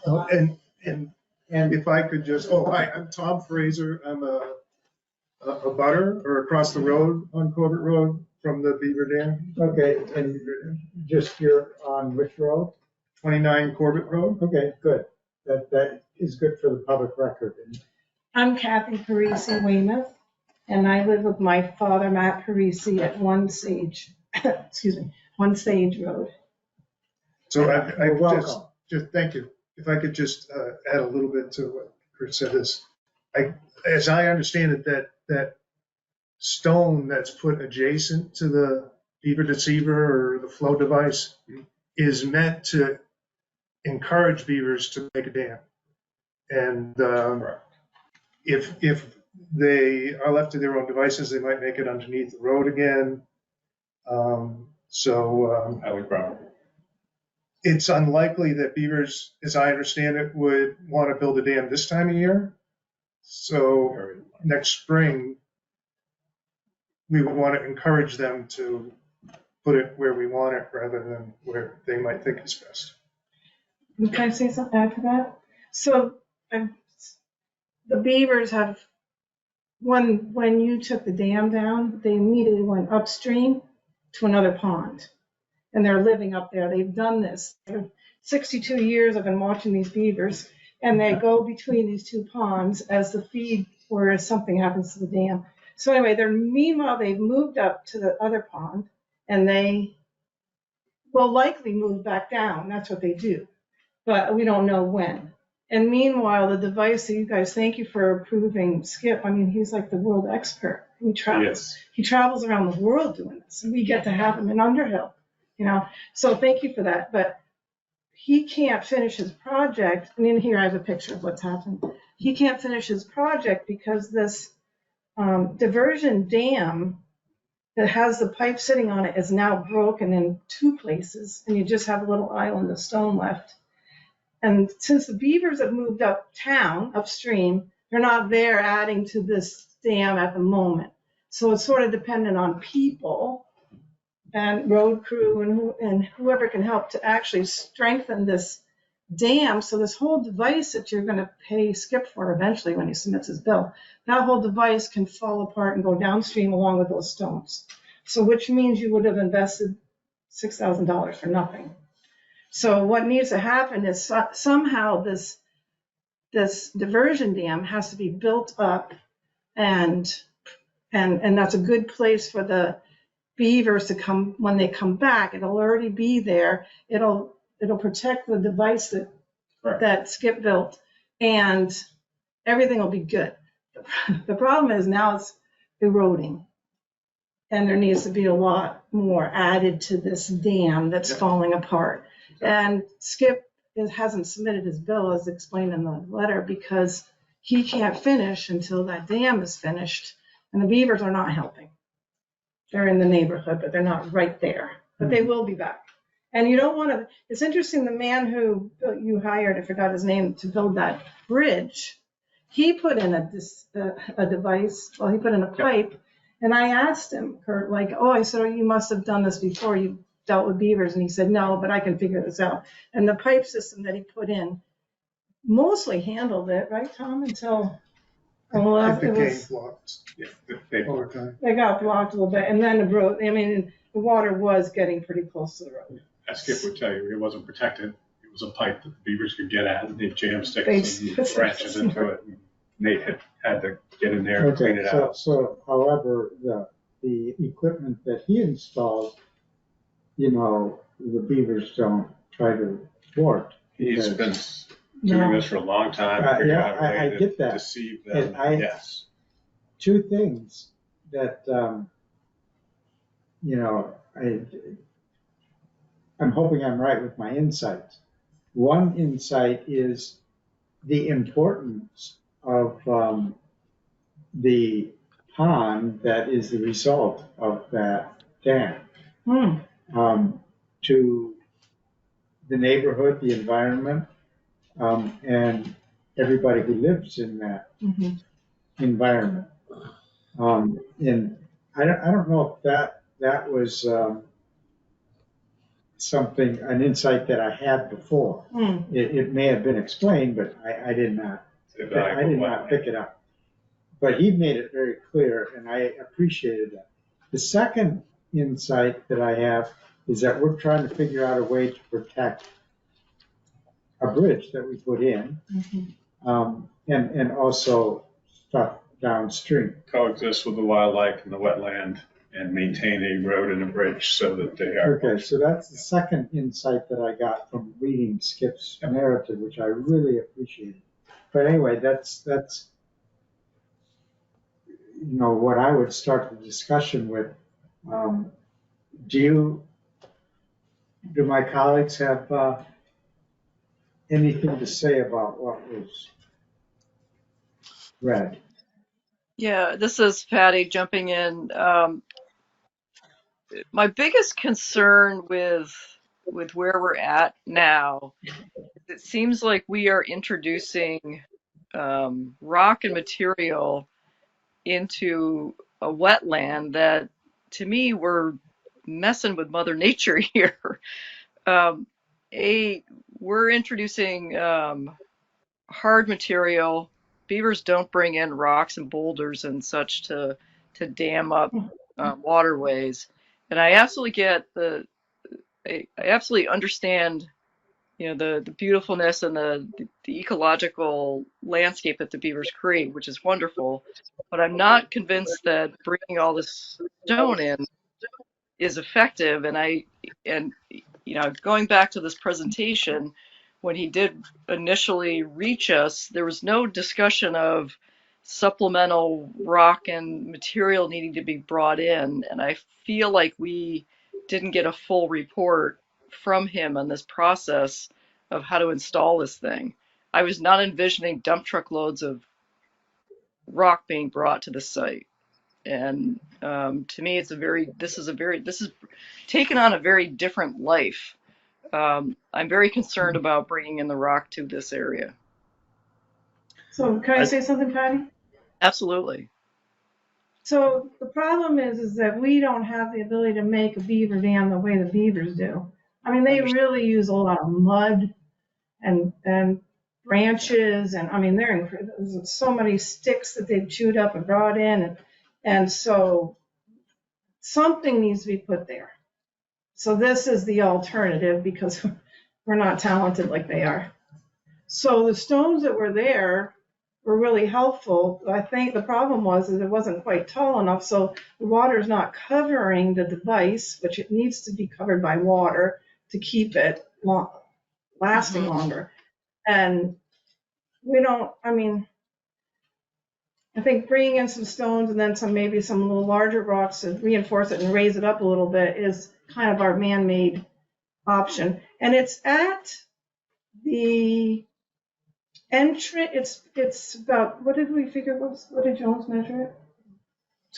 up. And if I could just, hi, I'm Tom Fraser. I'm a butter or across the road on Corbett Road from the Beaver Dam, Okay, and just you're on which road? 29 Corbett Road. Okay, good. That is good for the public record. I'm Kathy Parisi Weymouth, and I live with my father, Matt Parisi, at One Sage, One Sage Road. So You're I welcome. just, thank you. If I could just add a little bit to what Chris said is, as I understand it, that stone that's put adjacent to the Beaver Deceiver or the flow device is meant to encourage beavers to make a dam. And if they are left to their own devices, they might make it underneath the road again. Highway property. It's unlikely that beavers, as I understand it, would want to build a dam this time of year. So next spring, we would want to encourage them to put it where we want it rather than where they might think is best. Can I say something after that? So the beavers have, when you took the dam down, they immediately went upstream to another pond. And they're living up there. They've done this. 62 years I've been watching these beavers, and they go between these two ponds as the feed or as something happens to the dam. So anyway, meanwhile, they've moved up to the other pond, and they will likely move back down. That's what they do. But we don't know when. And meanwhile, the device that you guys, thank you for approving Skip. I mean, he's like the world expert. He travels around the world doing this, and we get to have him in Underhill. So thank you for that. But he can't finish his project. And in here, I have a picture of what's happened. He can't finish his project because this diversion dam that has the pipe sitting on it is now broken in two places, and you just have a little island of stone left. And since the beavers have moved upstream, they're not there adding to this dam at the moment. So it's sort of dependent on people and road crew and whoever can help to actually strengthen this dam. So this whole device that you're going to pay Skip for eventually when he submits his bill, that whole device can fall apart and go downstream along with those stones. So which means you would have invested $6,000 for nothing. So what needs to happen is somehow this diversion dam has to be built up, and that's a good place for the beavers to come when they come back. It'll already be there. It'll protect the device that Skip built, and everything will be good. The problem is now it's eroding, and there needs to be a lot more added to this dam that's falling apart. And Skip hasn't submitted his bill as explained in the letter because he can't finish until that dam is finished, and the beavers are not helping. They're in the neighborhood, but they're not right there. But they will be back. And you don't want to, it's interesting, the man who you hired, I forgot his name, to build that bridge, he put in a device, well, he put in a pipe, and I asked him, Kurt, like, oh, I said, oh, you must have done this before, you dealt with beavers, and he said, no, but I can figure this out. And the pipe system that he put in mostly handled it, right, Tom, until... It became blocked over time. They got blocked a little bit, and then the road, I mean, the water was getting pretty close to the road. As Skip would tell you, it wasn't protected. It was a pipe that the beavers could get at, and they'd jam sticks and branches into it. And Nate had to get in there and clean it out. So, however, the equipment that he installed, the beavers don't try to thwart. He's been doing this for a long time. I get that. Deceive them. Yes. Two things that, I'm hoping I'm right with my insights. One insight is the importance of the pond that is the result of that dam to the neighborhood, the environment, and everybody who lives in that environment. And I don't know if that was an insight that I had before. It may have been explained, but I did not pick it up. But he made it very clear, and I appreciated that. The second insight that I have is that we're trying to figure out a way to protect a bridge that we put in, and also stuff downstream. Coexist with the wildlife and the wetland and maintain a road and a bridge so that they are. Okay, so that's the second insight that I got from reading Skip's narrative, which I really appreciated. But anyway, that's what I would start the discussion with. Do my colleagues have anything to say about what was read? Yeah, this is Patty jumping in. My biggest concern with where we're at now, it seems like we are introducing rock and material into a wetland that, to me, we're messing with Mother Nature here. We're introducing hard material. Beavers don't bring in rocks and boulders and such to dam up waterways. And I absolutely get I absolutely understand, the beautifulness and the ecological landscape that the beavers create, which is wonderful. But I'm not convinced that bringing all this stone in is effective. And going back to this presentation, when he did initially reach us, there was no discussion of supplemental rock and material needing to be brought in. And I feel like we didn't get a full report from him on this process of how to install this thing. I was not envisioning dump truck loads of rock being brought to the site. And to me, this is taken on a very different life. I'm very concerned about bringing in the rock to this area. So can I say something, Patty? Absolutely. So the problem is that we don't have the ability to make a beaver dam the way the beavers do. I mean, they really use a lot of mud and branches, and I mean, there's so many sticks that they've chewed up and brought in, and so something needs to be put there. So this is the alternative, because we're not talented like they are. So the stones that were there were really helpful. I think the problem was that it wasn't quite tall enough, so the water's not covering the device, which it needs to be covered by water to keep it lasting longer. And we don't, I mean, I think bringing in some stones and then maybe some little larger rocks to reinforce it and raise it up a little bit is kind of our man-made option. And it's at the entrance. It's about, what did we figure what did Jones measure it?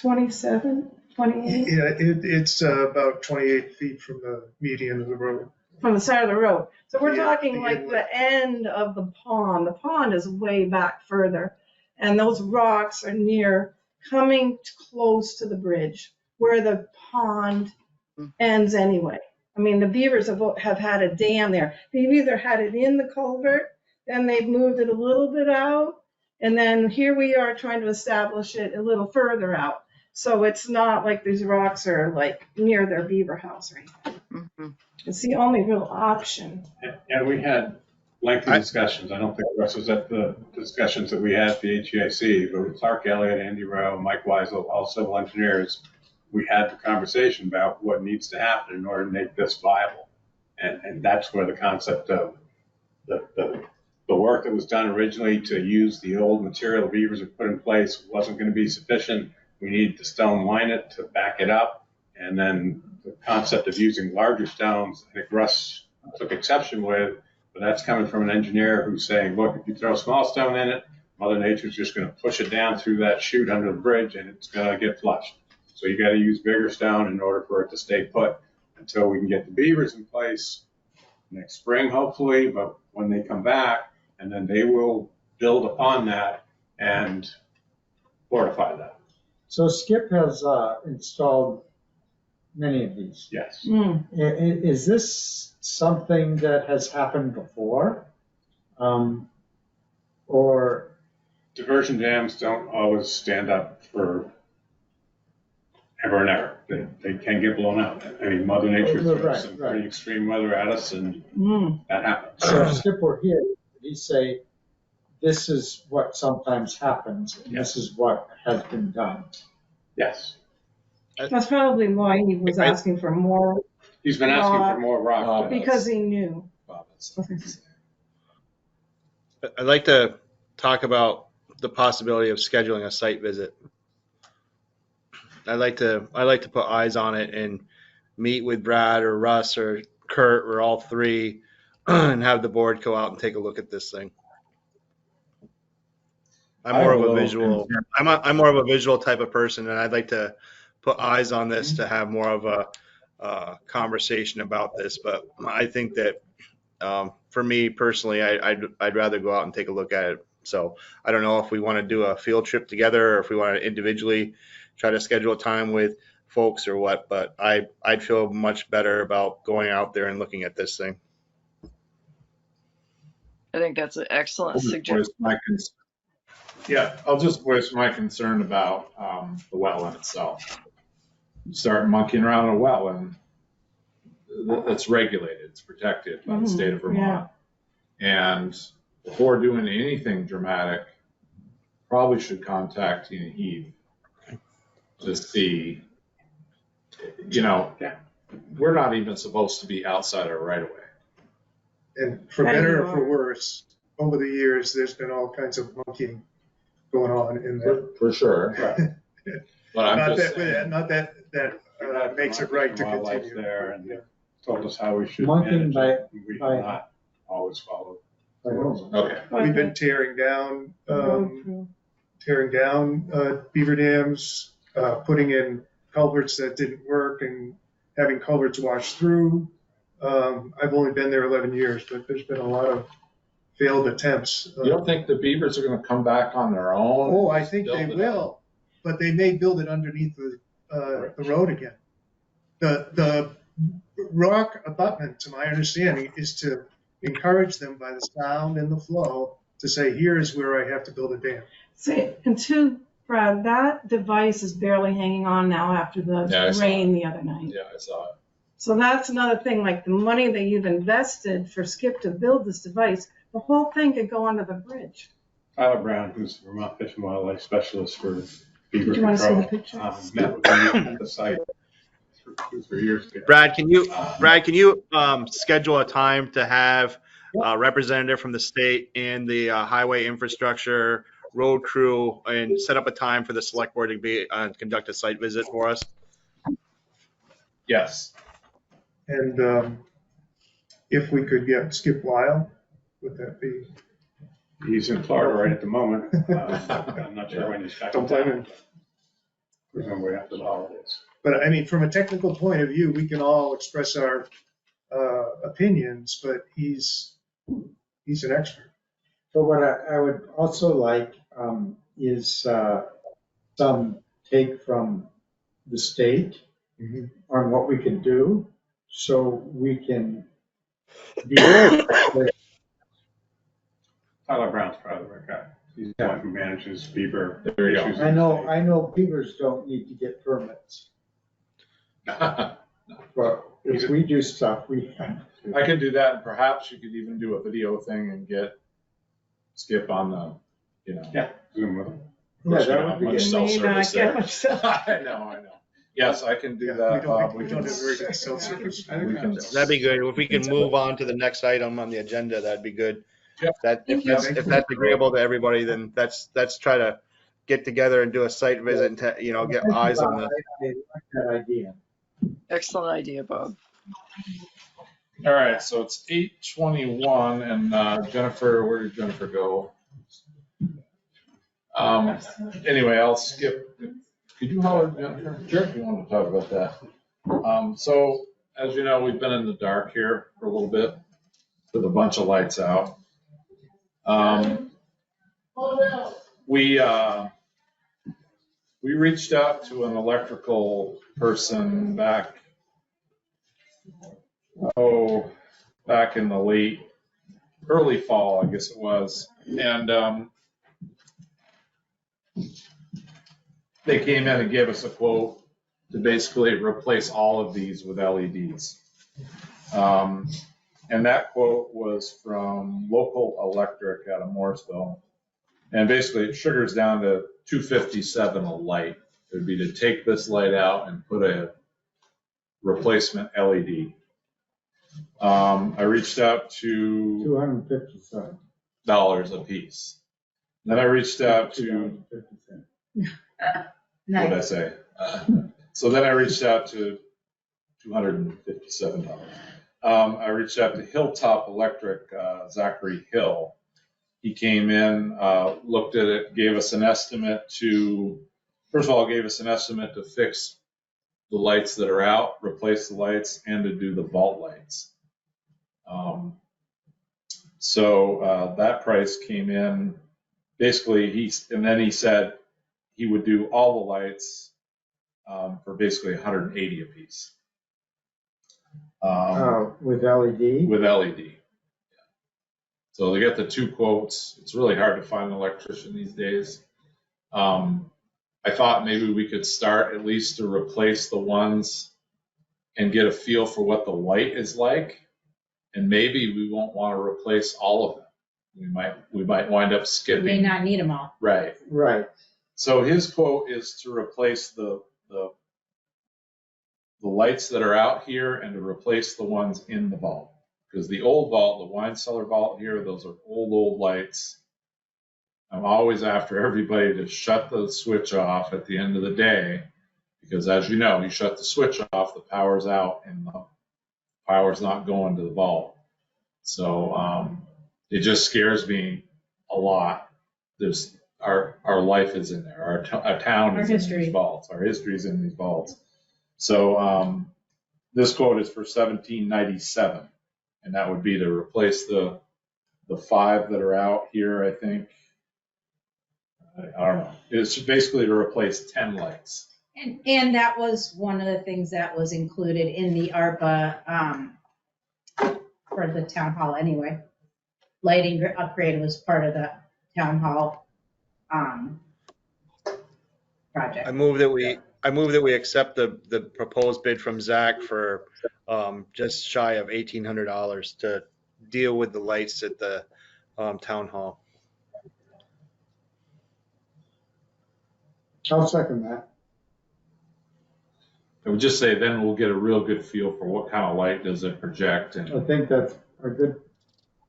27, 28? Yeah, it's about 28 feet from the median of the road. From the side of the road. So we're Yeah, talking like the end of the pond. The pond is way back further. And those rocks are coming close to the bridge where the pond ends anyway. I mean, the beavers have had a dam there. They've either had it in the culvert, then they've moved it a little bit out, and then here we are trying to establish it a little further out. So it's not like these rocks are like near their beaver house or anything. It's the only real option. And we had lengthy discussions. I don't think Russ was at the discussions that we had at the HEIC, but with Clark Elliott, Andy Rowe, Mike Weisel, all civil engineers, we had the conversation about what needs to happen in order to make this viable. And that's where the concept of the work that was done originally to use the old material the beavers had put in place wasn't going to be sufficient. We needed to stone line it to back it up. And then the concept of using larger stones, I think Russ took exception with, but that's coming from an engineer who's saying, look, if you throw a small stone in it, Mother Nature's just going to push it down through that chute under the bridge and it's going to get flushed. So you got to use bigger stone in order for it to stay put until we can get the beavers in place next spring, hopefully, but when they come back, and then they will build upon that and fortify that. So Skip has installed many of these. Yes. Is this something that has happened before? Or diversion dams don't always stand up for ever and ever. They can get blown out. I mean, Mother Nature throws some pretty extreme weather at us, and that happens. So if Skip were here, would he say, this is what sometimes happens, and this is what has been done? Yes. That's probably why he was asking for more. He's been asking for more rock. Because he knew. I'd like to talk about the possibility of scheduling a site visit. I'd like to put eyes on it and meet with Brad or Russ or Kurt or all three and have the board go out and take a look at this thing. I'm more of a visual type of person, and I'd like to put eyes on this to have more of a conversation about this. But I think that for me personally, I'd rather go out and take a look at it. So I don't know if we want to do a field trip together or if we want to individually try to schedule a time with folks or what, but I'd feel much better about going out there and looking at this thing. I think that's an excellent suggestion. Yeah, I'll just voice my concern about the wetland itself. You start monkeying around in a wetland, it's regulated, it's protected by the state of Vermont. Yeah. And before doing anything dramatic, probably should contact Heath to see, we're not even supposed to be outside our right of way. And for better or for worse, over the years, there's been all kinds of monkeying going on in there. For sure. Right. But not that makes it right to continue. There and they told us how we should monkeying manage it. We have not always followed. Okay. We've been tearing down beaver dams, putting in culverts that didn't work and having culverts washed through. I've only been there 11 years, but there's been a lot of failed attempts. You don't think the beavers are going to come back on their own? Oh, I think they will, but they may build it underneath the road again. The rock abutment, to my understanding, is to encourage them by the sound and the flow to say, here is where I have to build a dam. See, and Brad, that device is barely hanging on now after the rain the other night. Yeah, I saw it. So that's another thing, like the money that you've invested for Skip to build this device, the whole thing could go under the bridge. Tyler Brown, who's the Vermont Fish and Wildlife Specialist for Beaver Did you want to see the Control, picture? met with me at the site for years ago. Brad, can you schedule a time to have a representative from the state and the highway infrastructure road crew and set up a time for the select board to be conduct a site visit for us? Yes. And if we could get Skip Lyle, would that be? He's in Florida right at the moment. I'm not sure when he's back. Don't blame him. Presumably after the holidays. But I mean, from a technical point of view, we can all express our opinions, but he's an expert. So what I would also like is some take from the state on what we can do, so we can be. Tyler Brown's probably the right guy. He's the one who manages Beaver. There you go. issues. I know beavers don't need to get permits, but if we do stuff, we have to. I could do that, and perhaps you could even do a video thing and get Skip on the, Yeah, Zoom with him. Yeah, you that don't would have be much good. cell May not service get there. much cell. I know. Yes, I can do Yeah, that. we don't have very good cell service. we can- That'd be good. If we can move on to the next item on the agenda, that'd be good. Yep. If that's agreeable to everybody, then let's try to get together and do a site visit and, get eyes on the. I like that idea. Excellent idea, Bob. All right, so it's 8:21, and Jennifer, where did Jennifer go? Anyway, I'll skip. Could you holler, Jennifer? Sure. If you want to talk about that. So, as you know, we've been in the dark here for a little bit with a bunch of lights out. We reached out to an electrical person back in the early fall, I guess it was. And they came in and gave us a quote to basically replace all of these with LEDs. And that quote was from Local Electric out of Morrisville. And basically it sugars down to $257 a light. It would be to take this light out and put a replacement LED. I reached out to $257. a piece. Then I reached out to, what did I say? So then I reached out to $257. I reached out to Hilltop Electric, Zachary Hill. He came in, looked at it, gave us an estimate first of all, gave us an estimate to fix the lights that are out, replace the lights, and to do the vault lights. So that price came in. Basically, and then he said he would do all the lights for basically $180 a piece. With LED? With LED. So they got the two quotes. It's really hard to find an electrician these days. I thought maybe we could start at least to replace the ones and get a feel for what the light is like. And maybe we won't want to replace all of them. We might wind up You skipping. may not need them all. Right. Right. So his quote is to replace the lights that are out here and to replace the ones in the vault. Because the old vault, the wine cellar vault here, those are old lights. I'm always after everybody to shut the switch off at the end of the day. Because as you know, you shut the switch off, the power's out and the power's not going to the vault. So it just scares me a lot. Our life is in there. Our town is in these vaults. Our history is in these vaults. So this quote is for $17.97, and that would be to replace the 5 that are out here. I think I don't know. It's basically to replace 10 lights. And that was one of the things that was included in the ARPA for the town hall anyway. Lighting upgrade was part of the town hall project. I move that I move that we accept the proposed bid from Zach for just shy of $1,800 to deal with the lights at the town hall. I'll second that. I would just say then we'll get a real good feel for what kind of light does it project, and I think that's a good,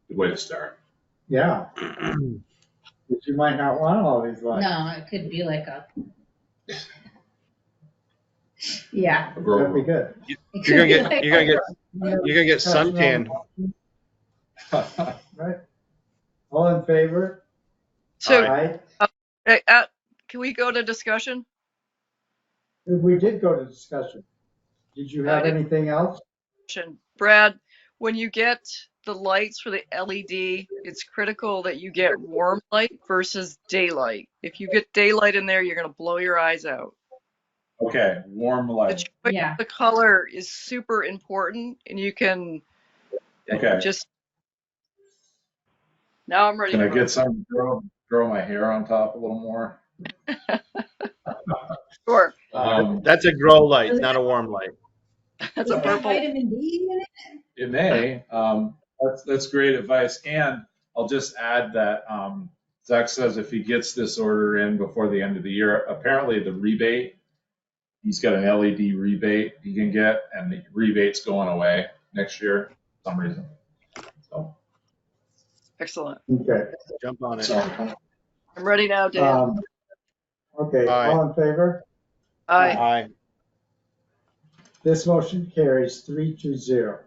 way to start. yeah. But you might not want all these lights. No, it could be like a, yeah. That'd be good. You're gonna get suntan. Right. All in favor? So, Aye. can we go to discussion? We did go to discussion. Did you have anything else? Brad, when you get the lights for the LED, it's critical that you get warm light versus daylight. If you get daylight in there, you're going to blow your eyes out. Okay, warm The light. choice Yeah. of the color is super important, and you can Okay. just. Now I'm ready. Can I to get vote. some grow my hair on top a little more? Sure. That's a grow light, not a warm light. That's a purple. Vitamin D in it? It may. That's great advice. And I'll just add that Zach says if he gets this order in before the end of the year, apparently the rebate, he's got an LED rebate he can get, and the rebate's going away next year for some reason. So, Excellent. Okay. Jump on it. so I'm ready now, Dan. Okay, Aye. all in favor? Aye. Aye. This motion carries 3-0.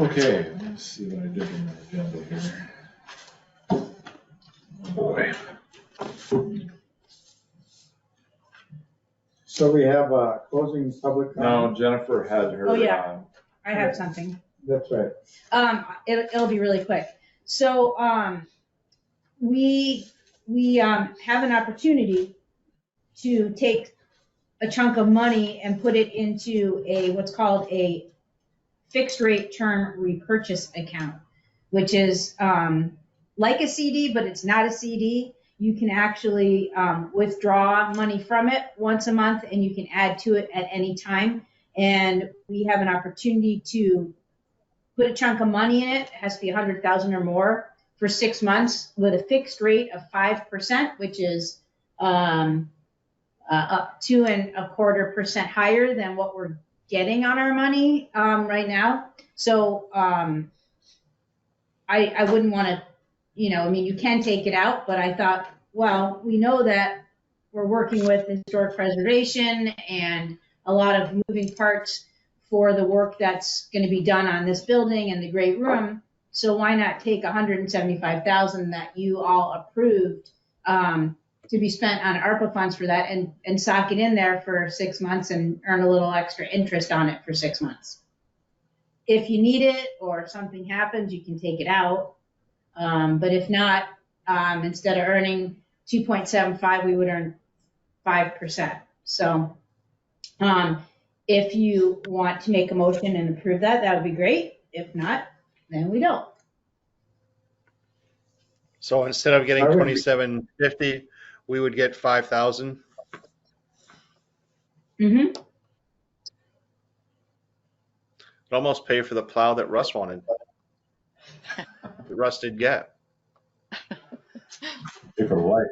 okay, let's see what I did in my agenda here. Oh boy. So we have closing public No, comment. Jennifer had her. Oh, yeah. I have something. That's right. It'll be really quick. So, we have an opportunity to take a chunk of money and put it into what's called a fixed rate term repurchase account, which is like a CD, but it's not a CD. You can actually withdraw money from it once a month, and you can add to it at any time. And we have an opportunity to put a chunk of money in it. It has to be 100,000 or more for 6 months with a fixed rate of 5%, which is up 2.25% higher than what we're getting on our money right now. So I wouldn't want to, I mean, you can take it out, but I thought, well, we know that we're working with historic preservation and a lot of moving parts for the work that's going to be done on this building and the great room. So why not take $175,000 that you all approved to be spent on ARPA funds for that and sock it in there for 6 months and earn a little extra interest on it for 6 months. If you need it or something happens, you can take it out. But if not, instead of earning 2.75, we would earn 5%. So if you want to make a motion and approve that, that would be great. If not, then we don't. So instead of getting I would- $2,750, we would get $5,000. Mm-hmm. It'd almost pay for the plow that Russ wanted. That Russ did get. Pay for the light.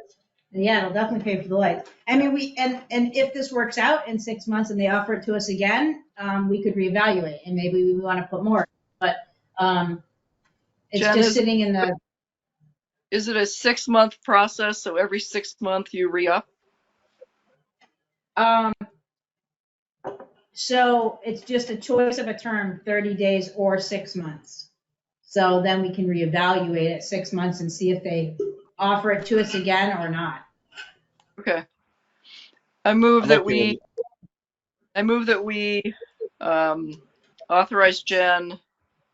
Yeah, it'll definitely pay for the lights. I mean, and if this works out in 6 months and they offer it to us again, we could reevaluate and maybe we want to put more. But it's Jen, just sitting in the. Is it a 6-month process? So every 6 months you re-up? So it's just a choice of a term, 30 days or 6 months. So then we can reevaluate at 6 months and see if they offer it to us again or not. Okay. I move that we authorize Jen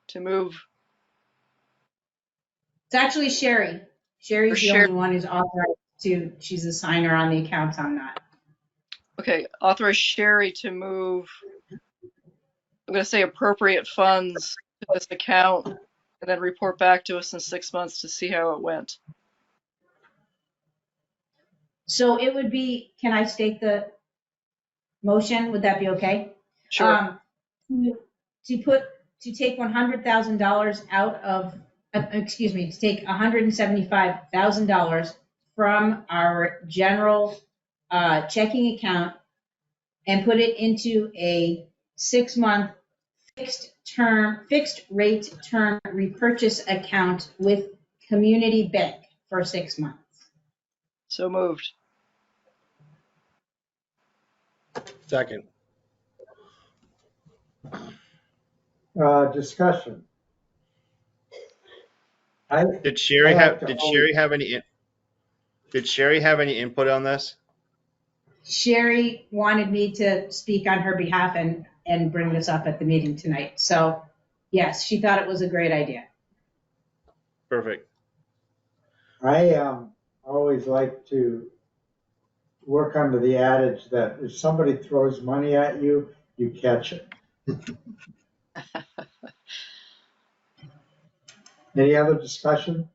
to move. It's actually Sherry. Sherry's the Sherry. only one who's authorized to, she's a signer on the accounts, I'm not. Okay, authorize Sherry to move, I'm going to say appropriate funds to this account and then report back to us in 6 months to see how it went. So it would be, can I state the motion? Would that be okay? Sure. To take $100,000 out of, excuse me, to take $175,000 from our general checking account and put it into a 6-month fixed rate term repurchase account with Community Bank for 6 months. So moved. Second. Discussion. Did Sherry I like have, to did always- Sherry have any, did Sherry have any input on this? Sherry wanted me to speak on her behalf and bring this up at the meeting tonight. So yes, she thought it was a great idea. Perfect. I always like to work under the adage that if somebody throws money at you, you catch it. Any other discussion?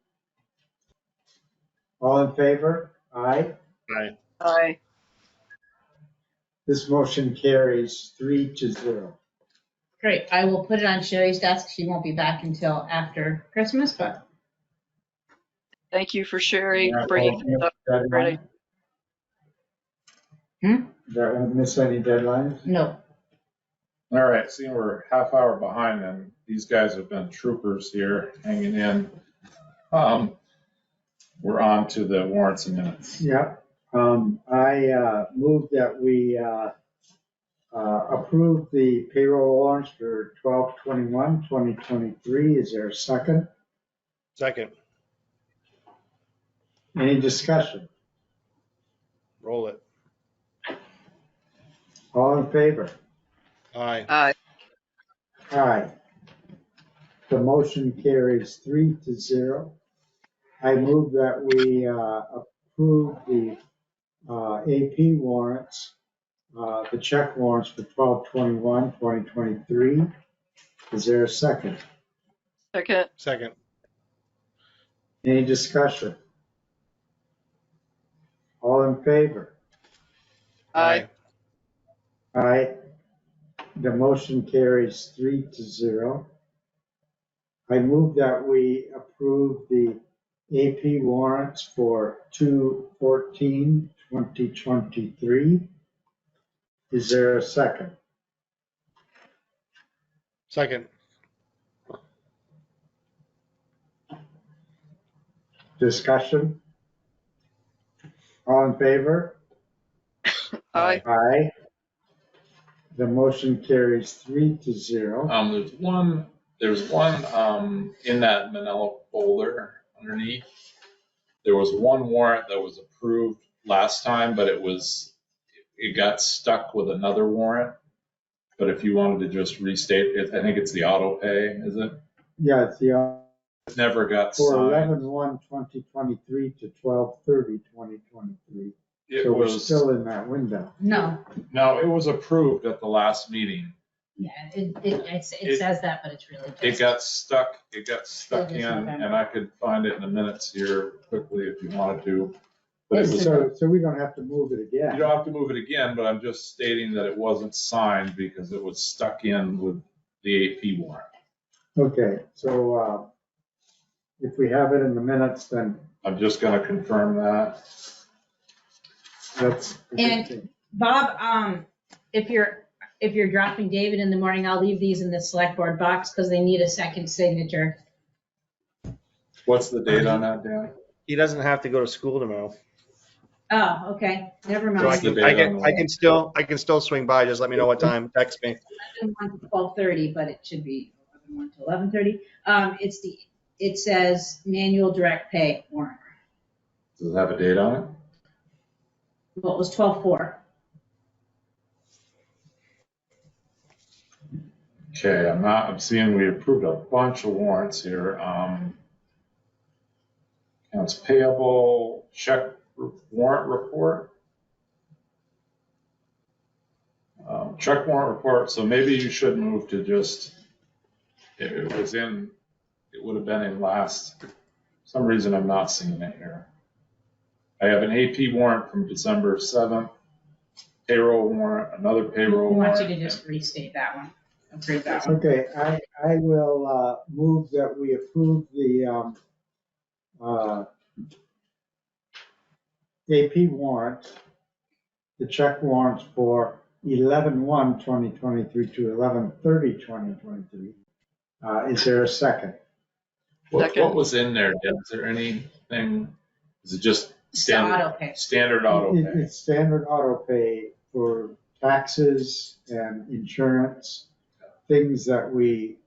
All in favor? Aye. Aye. Aye. This motion carries 3-0. Great. I will put it on Sherry's desk. She won't be back until after Christmas, but Thank you for Sherry Yeah, bringing well, this up. deadline? Great. Did I miss any deadlines? no. All right, seeing we're half hour behind them, these guys have been troopers here, hanging in. We're on to the warrants and minutes. Yeah. I move that we approve the payroll warrants for 12/21/2023. Is there a second? Second. Any discussion? Roll it. All in favor? Aye. Aye. Aye. The motion carries 3-0. I move that we approve the AP warrants, the check warrants for 12/21/2023. Is there a second? Second. Second. Any discussion? All in favor? Aye. Aye. The motion carries 3-0. I move that we approve the AP warrants for 2/14/2023. Is there a second? Second. Discussion? All in favor? Aye. Aye. The motion carries 3-0. There's one in that manila folder underneath. There was one warrant that was approved last time, but it got stuck with another warrant. But if you wanted to just restate it, I think it's the auto pay, is it? Yeah, it's the, It never got for signed. 11/1/2023 to 12/30/2023. It So we're was, still in that window. No. no, it was approved at the last meeting. Yeah, it says that, but it's really It just. got stuck It in, was and November. I could find it in the minutes here quickly if you wanted to. But it was, So we don't have to move it you again. don't have to move it again, but I'm just stating that it wasn't signed because it was stuck in with the AP warrant. Okay, so if we have it in the minutes, then I'm just gonna confirm that. that's. a good And- thing. Bob, if you're dropping David in the morning, I'll leave these in the select board box because they need a second signature. What's the date on that, Dan? He doesn't have to go to school tomorrow. Oh, okay, never So I mind. the can, I date on can, the I can still, I can still swing by. Just let me know what time. Text me. 11 to 12:30, but it should be 11 to 11:30. It says manual direct pay warrant. Does it have a date on it? Well, it was 12/4. Okay, I'm seeing we approved a bunch of warrants here. Accounts payable, check warrant report. Check warrant report, so maybe you should move to just, it would have been in last, some reason I'm not seeing it here. I have an AP warrant from December 7th, payroll warrant, another I payroll want warrant. you to just restate that one. Approve that one. Okay, I will move that we approve the AP warrant, the check warrants for 11/1/2023 to 11/30/2023. Is there a second? What was in there, Deb? Is there anything, is it just It's the auto pay. standard auto pay? It's standard auto pay for taxes and insurance, things that we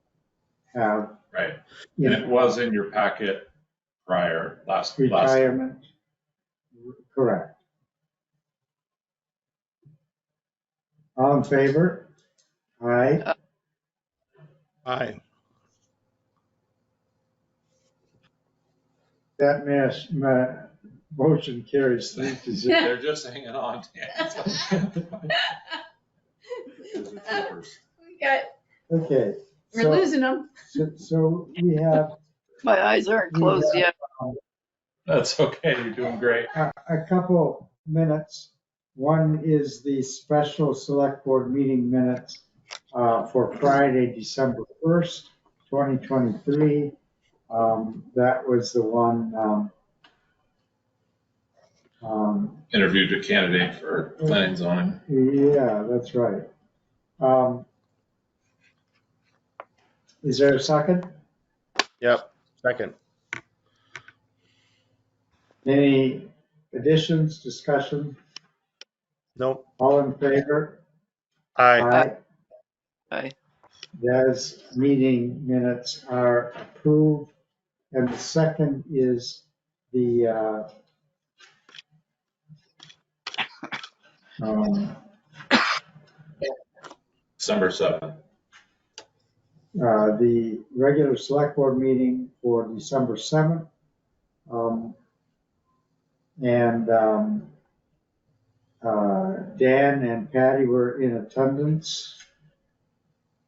have. Right. And it was in your packet prior, last. Retirement. Correct. All in favor? Aye. Aye. That motion carries 3-0. They're just hanging on. We got, Okay. we're losing them. So we have My eyes aren't closed yet. That's okay, you're doing great. a couple minutes. One is the special select board meeting minutes for Friday, December 1st, 2023. That was the one. Interviewed a candidate for planning and zoning. Yeah, that's right. Is there a second? Yep. Second. Any additions, discussion? Nope. All in favor? Aye. Aye. Those meeting minutes are approved. And the second is the December 7th. the regular select board meeting for December 7th. Dan and Patty were in attendance.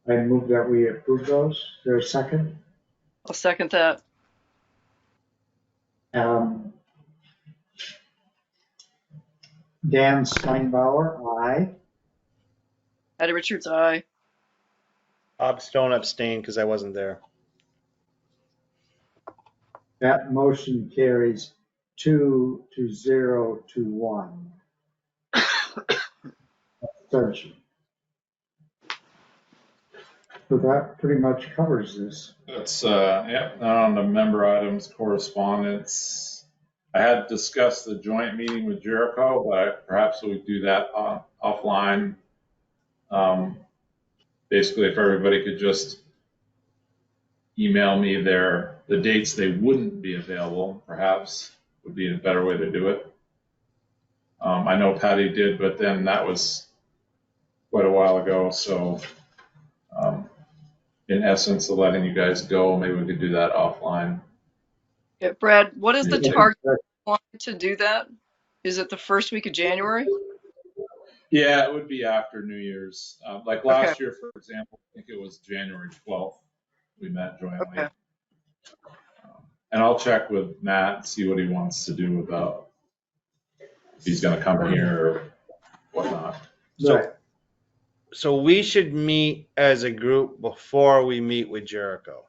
I move that we approve those. Is there a second? I'll second that. Dan Steinbauer, aye. Patty Richards, aye. Bob Stone abstained because I wasn't there. That motion carries 2-0 to 1. Abstention. So that pretty much covers this. That's, yeah, on the member items, correspondence. I had discussed the joint meeting with Jericho, but perhaps we do that offline. Basically, if everybody could just email me the dates they wouldn't be available, perhaps would be a better way to do it. I know Patty did, but then that was quite a while ago. So in essence of letting you guys go, maybe we could do that offline. Yeah, Brad, what is the target to do that? Is it the first week of January? Yeah, it would be after New Year's. Like last year, for example, I think it was January 12th. We met jointly. Okay. And I'll check with Matt and see what he wants to do about if he's going to come here or whatnot. So we should meet as a group before we meet with Jericho.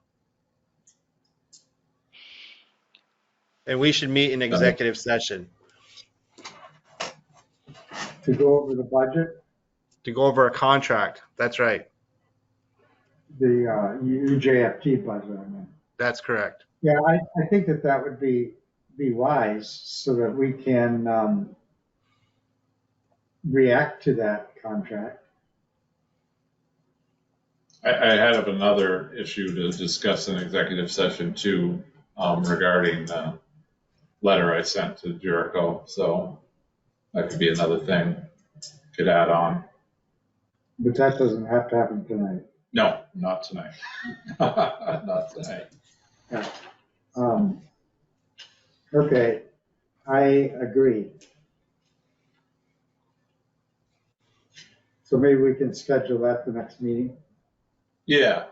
And we should meet in executive session. To go over the budget, To go over a contract. That's right. the UJFT budget, I mean. That's correct. Yeah, I think that would be wise so that we can react to that contract. I have another issue to discuss in executive session too, regarding the letter I sent to Jericho. So that could be another thing could add on. But that doesn't have to happen tonight. No, not tonight. Not tonight. Yeah. Okay, I agree. So maybe we can schedule that the next meeting. Yeah.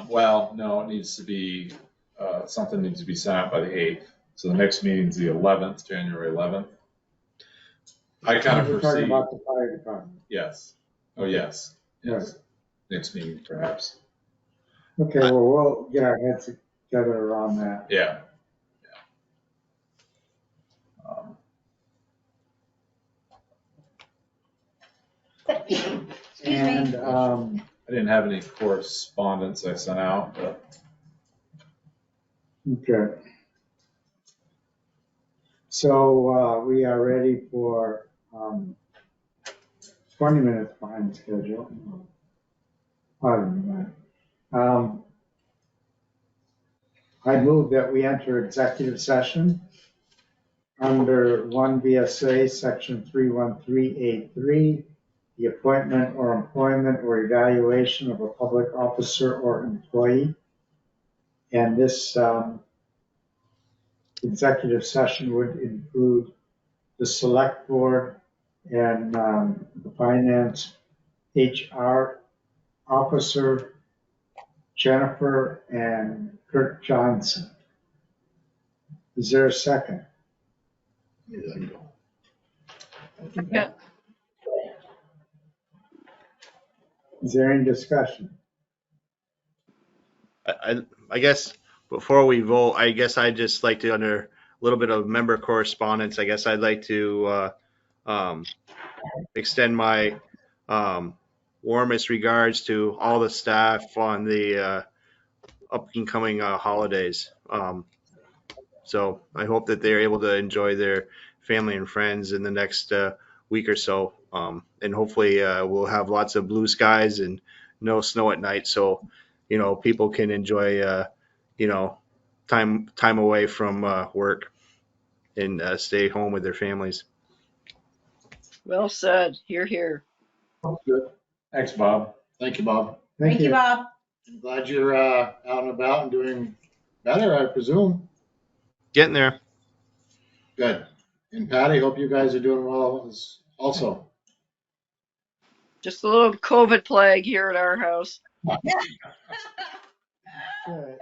Well, no, it needs to be, something needs to be sent out by the 8th. So the next meeting's the 11th, January 11th. I kind of We're talking foresee, about the fire department. yes. Oh, yes, yes. Next meeting, perhaps. Okay, well, we'll get our heads together around that. Yeah. Um, And, I didn't have any correspondence I sent out, but okay. So, we are ready for, 20 minutes behind schedule. Pardon me. I move that we enter executive session under 1 VSA section 313A3, the appointment or employment or evaluation of a public officer or employee. And this executive session would include the select board and the finance HR officer, Jennifer and Kirk Johnson. Is there a second? Yeah. Is there any discussion? I guess before we vote, I guess I'd just like to, under a little bit of member correspondence, I guess I'd like to extend my warmest regards to all the staff on the up and coming holidays. So I hope that they're able to enjoy their family and friends in the next week or so. And hopefully we'll have lots of blue skies and no snow at night. So, you know, people can enjoy, you know, time away from work and stay home with their families. Well said. Hear, hear. Good. thanks, Bob. Thank you, Bob. Thank you, Bob. I'm glad you're out and about and doing better, I presume. Getting there. Good. And Patty, hope you guys are doing well also. Just a little COVID plague here at our house. Good.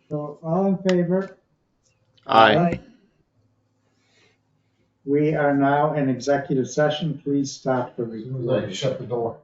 So all in favor? Aye. We are now in executive session. Please stop the recording. Shut the door.